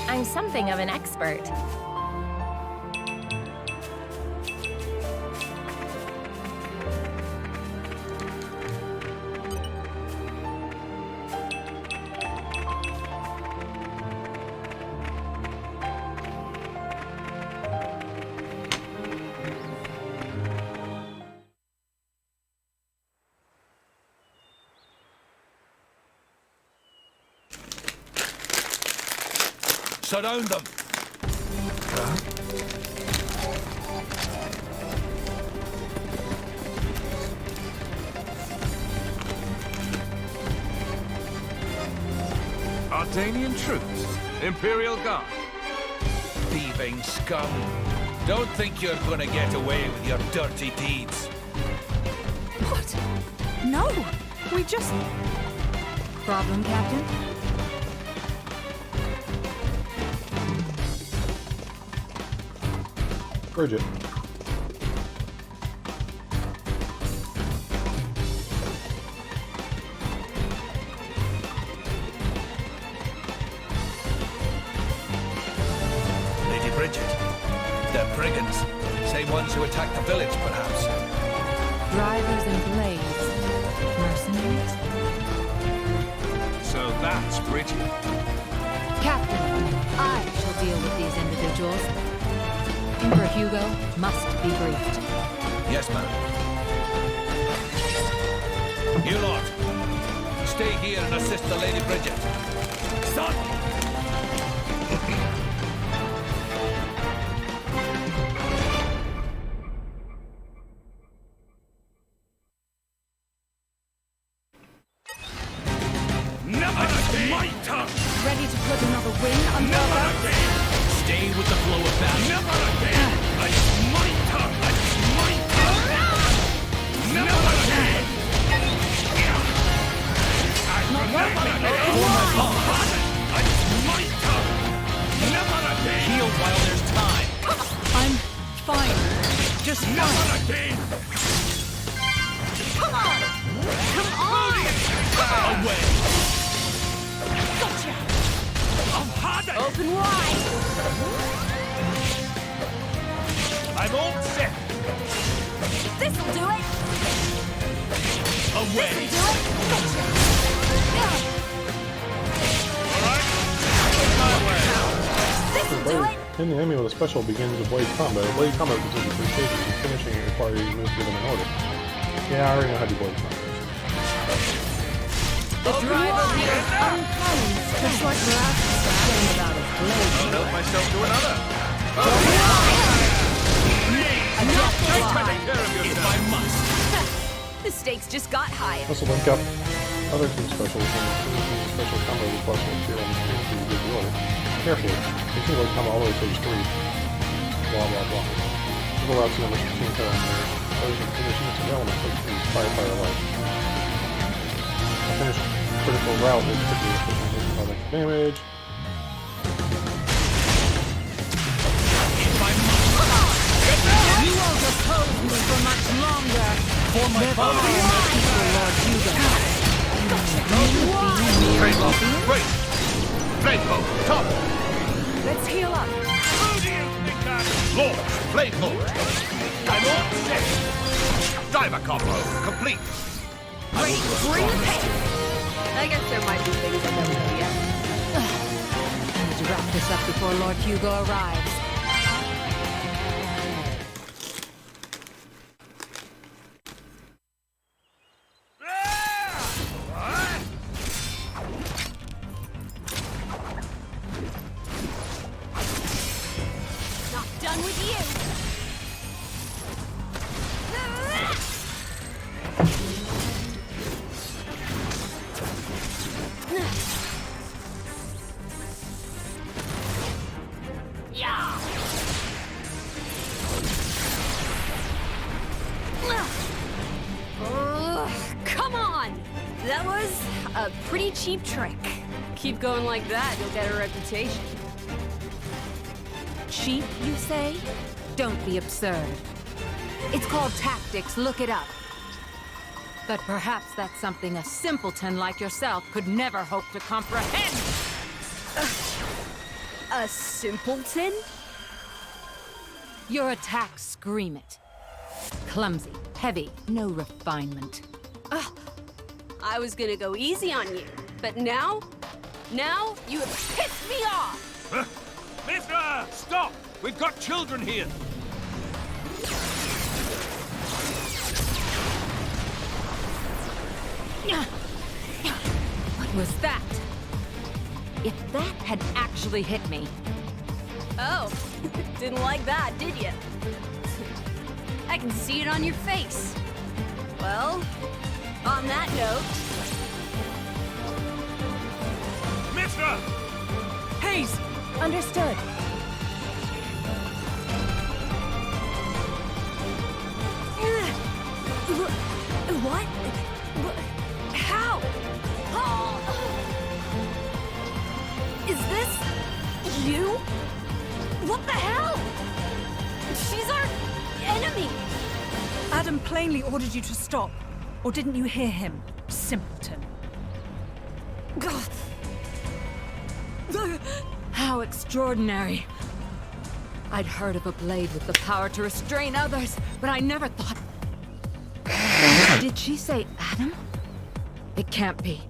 I'm something of an expert. Surround them! Ardanian troops? Imperial Guard? Thieving scum! Don't think you're gonna get away with your dirty deeds. What? No! We just... Problem, Captain? Bridget. Lady Bridget, they're brigands. Say same ones who attacked the village, perhaps. Drivers and blades. Mercenaries? So that's Bridget. Captain, I shall deal with these individuals. Emperor Hugo must be briefed. Yes, ma'am. You lot, stay here and assist the Lady Bridget. Son! Ready to put another wing under our belt? Stay with the flow of battle. Never again! My tongue! My tongue! Never again! Not well, My tongue! Never again! Heal while there's time. I'm fine. Just fine. Never again! Come on! Come on! Away. Gotcha! I'm hardened! Open wide! I'm all set! This'll do it! Away. This'll do it! Gotcha! This'll do it! Hitting the enemy with a special begins a blade combo. Blade combo consists of 3 stages, and finishing it requires you to move through them in order. Yeah, I already know how to do blade combos. The driver here uncommon. Just like Miraculous saying about his blade. I'll help myself to another! Just Take care of yourself! If I must. The stakes just got higher. Also link up other team specials and special combo requests will appear on the screen so you get the order. Carefully, you can like come all the way to stage 3. Blah blah blah. People out to number 16 code on there. Others can finish each element like these fire light. A finished critical route is quickly efficient by the damage. If I must. You won't oppose me for much longer. For my father. Lord Hugo. Draco, great! Draco, top! Let's heal up. Who do you think that is? Lord, Draco! I'm all set! Driver combo, complete! Great, bring the pain! I guess there might be things I don't know yet. I need to wrap this up before Lord Hugo arrives. Not done with you! Yeah! Come on! That was a pretty cheap trick. Keep going like that, you'll get a reputation. Cheap, you say? Don't be absurd. It's called tactics, look it up. But perhaps that's something a simpleton like yourself could never hope to comprehend. A simpleton? Your attacks scream it. Clumsy, heavy, no refinement. I was gonna go easy on you, but now you have pissed me off! Mithra, stop! We've got children here! What was that? If that had actually hit me, Oh, didn't like that, did you? I can see it on your face. Well, on that note... Mithra! Hayes! Understood. What? How? Oh. Is this you? What the hell? She's our enemy. Adam plainly ordered you to stop. Or didn't you hear him, simpleton? how extraordinary. I'd heard of a blade with the power to restrain others, but I never thought... Did she say Adam? It can't be.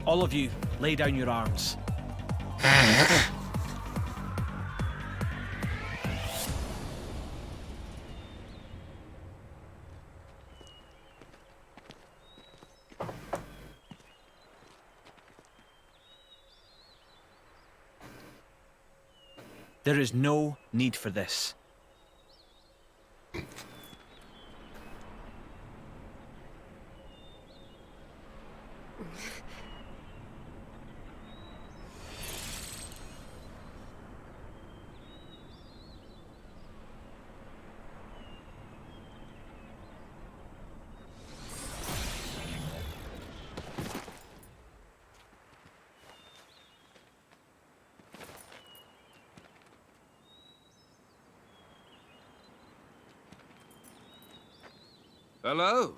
All of you, lay down your arms. There is no need for this. Hello?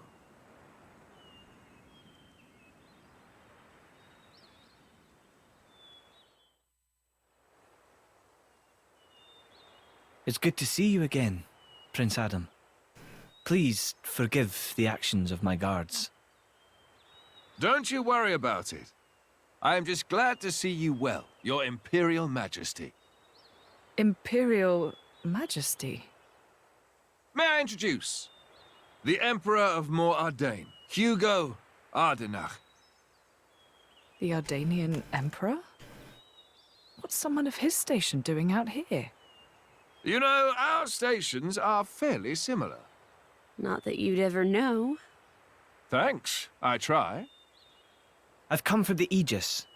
It's good to see you again, Prince Adam. Please forgive the actions of my guards. Don't you worry about it. I am just glad to see you well, Your Imperial Majesty. Imperial Majesty? May I introduce? The Emperor of Mor Ardain, Hugo Ardenach. The Ardanian Emperor? What's someone of his station doing out here? You know, our stations are fairly similar. Not that you'd ever know. Thanks, I try. I've come for the Aegis.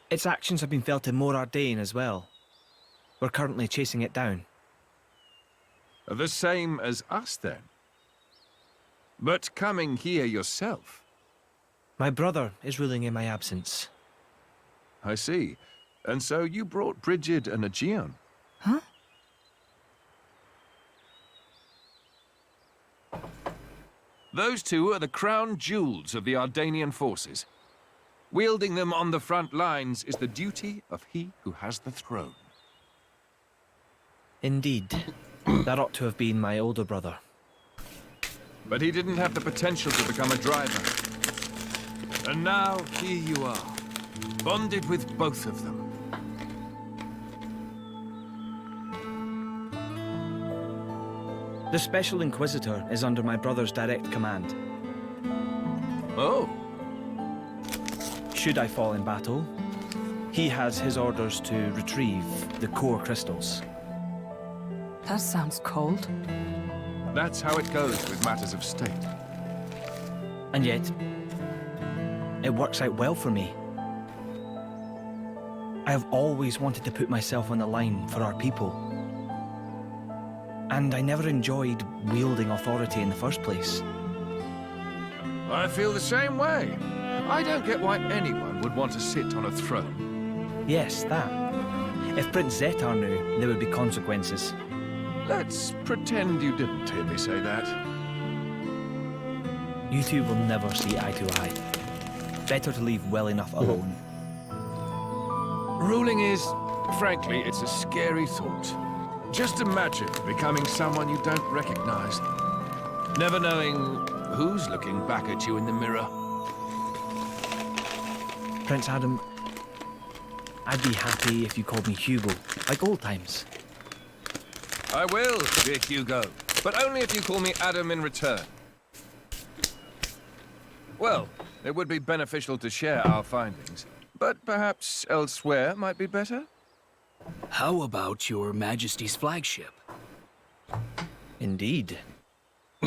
Its actions have been felt in Mor Ardain as well. We're currently chasing it down. The same as us, then. But coming here yourself. My brother is ruling in my absence. I see. And so you brought Brigid and Aegeon. Huh? Those two are the crown jewels of the Ardanian forces. Wielding them on the front lines is the duty of he who has the throne. Indeed. That ought to have been my older brother. But he didn't have the potential to become a driver. And now, here you are, bonded with both of them. The Special Inquisitor is under my brother's direct command. Oh. Should I fall in battle, he has his orders to retrieve the core crystals. That sounds cold. That's how it goes with matters of state. And yet, it works out well for me. I have always wanted to put myself on the line for our people. And I never enjoyed wielding authority in the first place. I feel the same way. I don't get why anyone would want to sit on a throne. Yes, that. If Prince Zetar knew, there would be consequences. Let's pretend you didn't hear me say that. You two will never see eye to eye. Better to leave well enough alone. Ruling is, frankly, it's a scary thought. Just imagine becoming someone you don't recognize. Never knowing who's looking back at you in the mirror. Prince Adam, I'd be happy if you called me Hugo, like old times. I will, dear Hugo, but only if you call me Adam in return. Well, it would be beneficial to share our findings, but perhaps elsewhere might be better? How about your Majesty's flagship? Indeed.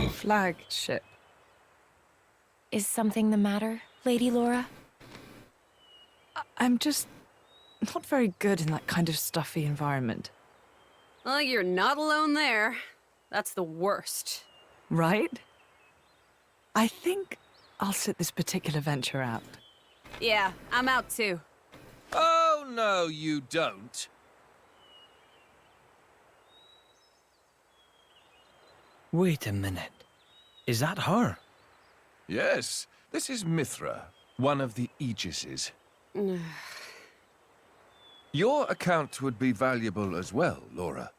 Flagship. Is something the matter, Lady Laura? I'm just not very good in that kind of stuffy environment. Well, you're not alone there. That's the worst. Right? I think I'll sit this particular venture out. Yeah, I'm out too. Oh, no, you don't. Wait a minute. Is that her? Yes, this is Mithra, one of the Aegises. Your account would be valuable as well, Laura.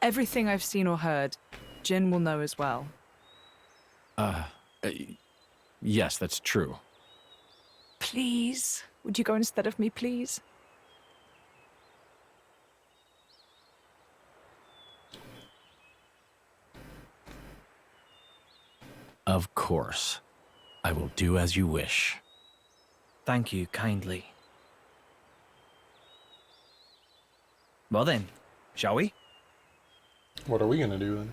Everything I've seen or heard, Jin will know as well. Yes, that's true. Please? Would you go instead of me, please? Of course. I will do as you wish. Thank you kindly. Well then, shall we? What are we gonna do then?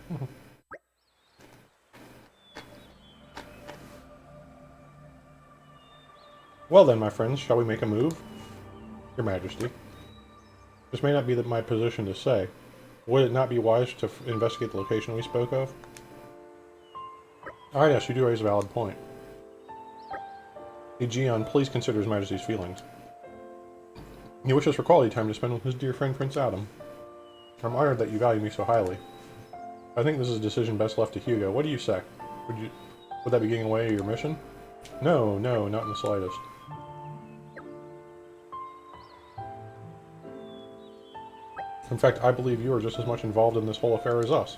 Well then, my friends, shall we make a move? Your Majesty. This may not be my position to say. Would it not be wise to investigate the location we spoke of? Ah yes, you do raise a valid point. Aegeon, please consider His Majesty's feelings. He wishes for quality time to spend with his dear friend Prince Adam. I'm honored that you value me so highly. I think this is a decision best left to Hugo. What do you say? Would that be getting away your mission? No, no, not in the slightest. In fact, I believe you are just as much involved in this whole affair as us.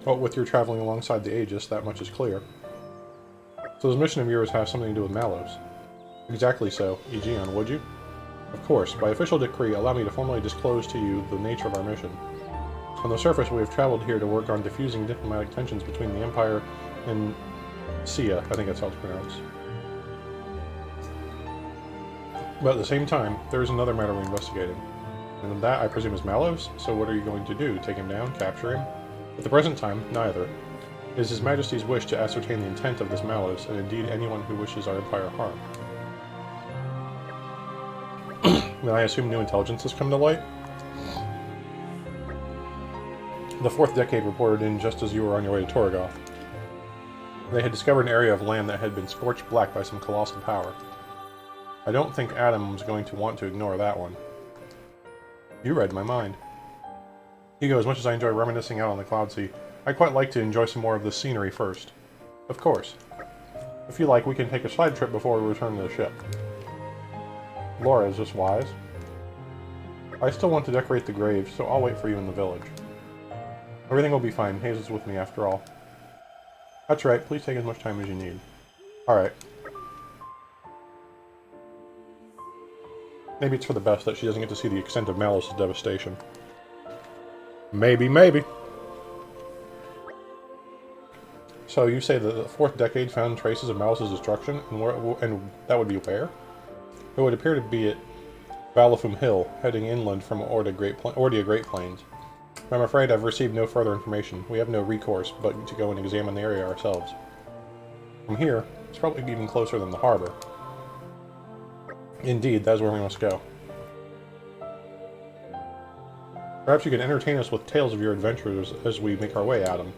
Well, with your traveling alongside the Aegis, that much is clear. So this mission of yours has something to do with Mallows. Exactly so. Aegeon, would you? Of course. By official decree, allow me to formally disclose to you the nature of our mission. On the surface, we have traveled here to work on diffusing diplomatic tensions between the Empire and Sia, I think that's how it's pronounced. But at the same time, there is another matter we're investigating. And that, I presume, is Mallows? So what are you going to do? Take him down? Capture him? At the present time, neither. It is His Majesty's wish to ascertain the intent of this Mallows, and indeed anyone who wishes our Empire harm. Then I assume new intelligence has come to light? The 4th Decade reported in just as you were on your way to Torgoth. They had discovered an area of land that had been scorched black by some colossal power. I don't think Adam's going to want to ignore that one. You read my mind. Hugo, as much as I enjoy reminiscing out on the Cloud Sea, I'd quite like to enjoy some more of the scenery first. Of course. If you like, we can take a side trip before we return to the ship. Laura, is this wise? I still want to decorate the graves, so I'll wait for you in the village. Everything will be fine. Hayes is with me after all. That's right. Please take as much time as you need. Alright. Maybe it's for the best that she doesn't get to see the extent of Mallows' devastation. Maybe, maybe. So you say that the 4th Decade found traces of Mallows' destruction, and that would be where? It would appear to be at Balafum Hill, heading inland from Ordia Great Plains. I'm afraid I've received no further information. We have no recourse but to go and examine the area ourselves. From here, it's probably even closer than the harbor. Indeed, that is where we must go. Perhaps you can entertain us with tales of your adventures as we make our way, Adam.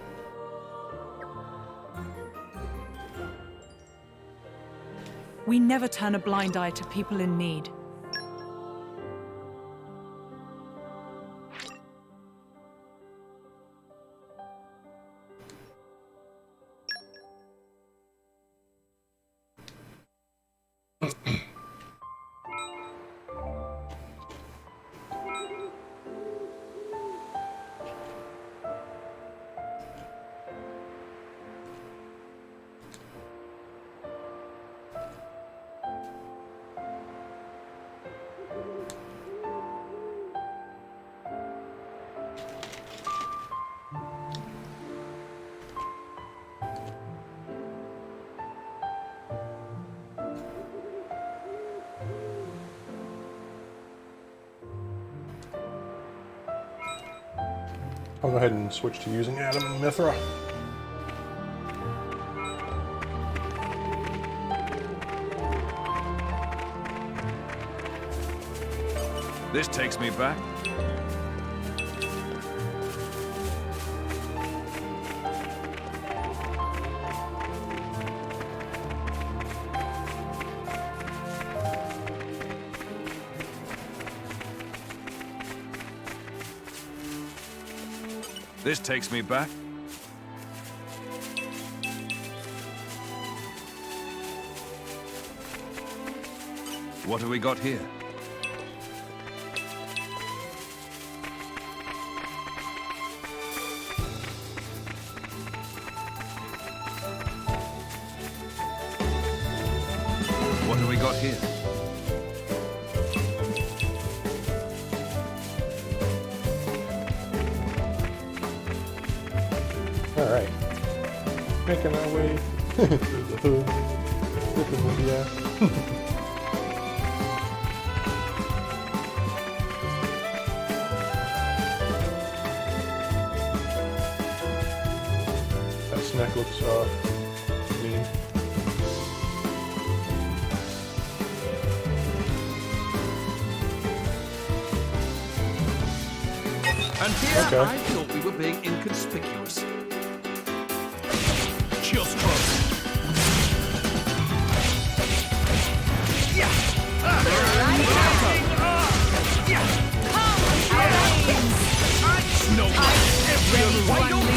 We never turn a blind eye to people in need. I'll go ahead and switch to using Adam and Mithra. This takes me back. This takes me back. What have we got here? Making our way through the hood. Flipping with the ass. That snack looks mean. And here Okay. I thought we were being inconspicuous. Just close. No wide open.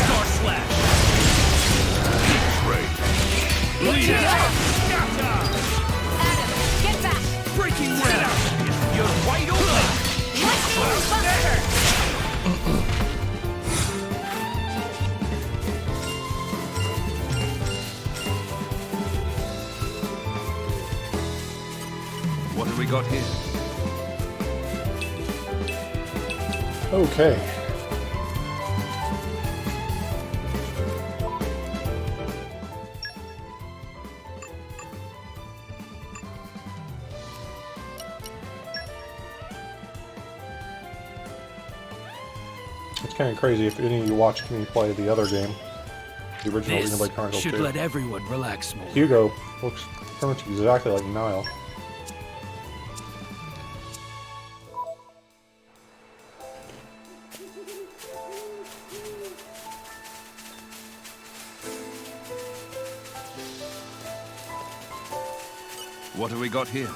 Star slash. Lead it. Adam, get back! Breaking wind. You're wide open. What have we got here? Okay. It's kind of crazy if any of you watched me play the other game, the original This Xenoblade Chronicles should 2. let everyone relax more. Hugo looks pretty much exactly like Niall. What have we got here?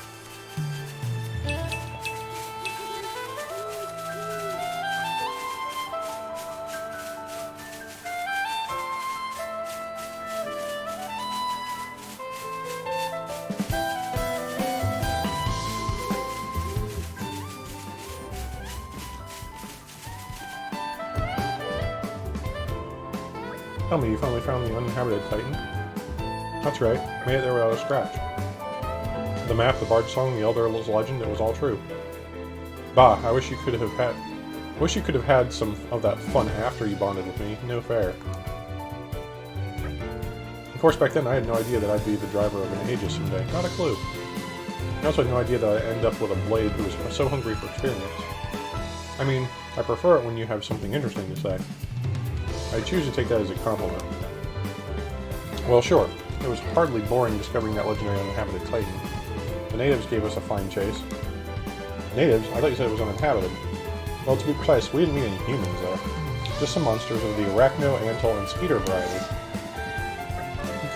Tell me, you finally found the uninhabited Titan? That's right, made it there without a scratch. The map, the bard song, the Elder's legend, it was all true. Bah, I wish you could have had some of that fun after you bonded with me. No fair. Of course, back then I had no idea that I'd be the driver of an Aegis someday. Not a clue. I also had no idea that I'd end up with a blade who was so hungry for experience. I mean, I prefer it when you have something interesting to say. I choose to take that as a compliment. Well, sure. It was hardly boring discovering that legendary uninhabited Titan. The natives gave us a fine chase. Natives? I thought you said it was uninhabited. Well, to be precise, we didn't meet any humans there. Just some monsters of the Arachno, Antal, and Skeeter variety.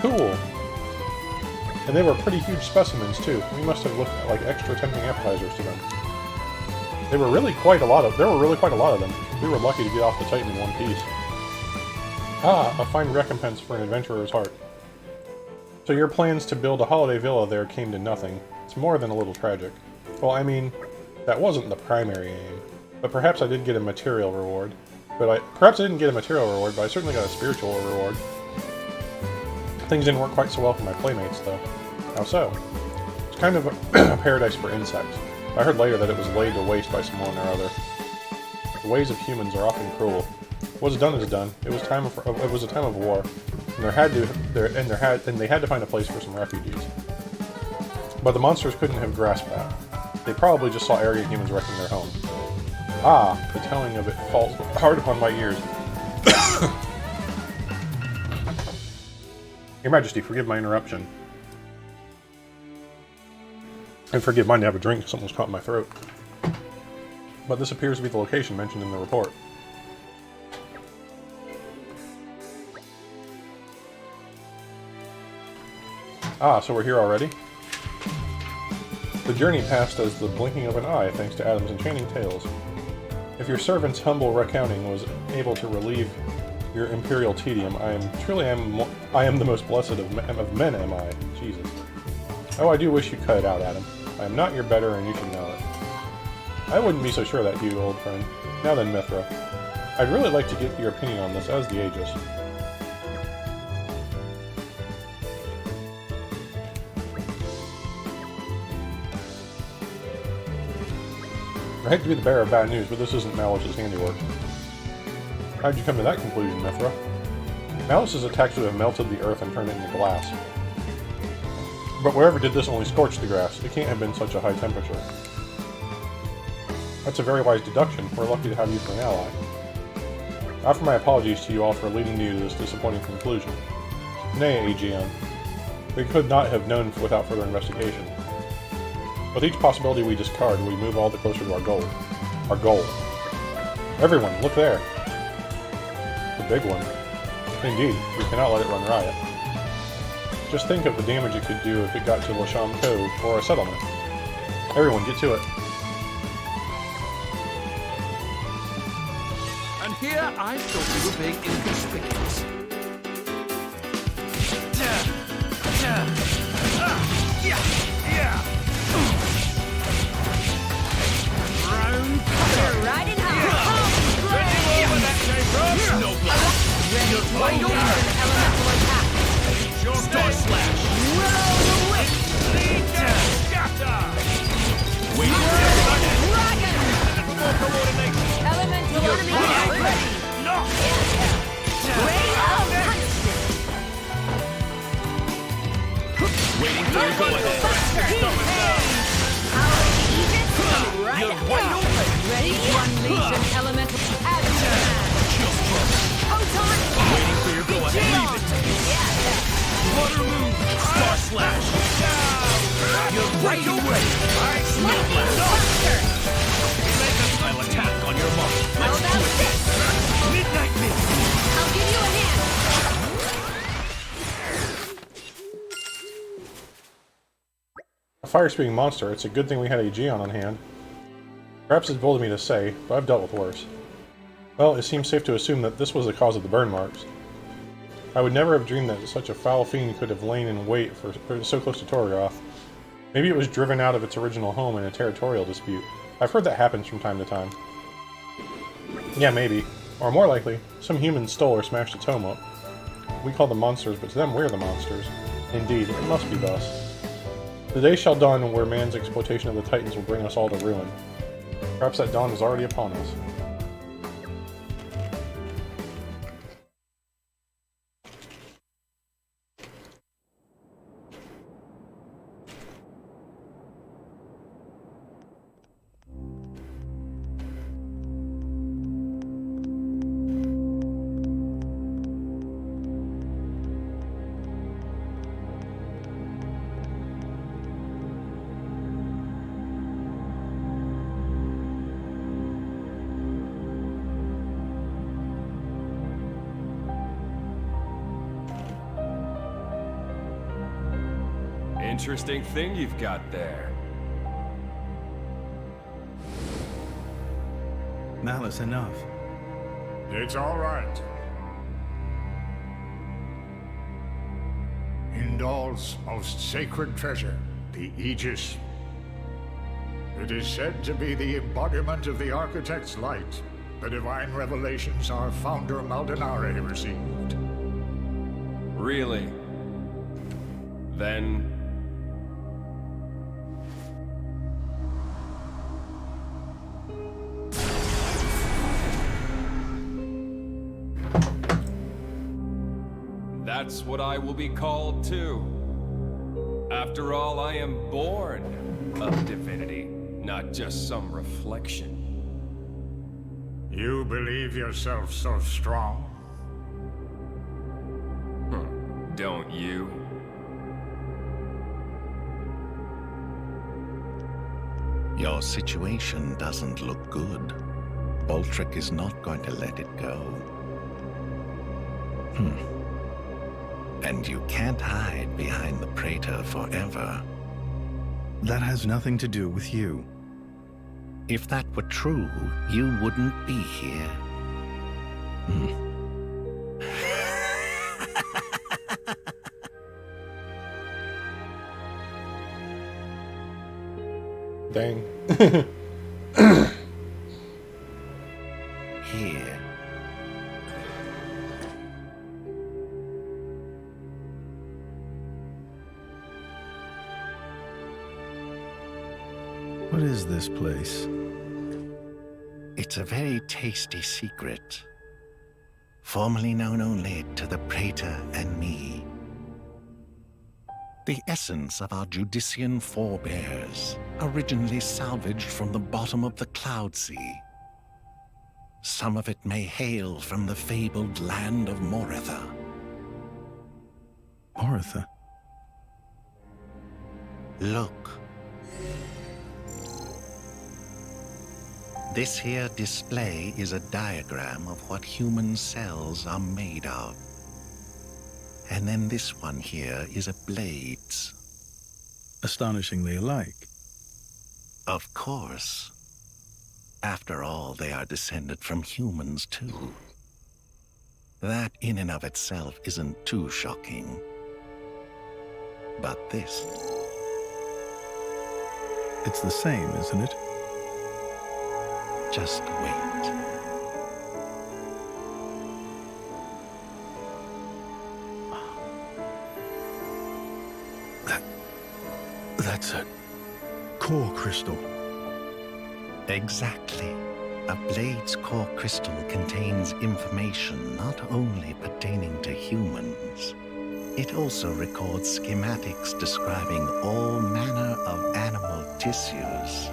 Cool! And they were pretty huge specimens, too. We must have looked like extra tempting appetizers to them. There were really quite a lot of them. We were lucky to get off the Titan in one piece. Ah, a fine recompense for an adventurer's heart. So your plans to build a holiday villa there came to nothing. It's more than a little tragic. Well, I mean, that wasn't the primary aim. But perhaps I did get a material reward. Perhaps I didn't get a material reward, but I certainly got a spiritual reward. Things didn't work quite so well for my playmates, though. How so? It's kind of a paradise for insects. I heard later that it was laid to waste by someone or other. The ways of humans are often cruel. What's done is done. It was a time of war, and they had to find a place for some refugees. But the monsters couldn't have grasped that. They probably just saw arrogant humans wrecking their home. Ah, the telling of it falls hard upon my ears. Your Majesty, forgive my interruption. And forgive mine to have a drink, something's caught in my throat. But this appears to be the location mentioned in the report. Ah, so we're here already? The journey passed as the blinking of an eye, thanks to Adam's enchanting tales. If your servant's humble recounting was able to relieve your imperial tedium, I am the most blessed of men, am I? Jesus. Oh, I do wish you'd cut it out, Adam. I am not your better, and you should know it. I wouldn't be so sure of that, Hugh, old friend. Now then, Mithra. I'd really like to get your opinion on this as the Aegis. I hate to be the bearer of bad news, but this isn't Malice's handiwork. How'd you come to that conclusion, Mithra? Malice's attacks would have melted the earth and turned it into glass. But whoever did this only scorched the grass. It can't have been such a high temperature. That's a very wise deduction. We're lucky to have you for an ally. I offer my apologies to you all for leading you to this disappointing conclusion. Nay, AGM. We could not have known without further investigation. With each possibility we discard, we move all the closer to our goal. Our goal. Everyone, look there! The big one. Indeed, we cannot let it run riot. Just think of the damage it could do if it got to Lasham Cove or a settlement. Everyone, get to it. And here I thought we were being inconspicuous. Riding high. Wide open! Elemental attack. Star Slash! Scatter! Waiting for Dragon! more coordination! Elemental enemy ready. Ray of Tungsten. Waiting for your go-ahead. Power Aegis. Right You're ahead. wide open! Ready? One Legion Elemental Photon. Waiting for your go-ahead. Leave it to me. Water move! Star Slash! You're right away! Snow Blast! I'll attack on your mark. How about this? Midnight Mist! I'll give you a hand. A fire-spewing monster. It's a good thing we had a Geon on hand. Perhaps it's bold of me to say, but I've dealt with worse. Well, it seems safe to assume that this was the cause of the burn marks. I would never have dreamed that such a foul fiend could have lain in wait for so close to Torgoth. Maybe it was driven out of its original home in a territorial dispute. I've heard that happens from time to time. Yeah, maybe. Or more likely, some humans stole or smashed its home up. We call them monsters, but to them we're the monsters. Indeed, it must be thus. The day shall dawn where man's exploitation of the Titans will bring us all to ruin. Perhaps that dawn is already upon us. Interesting thing you've got there. Malice, enough. It's all right. Indal's most sacred treasure, the Aegis. It is said to be the embodiment of the Architect's light, the divine revelations our founder Maldonare received. Really? Then... that's what I will be called too. After all, I am born of divinity, not just some reflection. You believe yourself so strong? Don't you? Your situation doesn't look good. Boltrick is not going to let it go. And you can't hide behind the Praetor forever. That has nothing to do with you. If that were true, you wouldn't be here. Dang. Here. What is this place? It's a very tasty secret. formerly known only to the Praetor and me. The essence of our Judician forebears, originally salvaged from the bottom of the Cloud Sea. Some of it may hail from the fabled land of Moritha. Moritha? Look. This here display is a diagram of what human cells are made of. And then this one here is a blade's. Astonishingly alike. Of course. After all, they are descended from humans, too. That in and of itself isn't too shocking. But this... It's the same, isn't it? Just wait. That's a core crystal. Exactly. A blade's core crystal contains information not only pertaining to humans. It also records schematics describing all manner of animal tissues.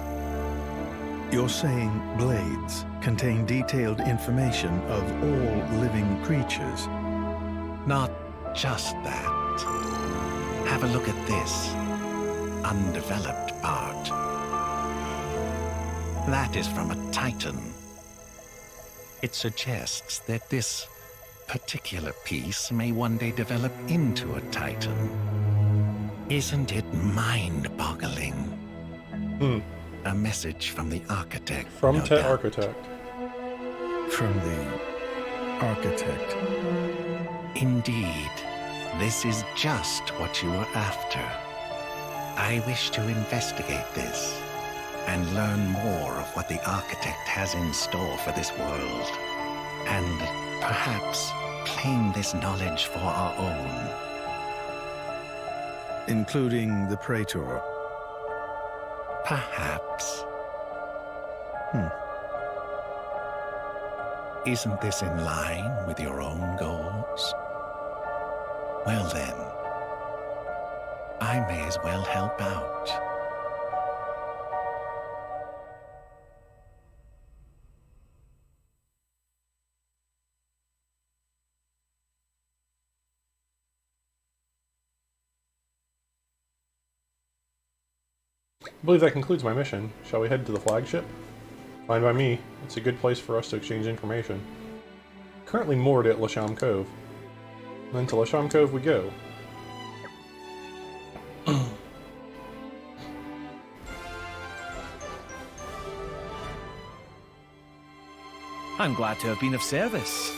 You're saying blades contain detailed information of all living creatures? Not just that. Have a look at this undeveloped part. That is from a Titan. It suggests that this particular piece may one day develop into a Titan. Isn't it mind-boggling? A message from the architect. From the architect. From the architect. Indeed. This is just what you were after. I wish to investigate this and learn more of what the architect has in store for this world. And perhaps claim this knowledge for our own. Including the Praetor? Perhaps. Isn't this in line with your own goals? Well then, I may as well help out. I believe that concludes my mission. Shall we head to the flagship? Fine by me. It's a good place for us to exchange information. Currently moored at Lasham Cove. Then to Lasham Cove we go. I'm glad to have been of service.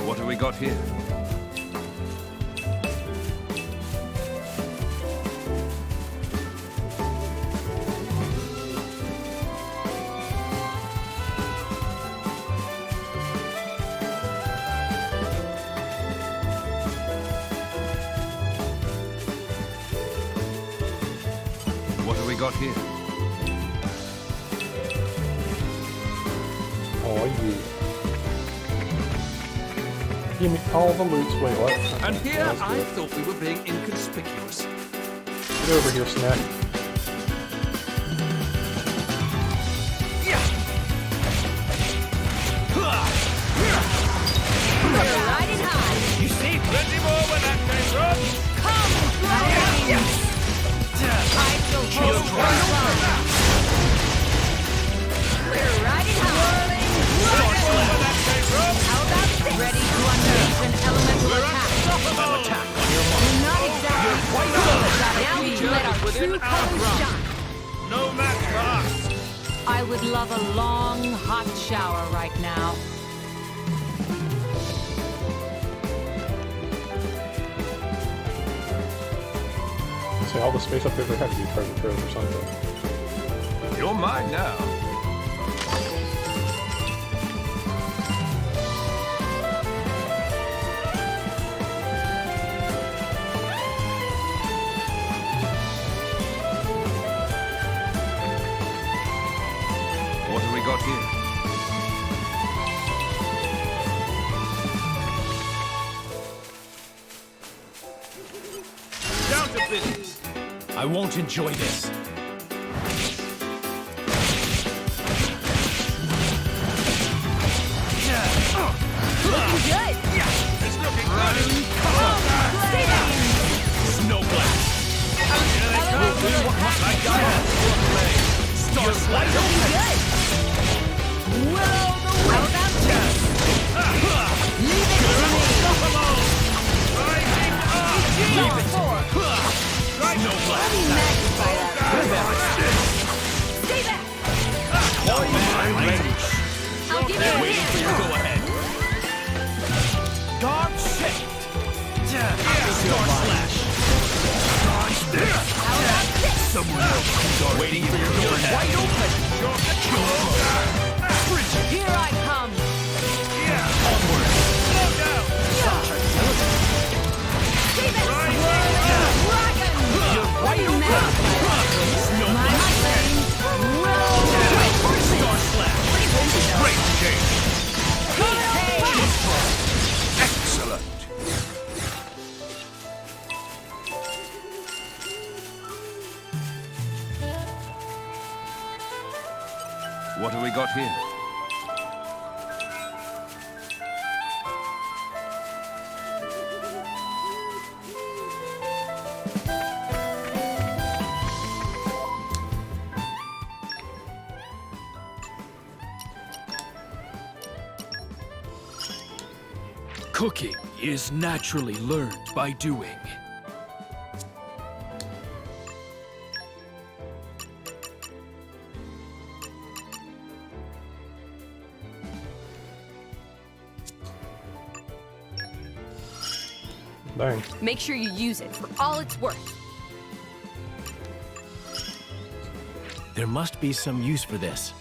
What have we got here? What have we got here? Oh yeah. Give me all the loots. Wait, what? And here That's I good. thought we were being inconspicuous. Get over here, Snack. Riding high. You see plenty more where that came from. Come, flames! I shall hold your line. We're riding high. How about this? Ready to unleash an elemental attack. Attack on your You're not exactly quite good. Now we let our true colors shine. No match for us. I would love a long, hot shower right now. See, all the space up there had to be treasure trove or something. You're mine now. got here? Down to business. I won't enjoy this. Looking good. It's looking good. Stay back. Snow blast. I got it. Star slash. Looking good. Will the How about this? Leave it to me. Rising up. Leave it for. Snow blast. Let me magnify that. Stay back. I'll give you a Waiting for hand. your go-ahead. Dark shift. Star slash. How about this? Someone else. Waiting for your go-ahead. Wide open. Here I come. Onward. Stay back. Dragon. Let me magnify Snow my blast. thing. Will Star slash. Great change. Hey. Excellent. What have we got here? Cooking is naturally learned by doing. Dang. Make sure you use it for all it's worth. There must be some use for this.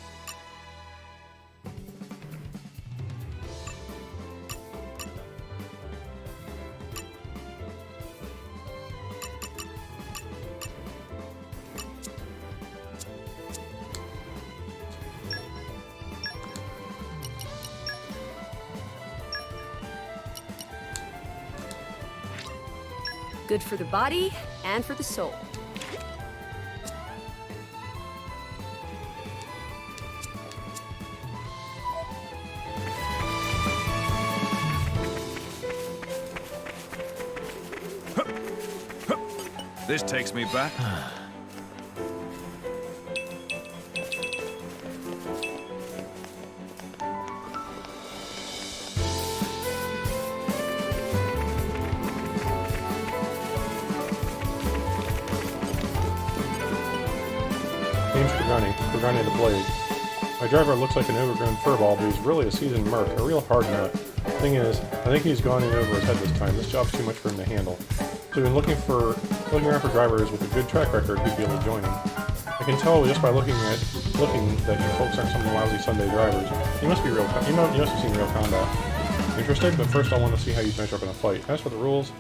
Good for the body and for the soul. This takes me back. Name's Kurgani the Blade. My driver looks like an overgrown furball, but he's really a seasoned merc, a real hard nut. Thing is, I think he's gone in over his head this time. This job's too much for him to handle. So we've been looking around for drivers with a good track record who'd be able to join him. I can tell just by looking that you folks aren't some lousy Sunday drivers. You must have seen real combat. Interested? But first I want to see how you measure up in a fight. As for the rules,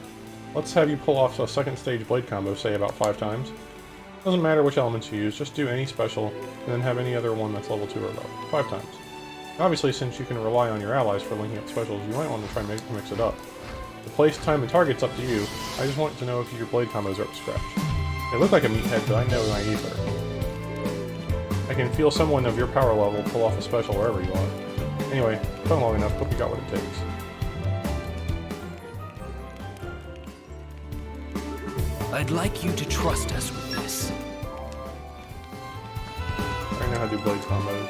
let's have you pull off a second stage blade combo, say about 5 times. Doesn't matter which elements you use, just do any special, and then have any other one that's level 2 or low. 5 times. Obviously, since you can rely on your allies for linking up specials, you might want to try and mix it up. The place, time, and target's up to you. I just want to know if your blade combos are up to scratch. They look like a meathead, but I know my ether. I can feel someone of your power level pull off a special wherever you are. Anyway, done long enough, hope you got what it takes. I'd like you to trust us with this. I know how to do blade combos.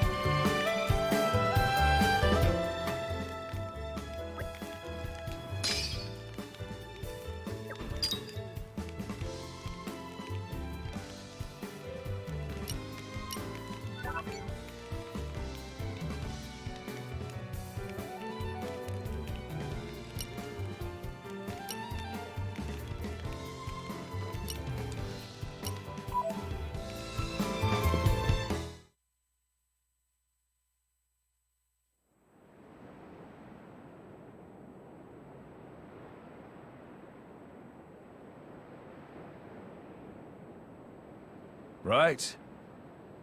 Right.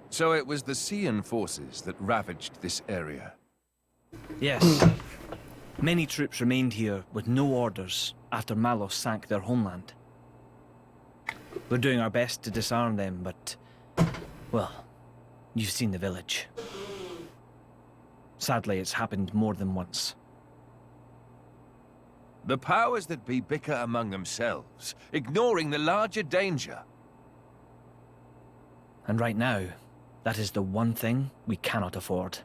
So it was the Cian forces that ravaged this area. Yes. Many troops remained here with no orders after Malos sank their homeland. We're doing our best to disarm them, but... well, you've seen the village. Sadly, it's happened more than once. The powers that be bicker among themselves, ignoring the larger danger. And right now, that is the one thing we cannot afford.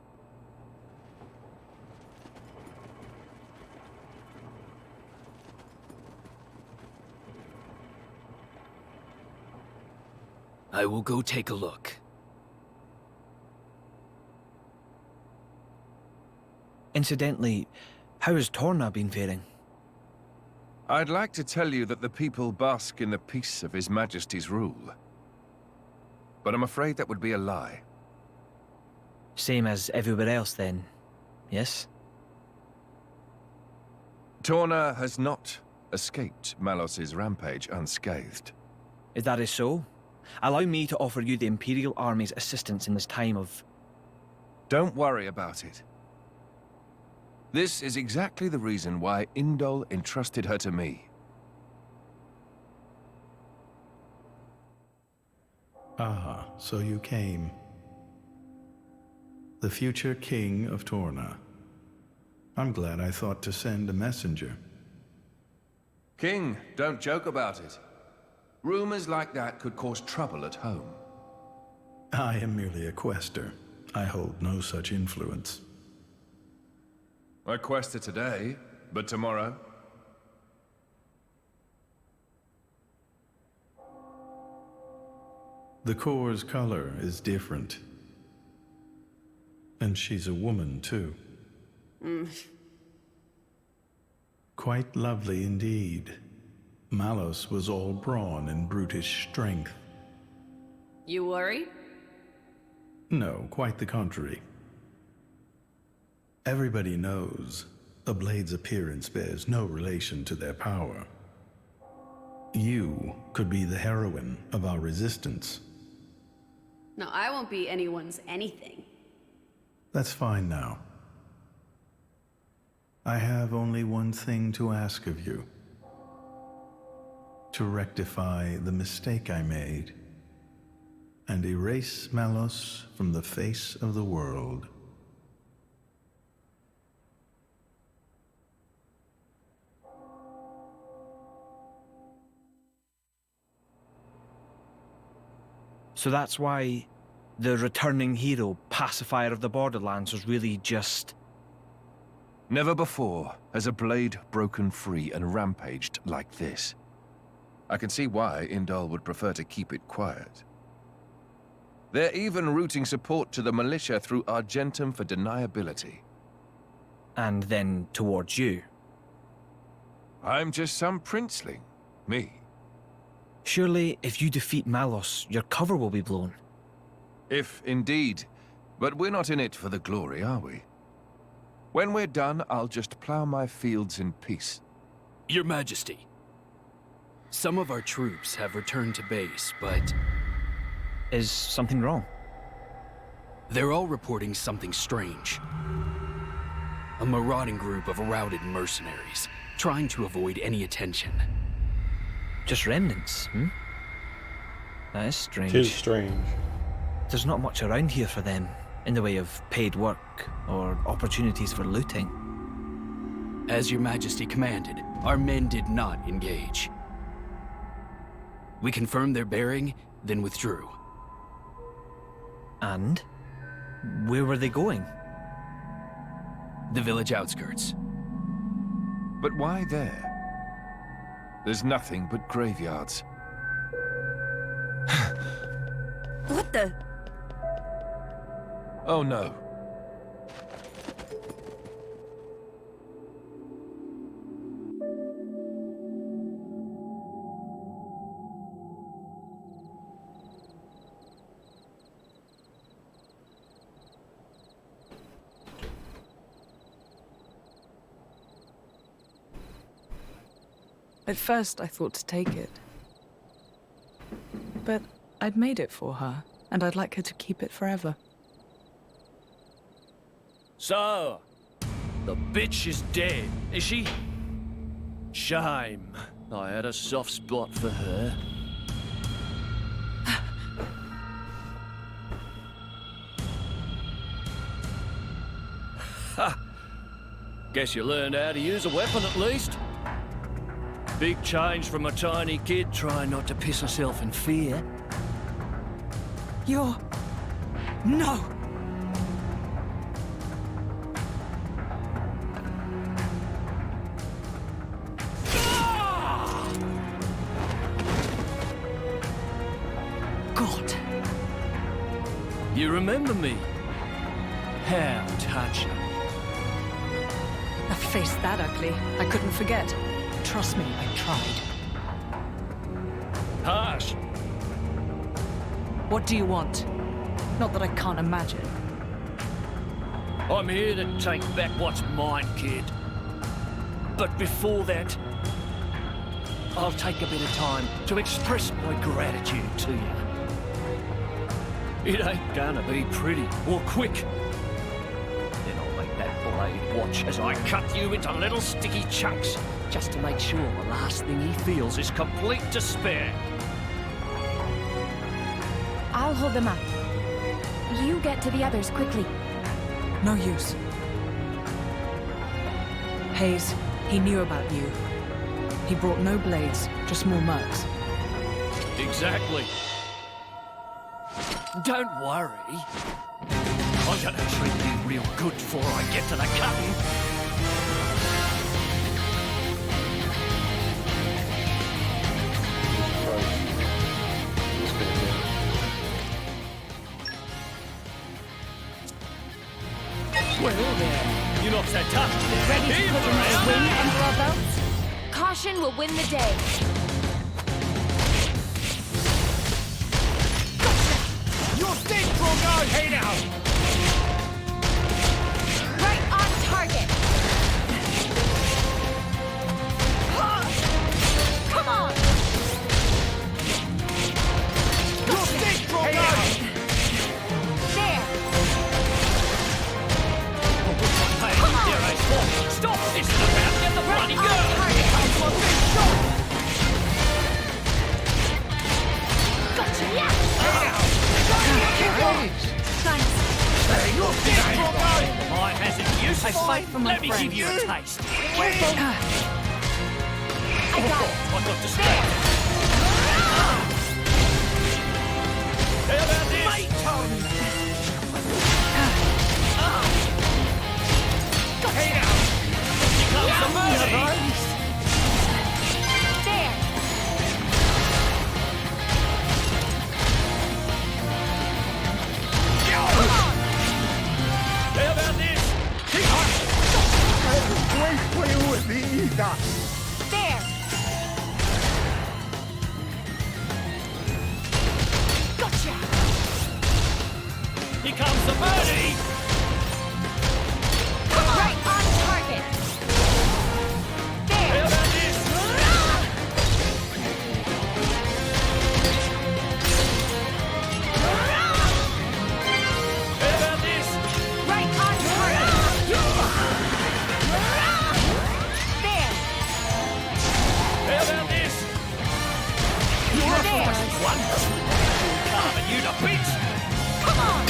I will go take a look. Incidentally, how has Torna been faring? I'd like to tell you that the people bask in the peace of His Majesty's rule. But I'm afraid that would be a lie. Same as everywhere else then, yes? Torna has not escaped Malos's rampage unscathed. If that is so, allow me to offer you the Imperial Army's assistance in this time of... Don't worry about it. This is exactly the reason why Indol entrusted her to me. Ah, so you came. The future king of Torna. I'm glad I thought to send a messenger. King, don't joke about it. Rumors like that could cause trouble at home. I am merely a quester. I hold no such influence. I quested today, but tomorrow? The core's color is different. And she's a woman, too. Quite lovely indeed. Malos was all brawn and brutish strength. You worried? No, quite the contrary. Everybody knows a blade's appearance bears no relation to their power. You could be the heroine of our resistance. No, I won't be anyone's anything. That's fine now. I have only one thing to ask of you. To rectify the mistake I made and erase Malos from the face of the world. So that's why the returning hero, pacifier of the Borderlands, was really just... Never before has a blade broken free and rampaged like this. I can see why Indol would prefer to keep it quiet. They're even routing support to the militia through Argentum for deniability. And then towards you. I'm just some princeling. Me. Surely, if you defeat Malos, your cover will be blown. If indeed. But we're not in it for the glory, are we? When we're done, I'll just plow my fields in peace. Your Majesty, some of our troops have returned to base, but... Is something wrong? They're all reporting something strange. A marauding group of routed mercenaries, trying to avoid any attention. Just remnants, hmm? That is strange. Tis strange. There's not much around here for them, in the way of paid work or opportunities for looting. As your Majesty commanded, our men did not engage. We confirmed their bearing, then withdrew. And? Where were they going? The village outskirts. But why there? There's nothing but graveyards. What the? Oh no. At first, I thought to take it. But I'd made it for her, and I'd like her to keep it forever. So, the bitch is dead, is she? Shame. I had a soft spot for her. Ha! Guess you learned how to use a weapon at least. Big change from a tiny kid trying not to piss herself in fear. You're... No! God! You remember me? How touching. A face that ugly, I couldn't forget. Trust me, I tried. Harsh. What do you want? Not that I can't imagine. I'm here to take back what's mine, kid. But before that, I'll take a bit of time to express my gratitude to you. It ain't gonna be pretty or quick. Then I'll make that blade watch as I cut you into little sticky chunks, just to make sure the last thing he feels is complete despair. I'll hold them up. You get to the others quickly. No use. Hayes, he knew about you. He brought no blades, just more mercs. Exactly. Don't worry. I'm gonna treat you real good before I get to the cutting. Well then, you're not so tough. Ready to put another win under our belts? Caution will win the day. You're dead, Drogo! Hey now! Right on target! Come on! You're dead, Drogo! There! Come on! Stop! This is about to get the bloody girl! Gotcha! Yeah! Hey now! Thanks. I hasn't used I fight for my Let me friends. give you a taste. Careful! I got it! I got distracted. How about this? Hey now! Here comes the money! There! Come on! How about this? Play with me either. There! Gotcha! Here comes the money! Come on! Right on target! There! How about this? How about this? Right on target! There! How about this? You're there! Wonderful! Carving you to bits! Come on!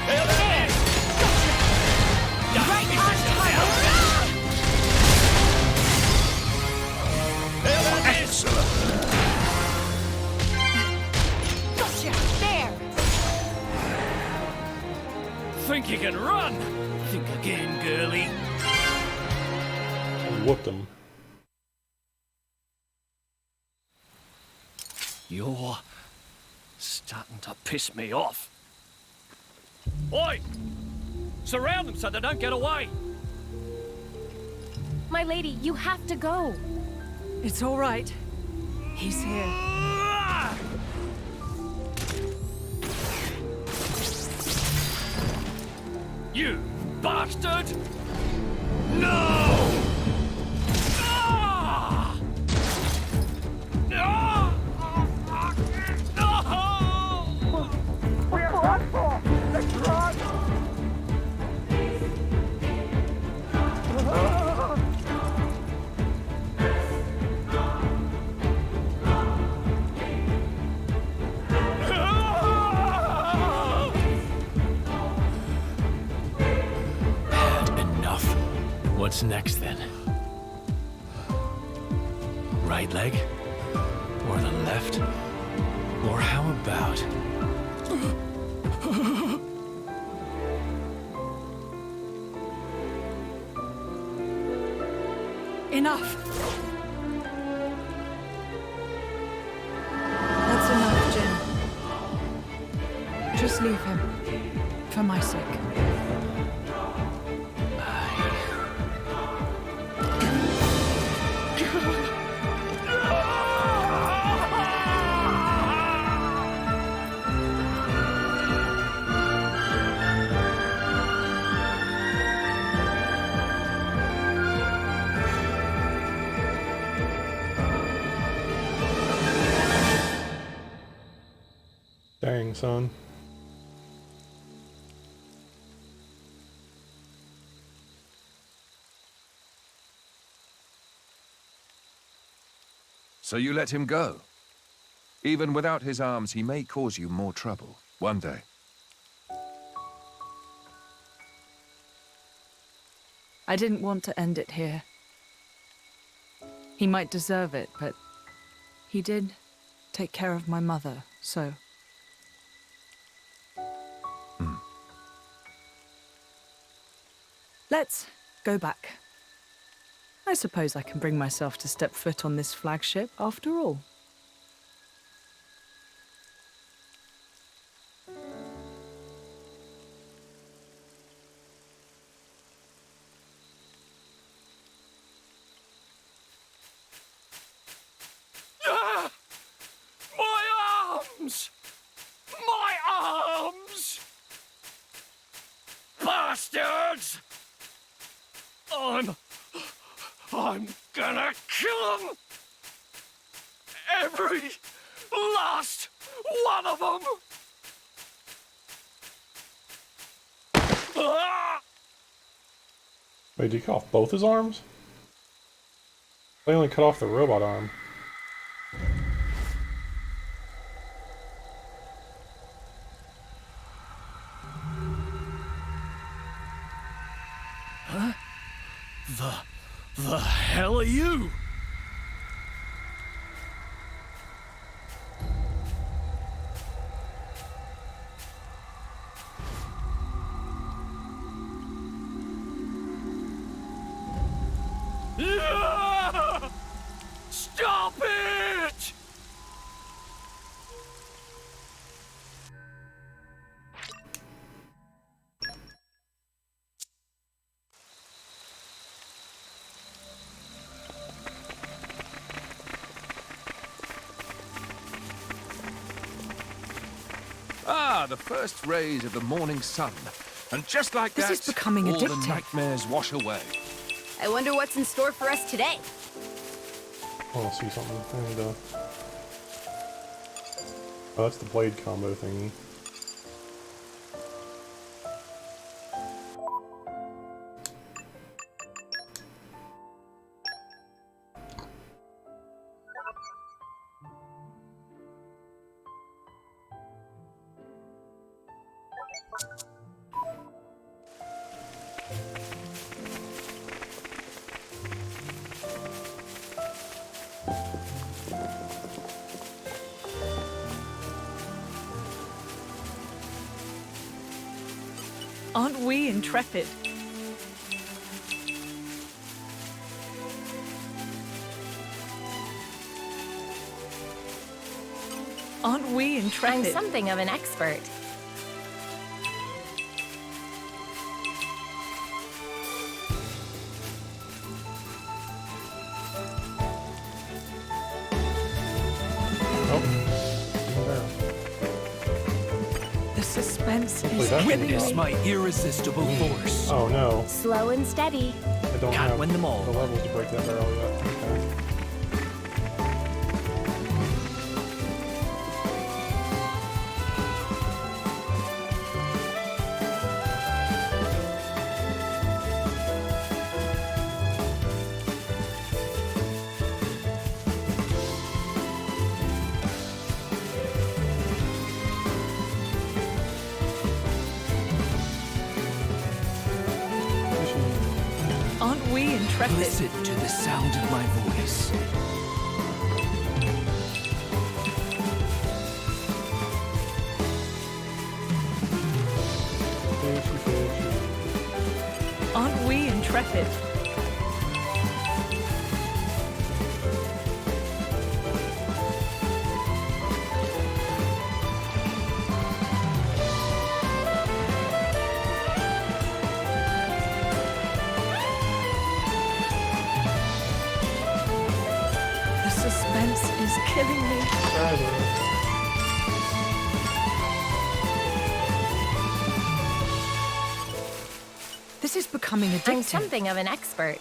How about There! this? Gotcha! Right on target! How about this? Gotcha! There! Think you can run? Think again, girlie. Whooped him. You're starting to piss me off. Oi! Surround them so they don't get away! My lady, you have to go. It's all right. He's here. You bastard! No! Ah! Ah! Ah! What's next then? Right leg? Or the left? Or how about... Enough! That's enough, Jin. Just leave him. For my sake. Dang, son. So you let him go? Even without his arms, he may cause you more trouble one day. I didn't want to end it here. He might deserve it, but he did take care of my mother, so... Let's go back. I suppose I can bring myself to step foot on this flagship after all. Ah! My arms! My arms! Bastards! I'm gonna kill them! Every last one of them! Ah! Wait, did he cut off both his arms? They only cut off the robot arm. Huh? The hell are you? Ah! Stop it! Ah, the first rays of the morning sun. And just like that, This is becoming all the addictive. nightmares wash away. I wonder what's in store for us today. I want to see something. And, oh, that's the blade combo thingy. Aren't we intrepid? Aren't we intrepid? I'm something of an expert. The suspense is that killing should me. be My irresistible force. Oh no. Slow and steady. I don't Can't have win them all. the levels to break that barrel yet. Okay. Aren't we intrepid? Listen to the sound of my voice. Aren't we intrepid? The suspense is killing me. This is becoming addictive. I'm something of an expert.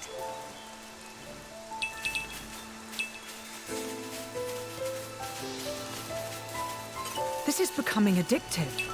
This is becoming addictive.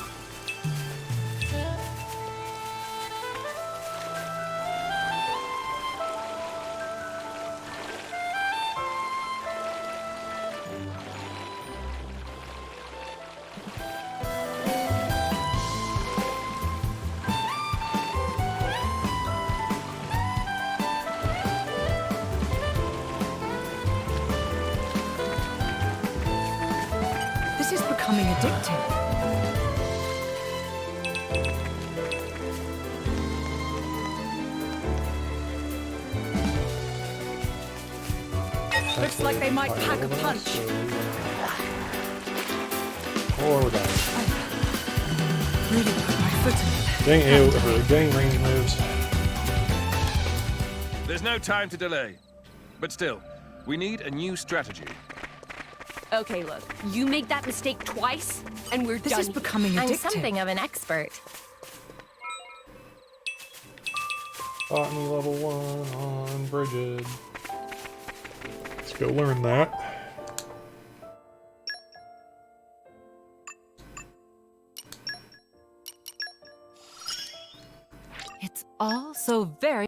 This is becoming addictive. Looks like they might pack a punch. Or we're done. Really put my foot in it. Dang range moves. There's no time to delay. But still, we need a new strategy. Okay, look. You make that mistake twice, and we're This done. is becoming addictive. I'm something of an expert. Botany level 1 on Bridget. Let's go learn that. It's all so very...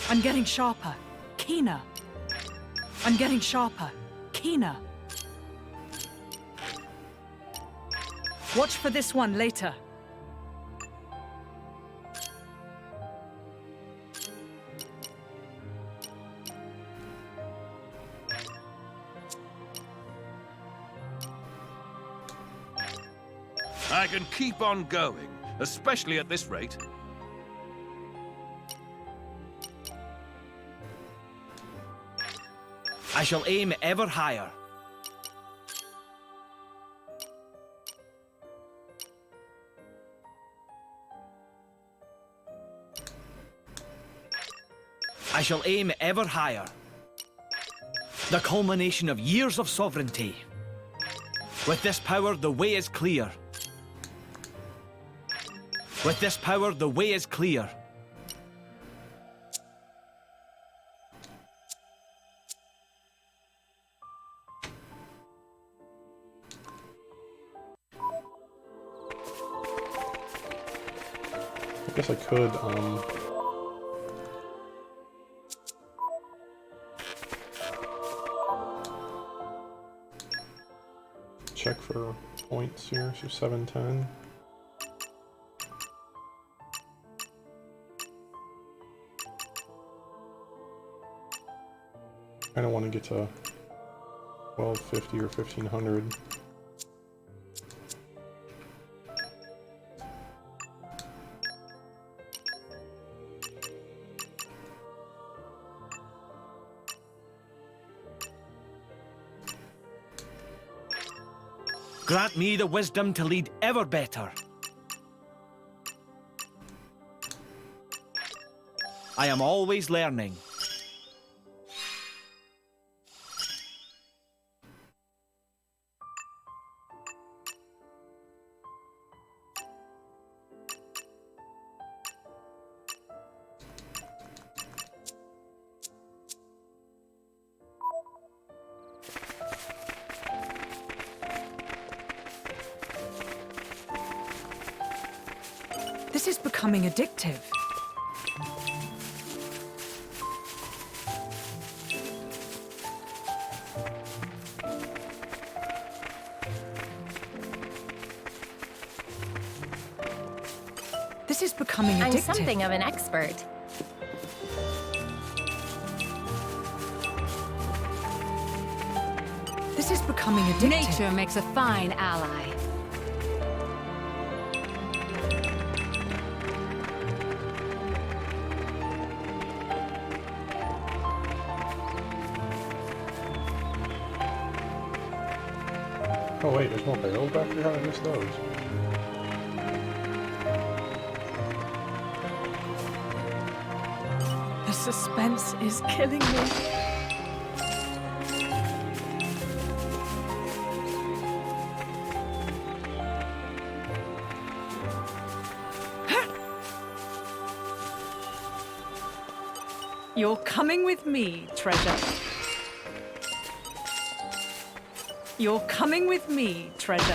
I'm getting sharper, keener. I'm getting sharper, keener. Watch for this one later. I can keep on going, especially at this rate. I shall aim ever higher. I shall aim ever higher. The culmination of years of sovereignty. With this power, the way is clear. With this power, the way is clear. I guess I could, check for points here, so 710. I don't want to get to 1250 or 1500. Grant me the wisdom to lead ever better. I am always learning. This is becoming addictive. This is becoming addictive. I'm something of an expert. This is becoming addictive. Nature makes a fine ally. Oh wait, there's more barrels back here? How did I miss those? The suspense is killing me. You're coming with me, treasure. You're coming with me, treasure.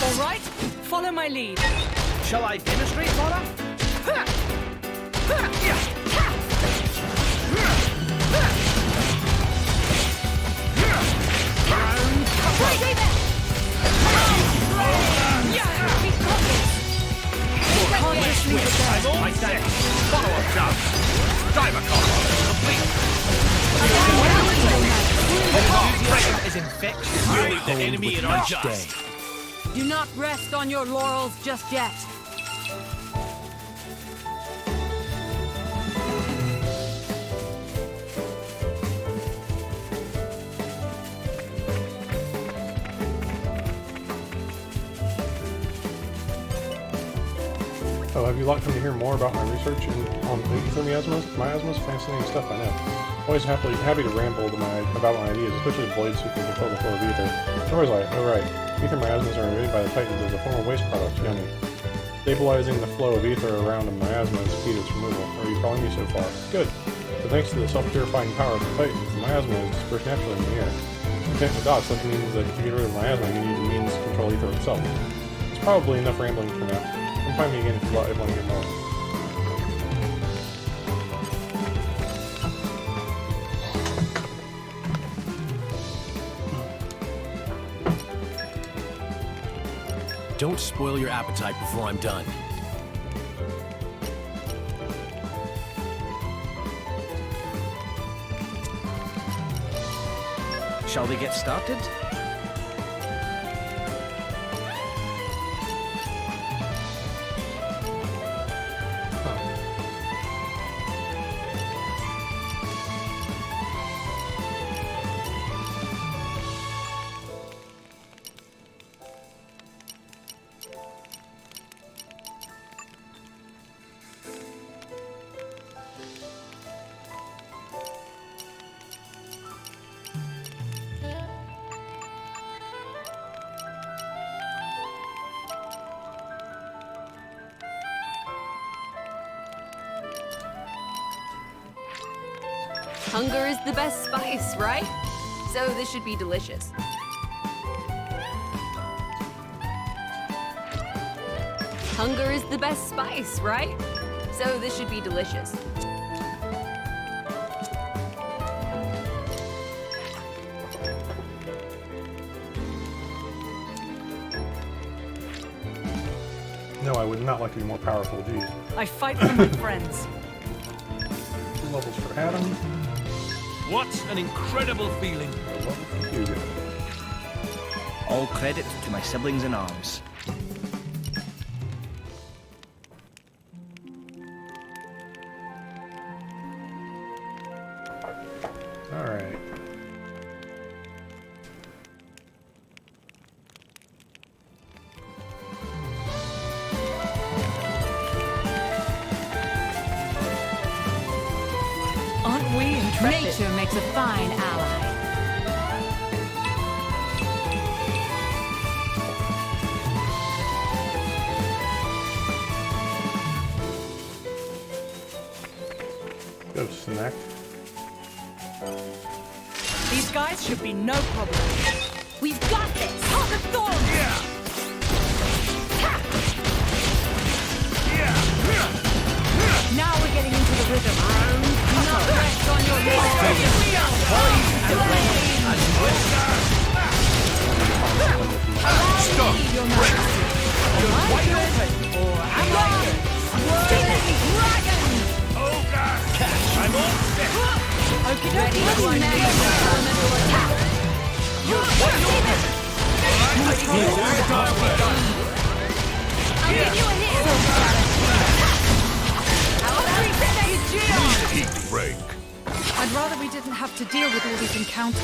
All right, follow my lead. Shall I demonstrate, Torna? Follow-up job. Diver combo complete. Enthusiasm is infectious. We'll leave the enemy in our dust. Do not rest on your laurels just yet. Oh, have you lot come to hear more about my research on ether miasmas? Miasmas? Fascinating stuff, I know. Always happy to ramble about my ideas, especially blades who can control the flow of ether. Always like, oh right, ether miasmas are emitted by the Titans as a form of waste product, yummy. Stabilizing the flow of ether around a miasma is key to its removal. Are you following me so far? Good. But thanks to the self-purifying power of the Titans, the miasma is dispersed naturally in the air. Connect the dots, that means that to get rid of miasma, you need the means to control ether itself. It's probably enough rambling for now. Find me again if you want to hear more. Don't spoil your appetite before I'm done. Shall we get started? Hunger is the best spice, right? So this should be delicious. Hunger is the best spice, right? So this should be delicious. No, I would not like to be more powerful, geez. I fight for my friends. 2 levels for Adam. What an incredible feeling. A level for Hugo. All credit to my siblings in arms. Alright. intrepid. Nature makes a fine ally. Go snack. These guys should be no problem. We've got this! Heart of Thorns! Now we're getting into the rhythm. Not rest on your Stop! Your Majesty. You're wide open! Or am I? Swirling dragon! Oh god! I'm all set! Okie dokie, elemental attack! You're wide open! I'll give you a hit! Heat break. I'd rather we didn't have to deal with all these encounters.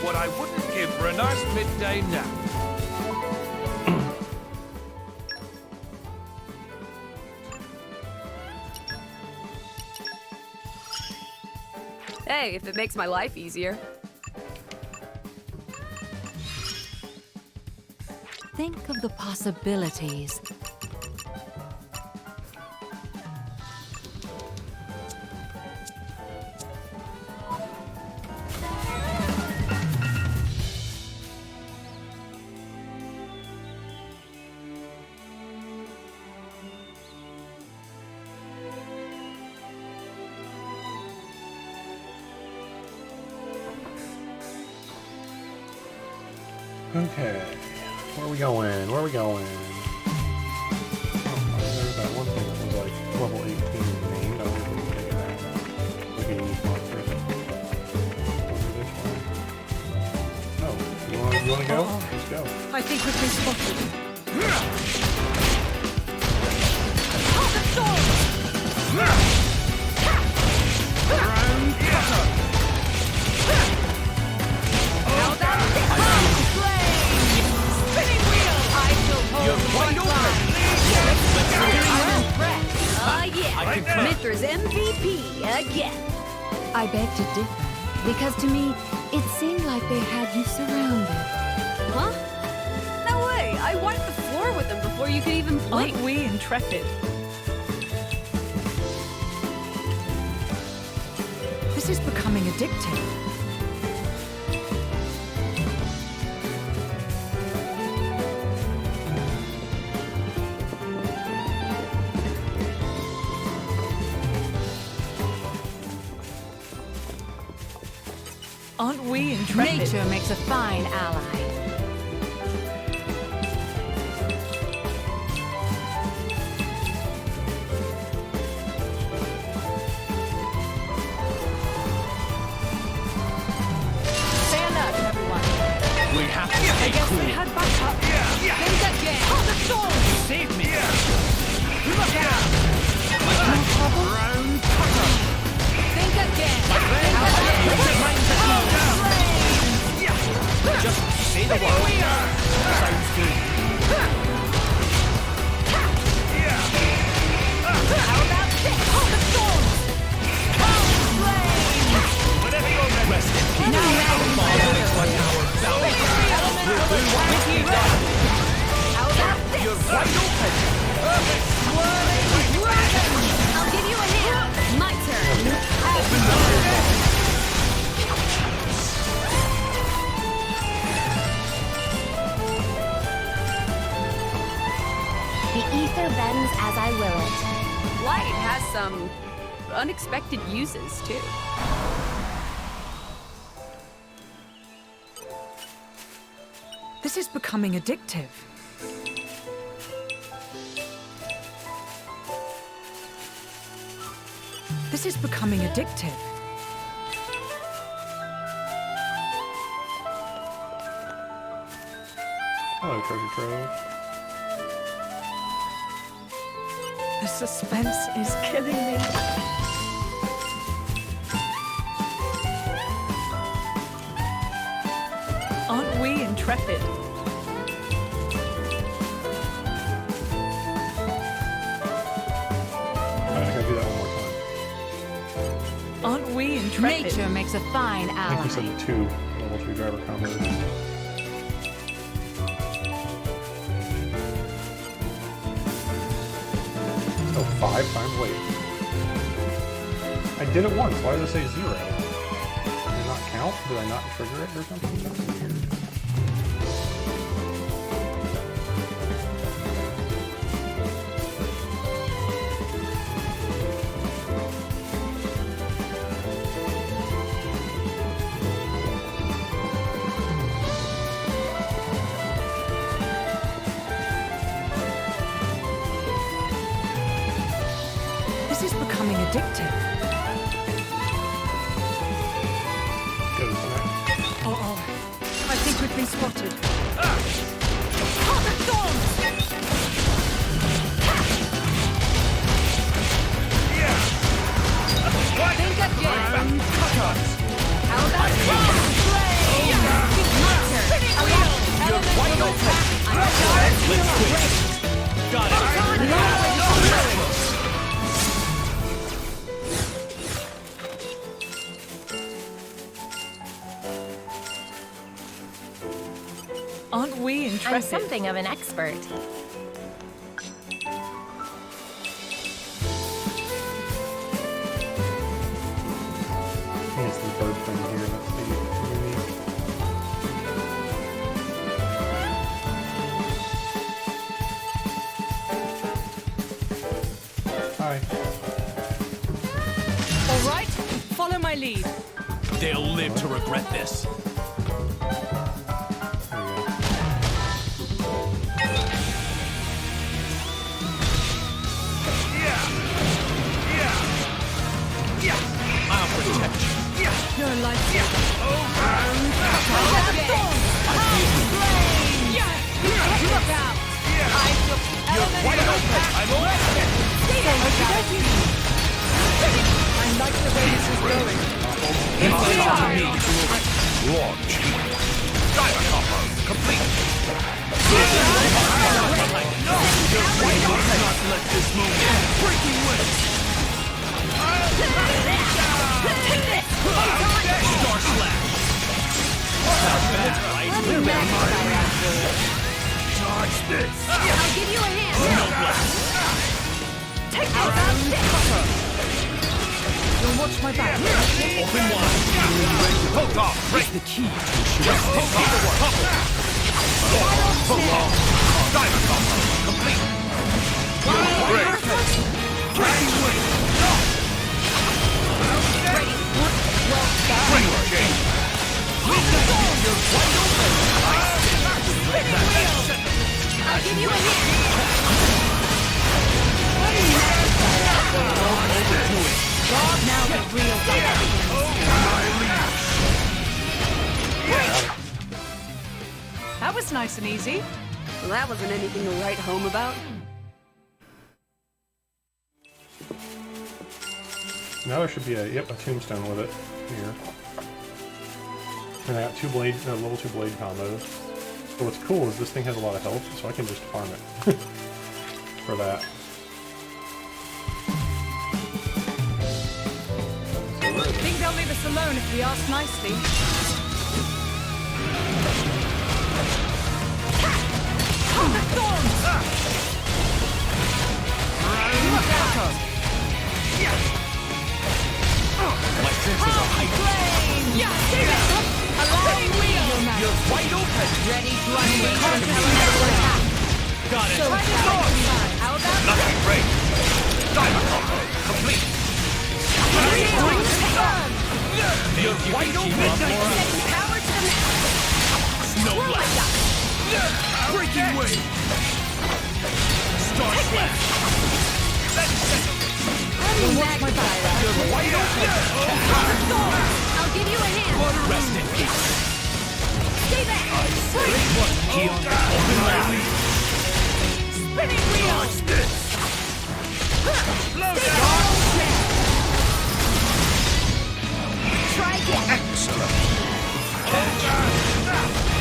What I wouldn't give for a nice midday nap. Hey, if it makes my life easier. Think of the possibilities. Okay. Where are we going? Where are we going? Oh, there's that one thing that was like level 18 named. I don't think we can take it down. Look at these monsters. Over this way. Oh, you wanna go? Let's go. I think we've been spotted. Heart of Thorns! Round cutter! Now that's it! Spinning wheel! I shall hold You're wide open! Oh yeah! Mithra's MVP again! I beg to differ, because to me, it seemed like they had you surrounded. Huh? No way! I wiped the floor with them before you could even blink. Aren't we intrepid? This is becoming addictive. Aren't we intrepid? Nature makes a fine ally. Stand up, everyone. We have to I stay guess cool. they had backup. Then again! Heart of Thorns! You saved me. Look out! Round cutter! Think again! Just say the word. Sounds good. How about this? Heart of Thorns! Whenever you're ready. Rest in peace. Follow this 1 hour valley. We'll do what we need done. How about this? You're wide open. Swirling dragon! I'll give you a hit! My turn! The ether bends as I will it. Light has some unexpected uses, too. This is becoming addictive. This is becoming addictive. Hello, treasure trove. The suspense is killing me. Aren't we intrepid? Alright, I gotta do that one more time. Aren't we intrepid? intrepid. Nature makes a fine I think he ally. said 2 level 3 driver combos. Oh, 5 times? Wait. I did it once. Why does it say 0? Did it not count? Did I not trigger it or something? That's weird. This is becoming addictive. Uh-oh. I think we've been spotted. Harvest Thorns! Think again. How about You're wide open. Let's quit. Got it. Aren't we I'm intrepid? something of an expert. I think it's the third thing here. That's the unique. Hi. All right, follow my lead. They'll live to regret this. I'll protect you. You're a lifesaver. Look out! I took You're wide open. I'm open. I like the way this is going. It's up to me to launch. Diver combo complete. You're wide open. Not let this move. Breaking wings. Star slash. Not bad, right? Charge this. I'll give you a hand. No blast. Take out that You'll watch my back. Open wide. Poke off. Break the key. Poke off. Poke off. Diver combo complete. Break. Breaking wing. Ready. Bring her, Jane. You're wide open. I'll give you a hand. now the real That was nice and easy. Well, that wasn't anything to write home about. Now there should be a tombstone with it here. And I got level 2 blade combos. But what's cool is this thing has a lot of health, so I can just farm it for that. Think they'll leave us alone if we ask nicely. The thorns! My senses are heightened. You're wide open. Ready to unleash your attack. Got it. How about Lucky break. Diver combo complete. You're wide open. Power to the max. Snow blast. Breaking wing. Star slash. Watch my back. You're wide open. I'll give you a hand. Rest in peace. Stay back. Key on open rally. Spinning wheel. Watch this. Try again. Excellent.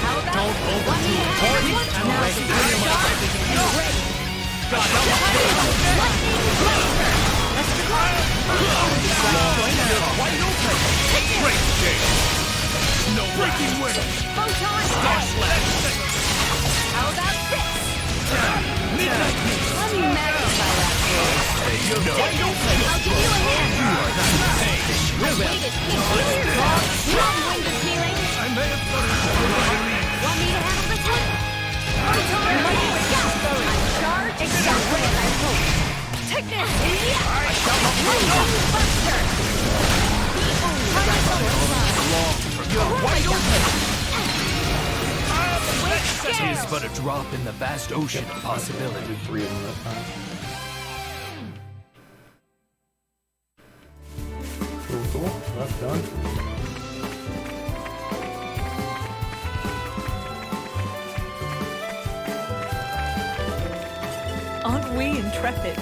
How about Don't overdo it. Target and now rest. ready. Got it. You're wide open. Great day! No breaking wind! Photon Slash left! How about this? Midnight beast! I'm magic by that You know. I'll give you a hand. Hey, I waited patiently long. Strong wind appearing. I may have got it. Want me to handle this one? Photon charge exactly as I hoped. Take this! Lightning Buster! You're wide open! Tis but a drop in the vast ocean of possibility. 3 of them that time. Cool, cool. So that's done. Aren't we intrepid?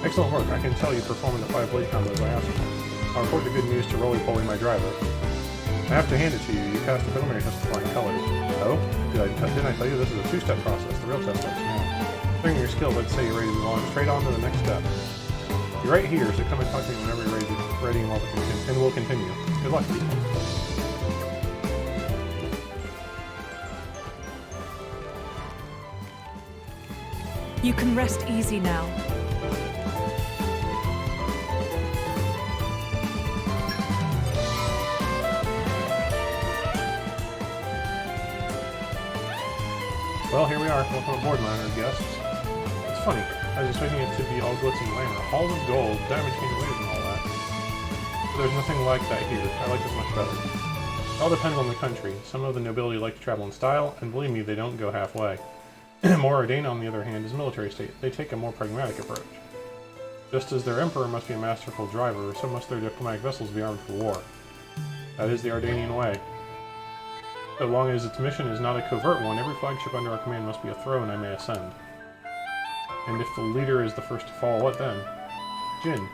Excellent work. I can tell you performing the 5 blade combos I asked for. I'll report the good news to roly-poly my driver. I have to hand it to you. You passed the preliminary test with flying colors. Oh? Didn't I tell you this is a 2-step process? The real test starts now. Considering your skills, I'd say you're ready to move on straight on to the next step. You're right here, so come and talk to me whenever you're ready and we'll continue. Good luck, people. You can rest easy now. Well, here we are. Welcome aboard, my honored guests. It's funny. I was expecting it to be all glitz and glamour. Halls of gold, diamond chandeliers and all that. But there's nothing like that here. I like this much better. It all depends on the country. Some of the nobility like to travel in style, and believe me, they don't go halfway. Moradena, on the other hand, is a military state. They take a more pragmatic approach. Just as their emperor must be a masterful driver, so must their diplomatic vessels be armed for war. That is the Ardanian way. So long as its mission is not a covert one, every flagship under our command must be a throne I may ascend. And if the leader is the first to fall, what then? Jin.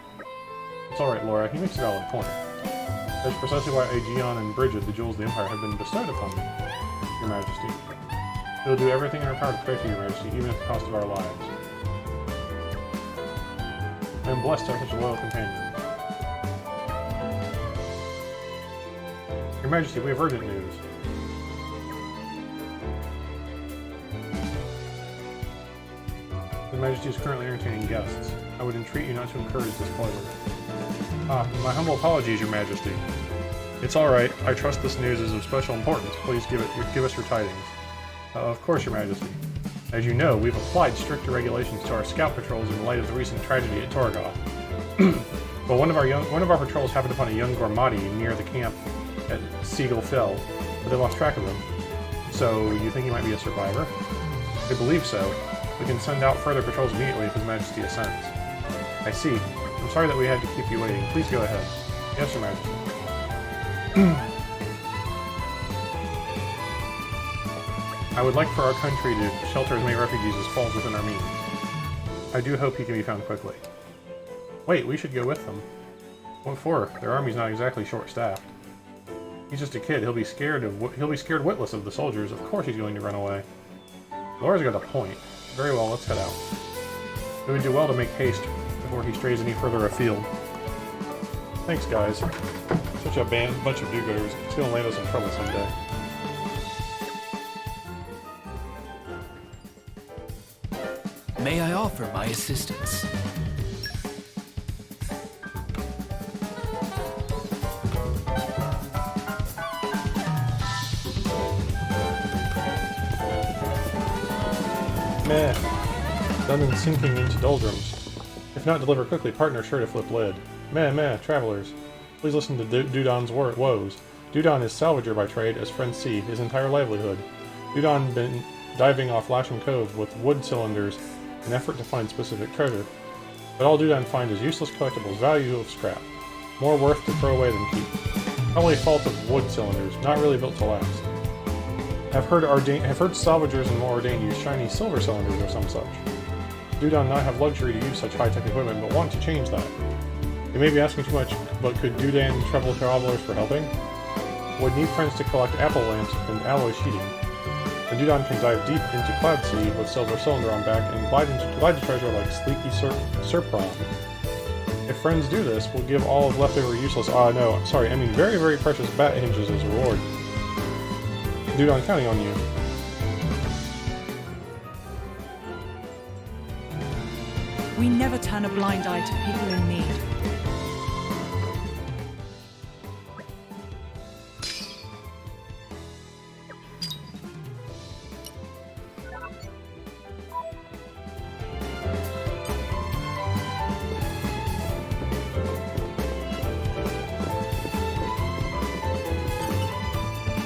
It's alright, Laura, he makes a valid point. That's precisely why Aegeon and Bridget, the jewels of the Empire, have been bestowed upon me, Your Majesty. We will do everything in our power to protect you, Your Majesty, even at the cost of our lives. I am blessed to have such a loyal companion. Your Majesty, we have urgent news. His Majesty is currently entertaining guests. I would entreat you not to encourage displeasure. My humble apologies, Your Majesty. It's alright. I trust this news is of special importance. Please give us your tidings. Of course, Your Majesty. As you know, we've applied stricter regulations to our scout patrols in light of the recent tragedy at Torgoth. But one of our patrols happened upon a young Gormati near the camp at Seagull Fell, but they lost track of him. So, you think he might be a survivor? I believe so. We can send out further patrols immediately if His Majesty assents. I see. I'm sorry that we had to keep you waiting. Please go ahead. Yes, Your Majesty. I would like for our country to shelter as many refugees as falls within our means. I do hope he can be found quickly. Wait, we should go with them. What for? Their army's not exactly short-staffed. He's just a kid. He'll be scared witless of the soldiers. Of course he's going to run away. Laura's got a point. Very well, let's head out. We would do well to make haste before he strays any further afield. Thanks, guys. Such a bunch of do-gooders. It's gonna land us in trouble someday. May I offer my assistance? Meh. Done and sinking into doldrums. If not delivered quickly, partner sure to flip lid. Meh, meh, travelers. Please listen to Dudon's woes. Dudon is salvager by trade, as friends see, his entire livelihood. Dudon been diving off Lasham Cove with wood cylinders in effort to find specific treasure. But all Dudon find is useless collectibles, value of scrap. More worth to throw away than keep. Probably fault of wood cylinders, not really built to last. Have heard salvagers and Moradane use shiny silver cylinders or some such. Dudon not have luxury to use such high-tech equipment, but want to change that. You may be asking too much, but could Dudan trouble travelers for helping? Would need friends to collect apple lamps and alloy sheeting. The Dudon can dive deep into Cloud Sea with Silver Cylinder on back and glide to treasure like Sleepy Serpron. If friends do this, we'll give all of leftover useless— no, sorry, I mean very, very precious bat hinges as a reward. Dudon, counting on you. We never turn a blind eye to people in need.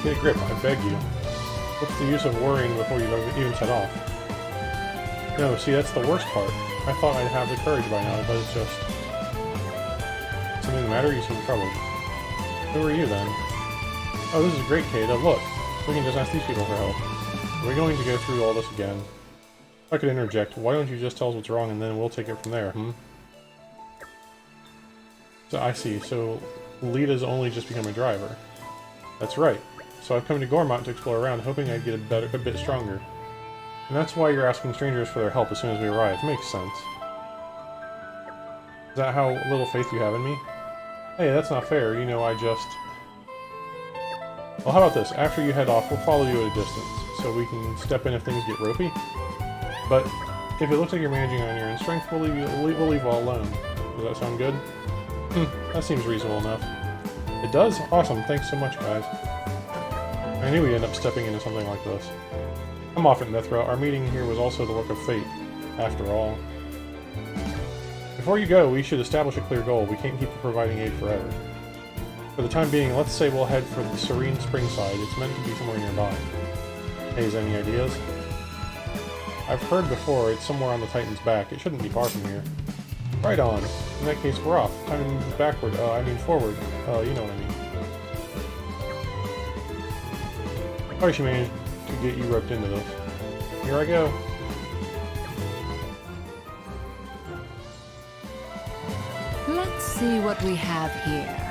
Get a grip, I beg you. What's the use of worrying before you've even set off? No, see, that's the worst part. I thought I'd have the courage by now, but it's just— something the matter? You seem troubled. Who are you, then? Oh, this is great, Kata. Look! We can just ask these people for help. Are we going to go through all this again? If I could interject, why don't you just tell us what's wrong and then we'll take it from there, So, I see. So, Lita's only just become a driver. That's right. So I've come to Gormont to explore around, hoping I'd get a bit stronger. And that's why you're asking strangers for their help as soon as we arrive. Makes sense. Is that how little faith you have in me? Hey, that's not fair. You know, I just— Well, how about this? After you head off, we'll follow you at a distance, so we can step in if things get ropey. But if it looks like you're managing on your own strength, we'll leave all alone. Does that sound good? That seems reasonable enough. It does? Awesome. Thanks so much, guys. I knew we'd end up stepping into something like this. I'm off at Mithra. Our meeting here was also the work of fate, after all. Before you go, we should establish a clear goal. We can't keep providing aid forever. For the time being, let's say we'll head for the Serene Springside. It's meant to be somewhere nearby. Hey, any ideas? I've heard before it's somewhere on the Titan's back. It shouldn't be far from here. Right on. In that case, we're off. Time backward. I mean forward. You know what I mean. Probably she managed to get you roped into this. Here I go. Let's see what we have here.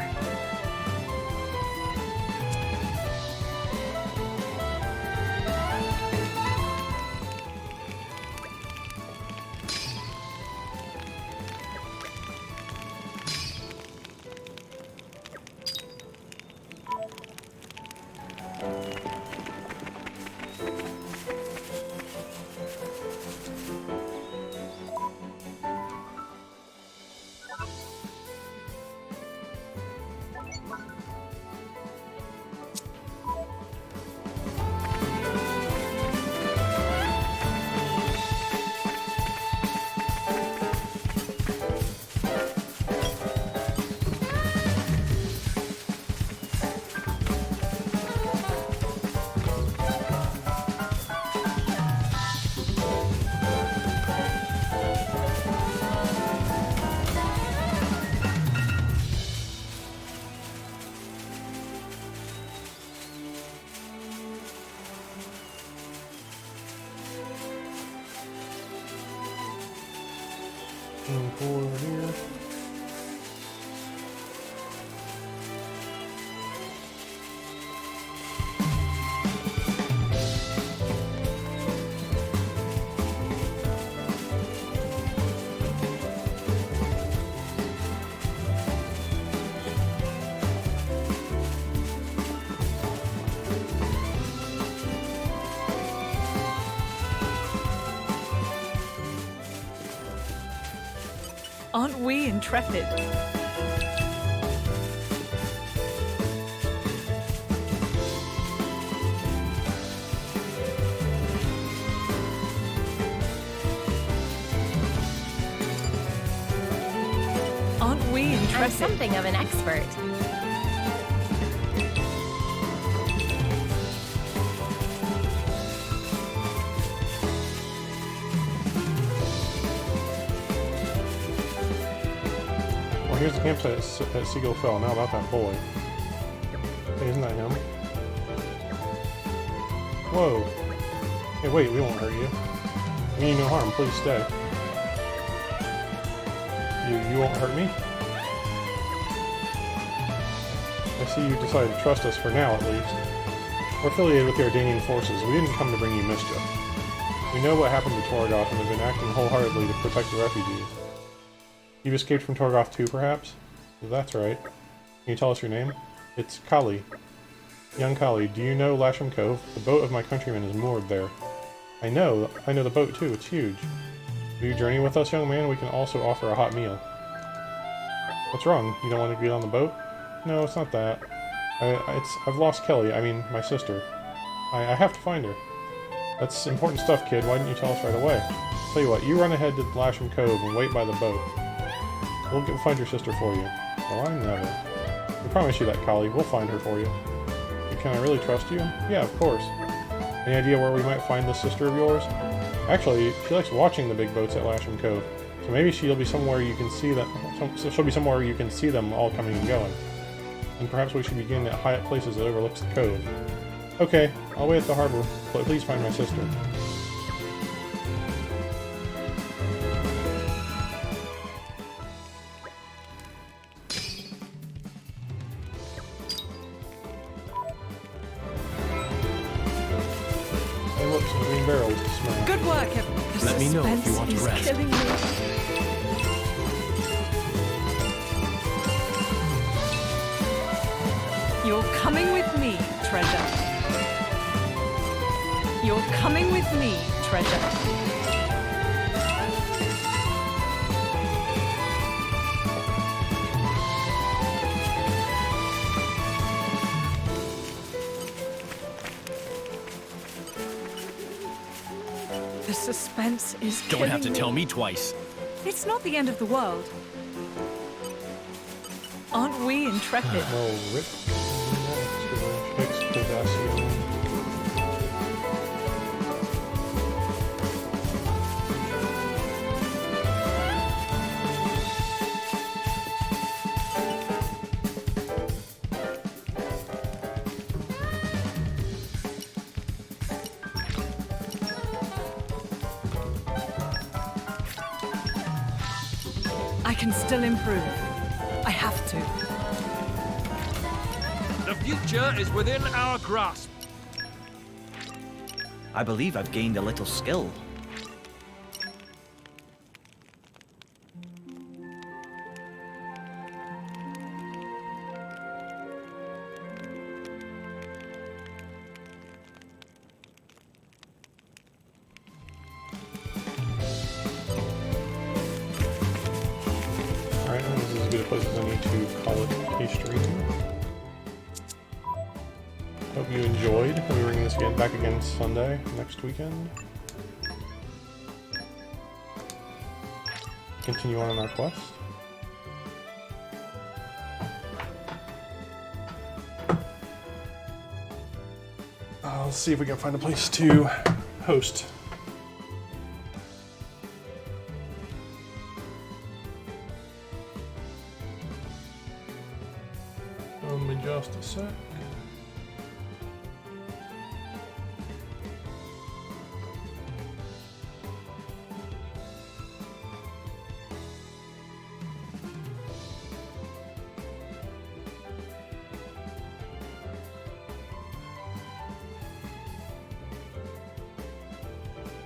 Over here. Aren't we intrepid? Aren't we intrepid? I'm something of an expert. Here's the campsite at Seagull Fell. Now about that boy. Hey, isn't that him? Whoa. Hey, wait, we won't hurt you. I mean no harm. Please stay. You won't hurt me? I see you decided to trust us for now, at least. We're affiliated with the Ardanian forces. We didn't come to bring you mischief. We know what happened to Torgoth and have been acting wholeheartedly to protect the refugees. You've escaped from Torgoth too, perhaps? That's right. Can you tell us your name? It's Kali. Young Kali, do you know Lasham Cove? The boat of my countrymen is moored there. I know the boat too. It's huge. Will you journey with us, young man? We can also offer a hot meal. What's wrong? You don't want to get on the boat? No, it's not that. I've lost Kelly. I mean, my sister. I have to find her. That's important stuff, kid. Why didn't you tell us right away? Tell you what, you run ahead to Lasham Cove and wait by the boat. We'll find your sister for you. Oh, I never. We promise you that, Kali. We'll find her for you. Can I really trust you? Yeah, of course. Any idea where we might find this sister of yours? Actually, she likes watching the big boats at Lasham Cove, so maybe she'll be somewhere you can see them. So she'll be somewhere you can see them all coming and going. And perhaps we should begin at high places that overlooks the cove. Okay, I'll wait at the harbor, but please find my sister. Good work, everyone. Let me know if you want to rest. Killing me. You're coming with me, treasure. You're coming with me, treasure. The suspense is killing me. Don't have to tell me twice. It's not the end of the world. Aren't we intrepid? I can still improve. I have to. The future is within our grasp. I believe I've gained a little skill. Alright, this is as good a place as any to call it a stream. Hope you enjoyed. We'll be bringing this back again Sunday, next weekend. Continue on our quest. Let's see if we can find a place to host. Just a sec.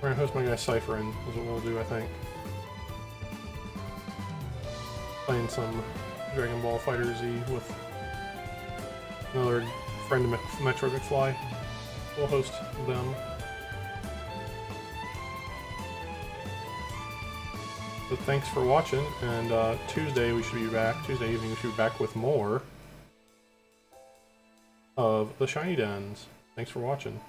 We're gonna host my guy Cypher in, is what we'll do, I think. Playing some Dragon Ball FighterZ with another friend of Metro McFly. We'll host them. So thanks for watching, and Tuesday we should be back. Tuesday evening we should be back with more of the Shiny Dens. Thanks for watching.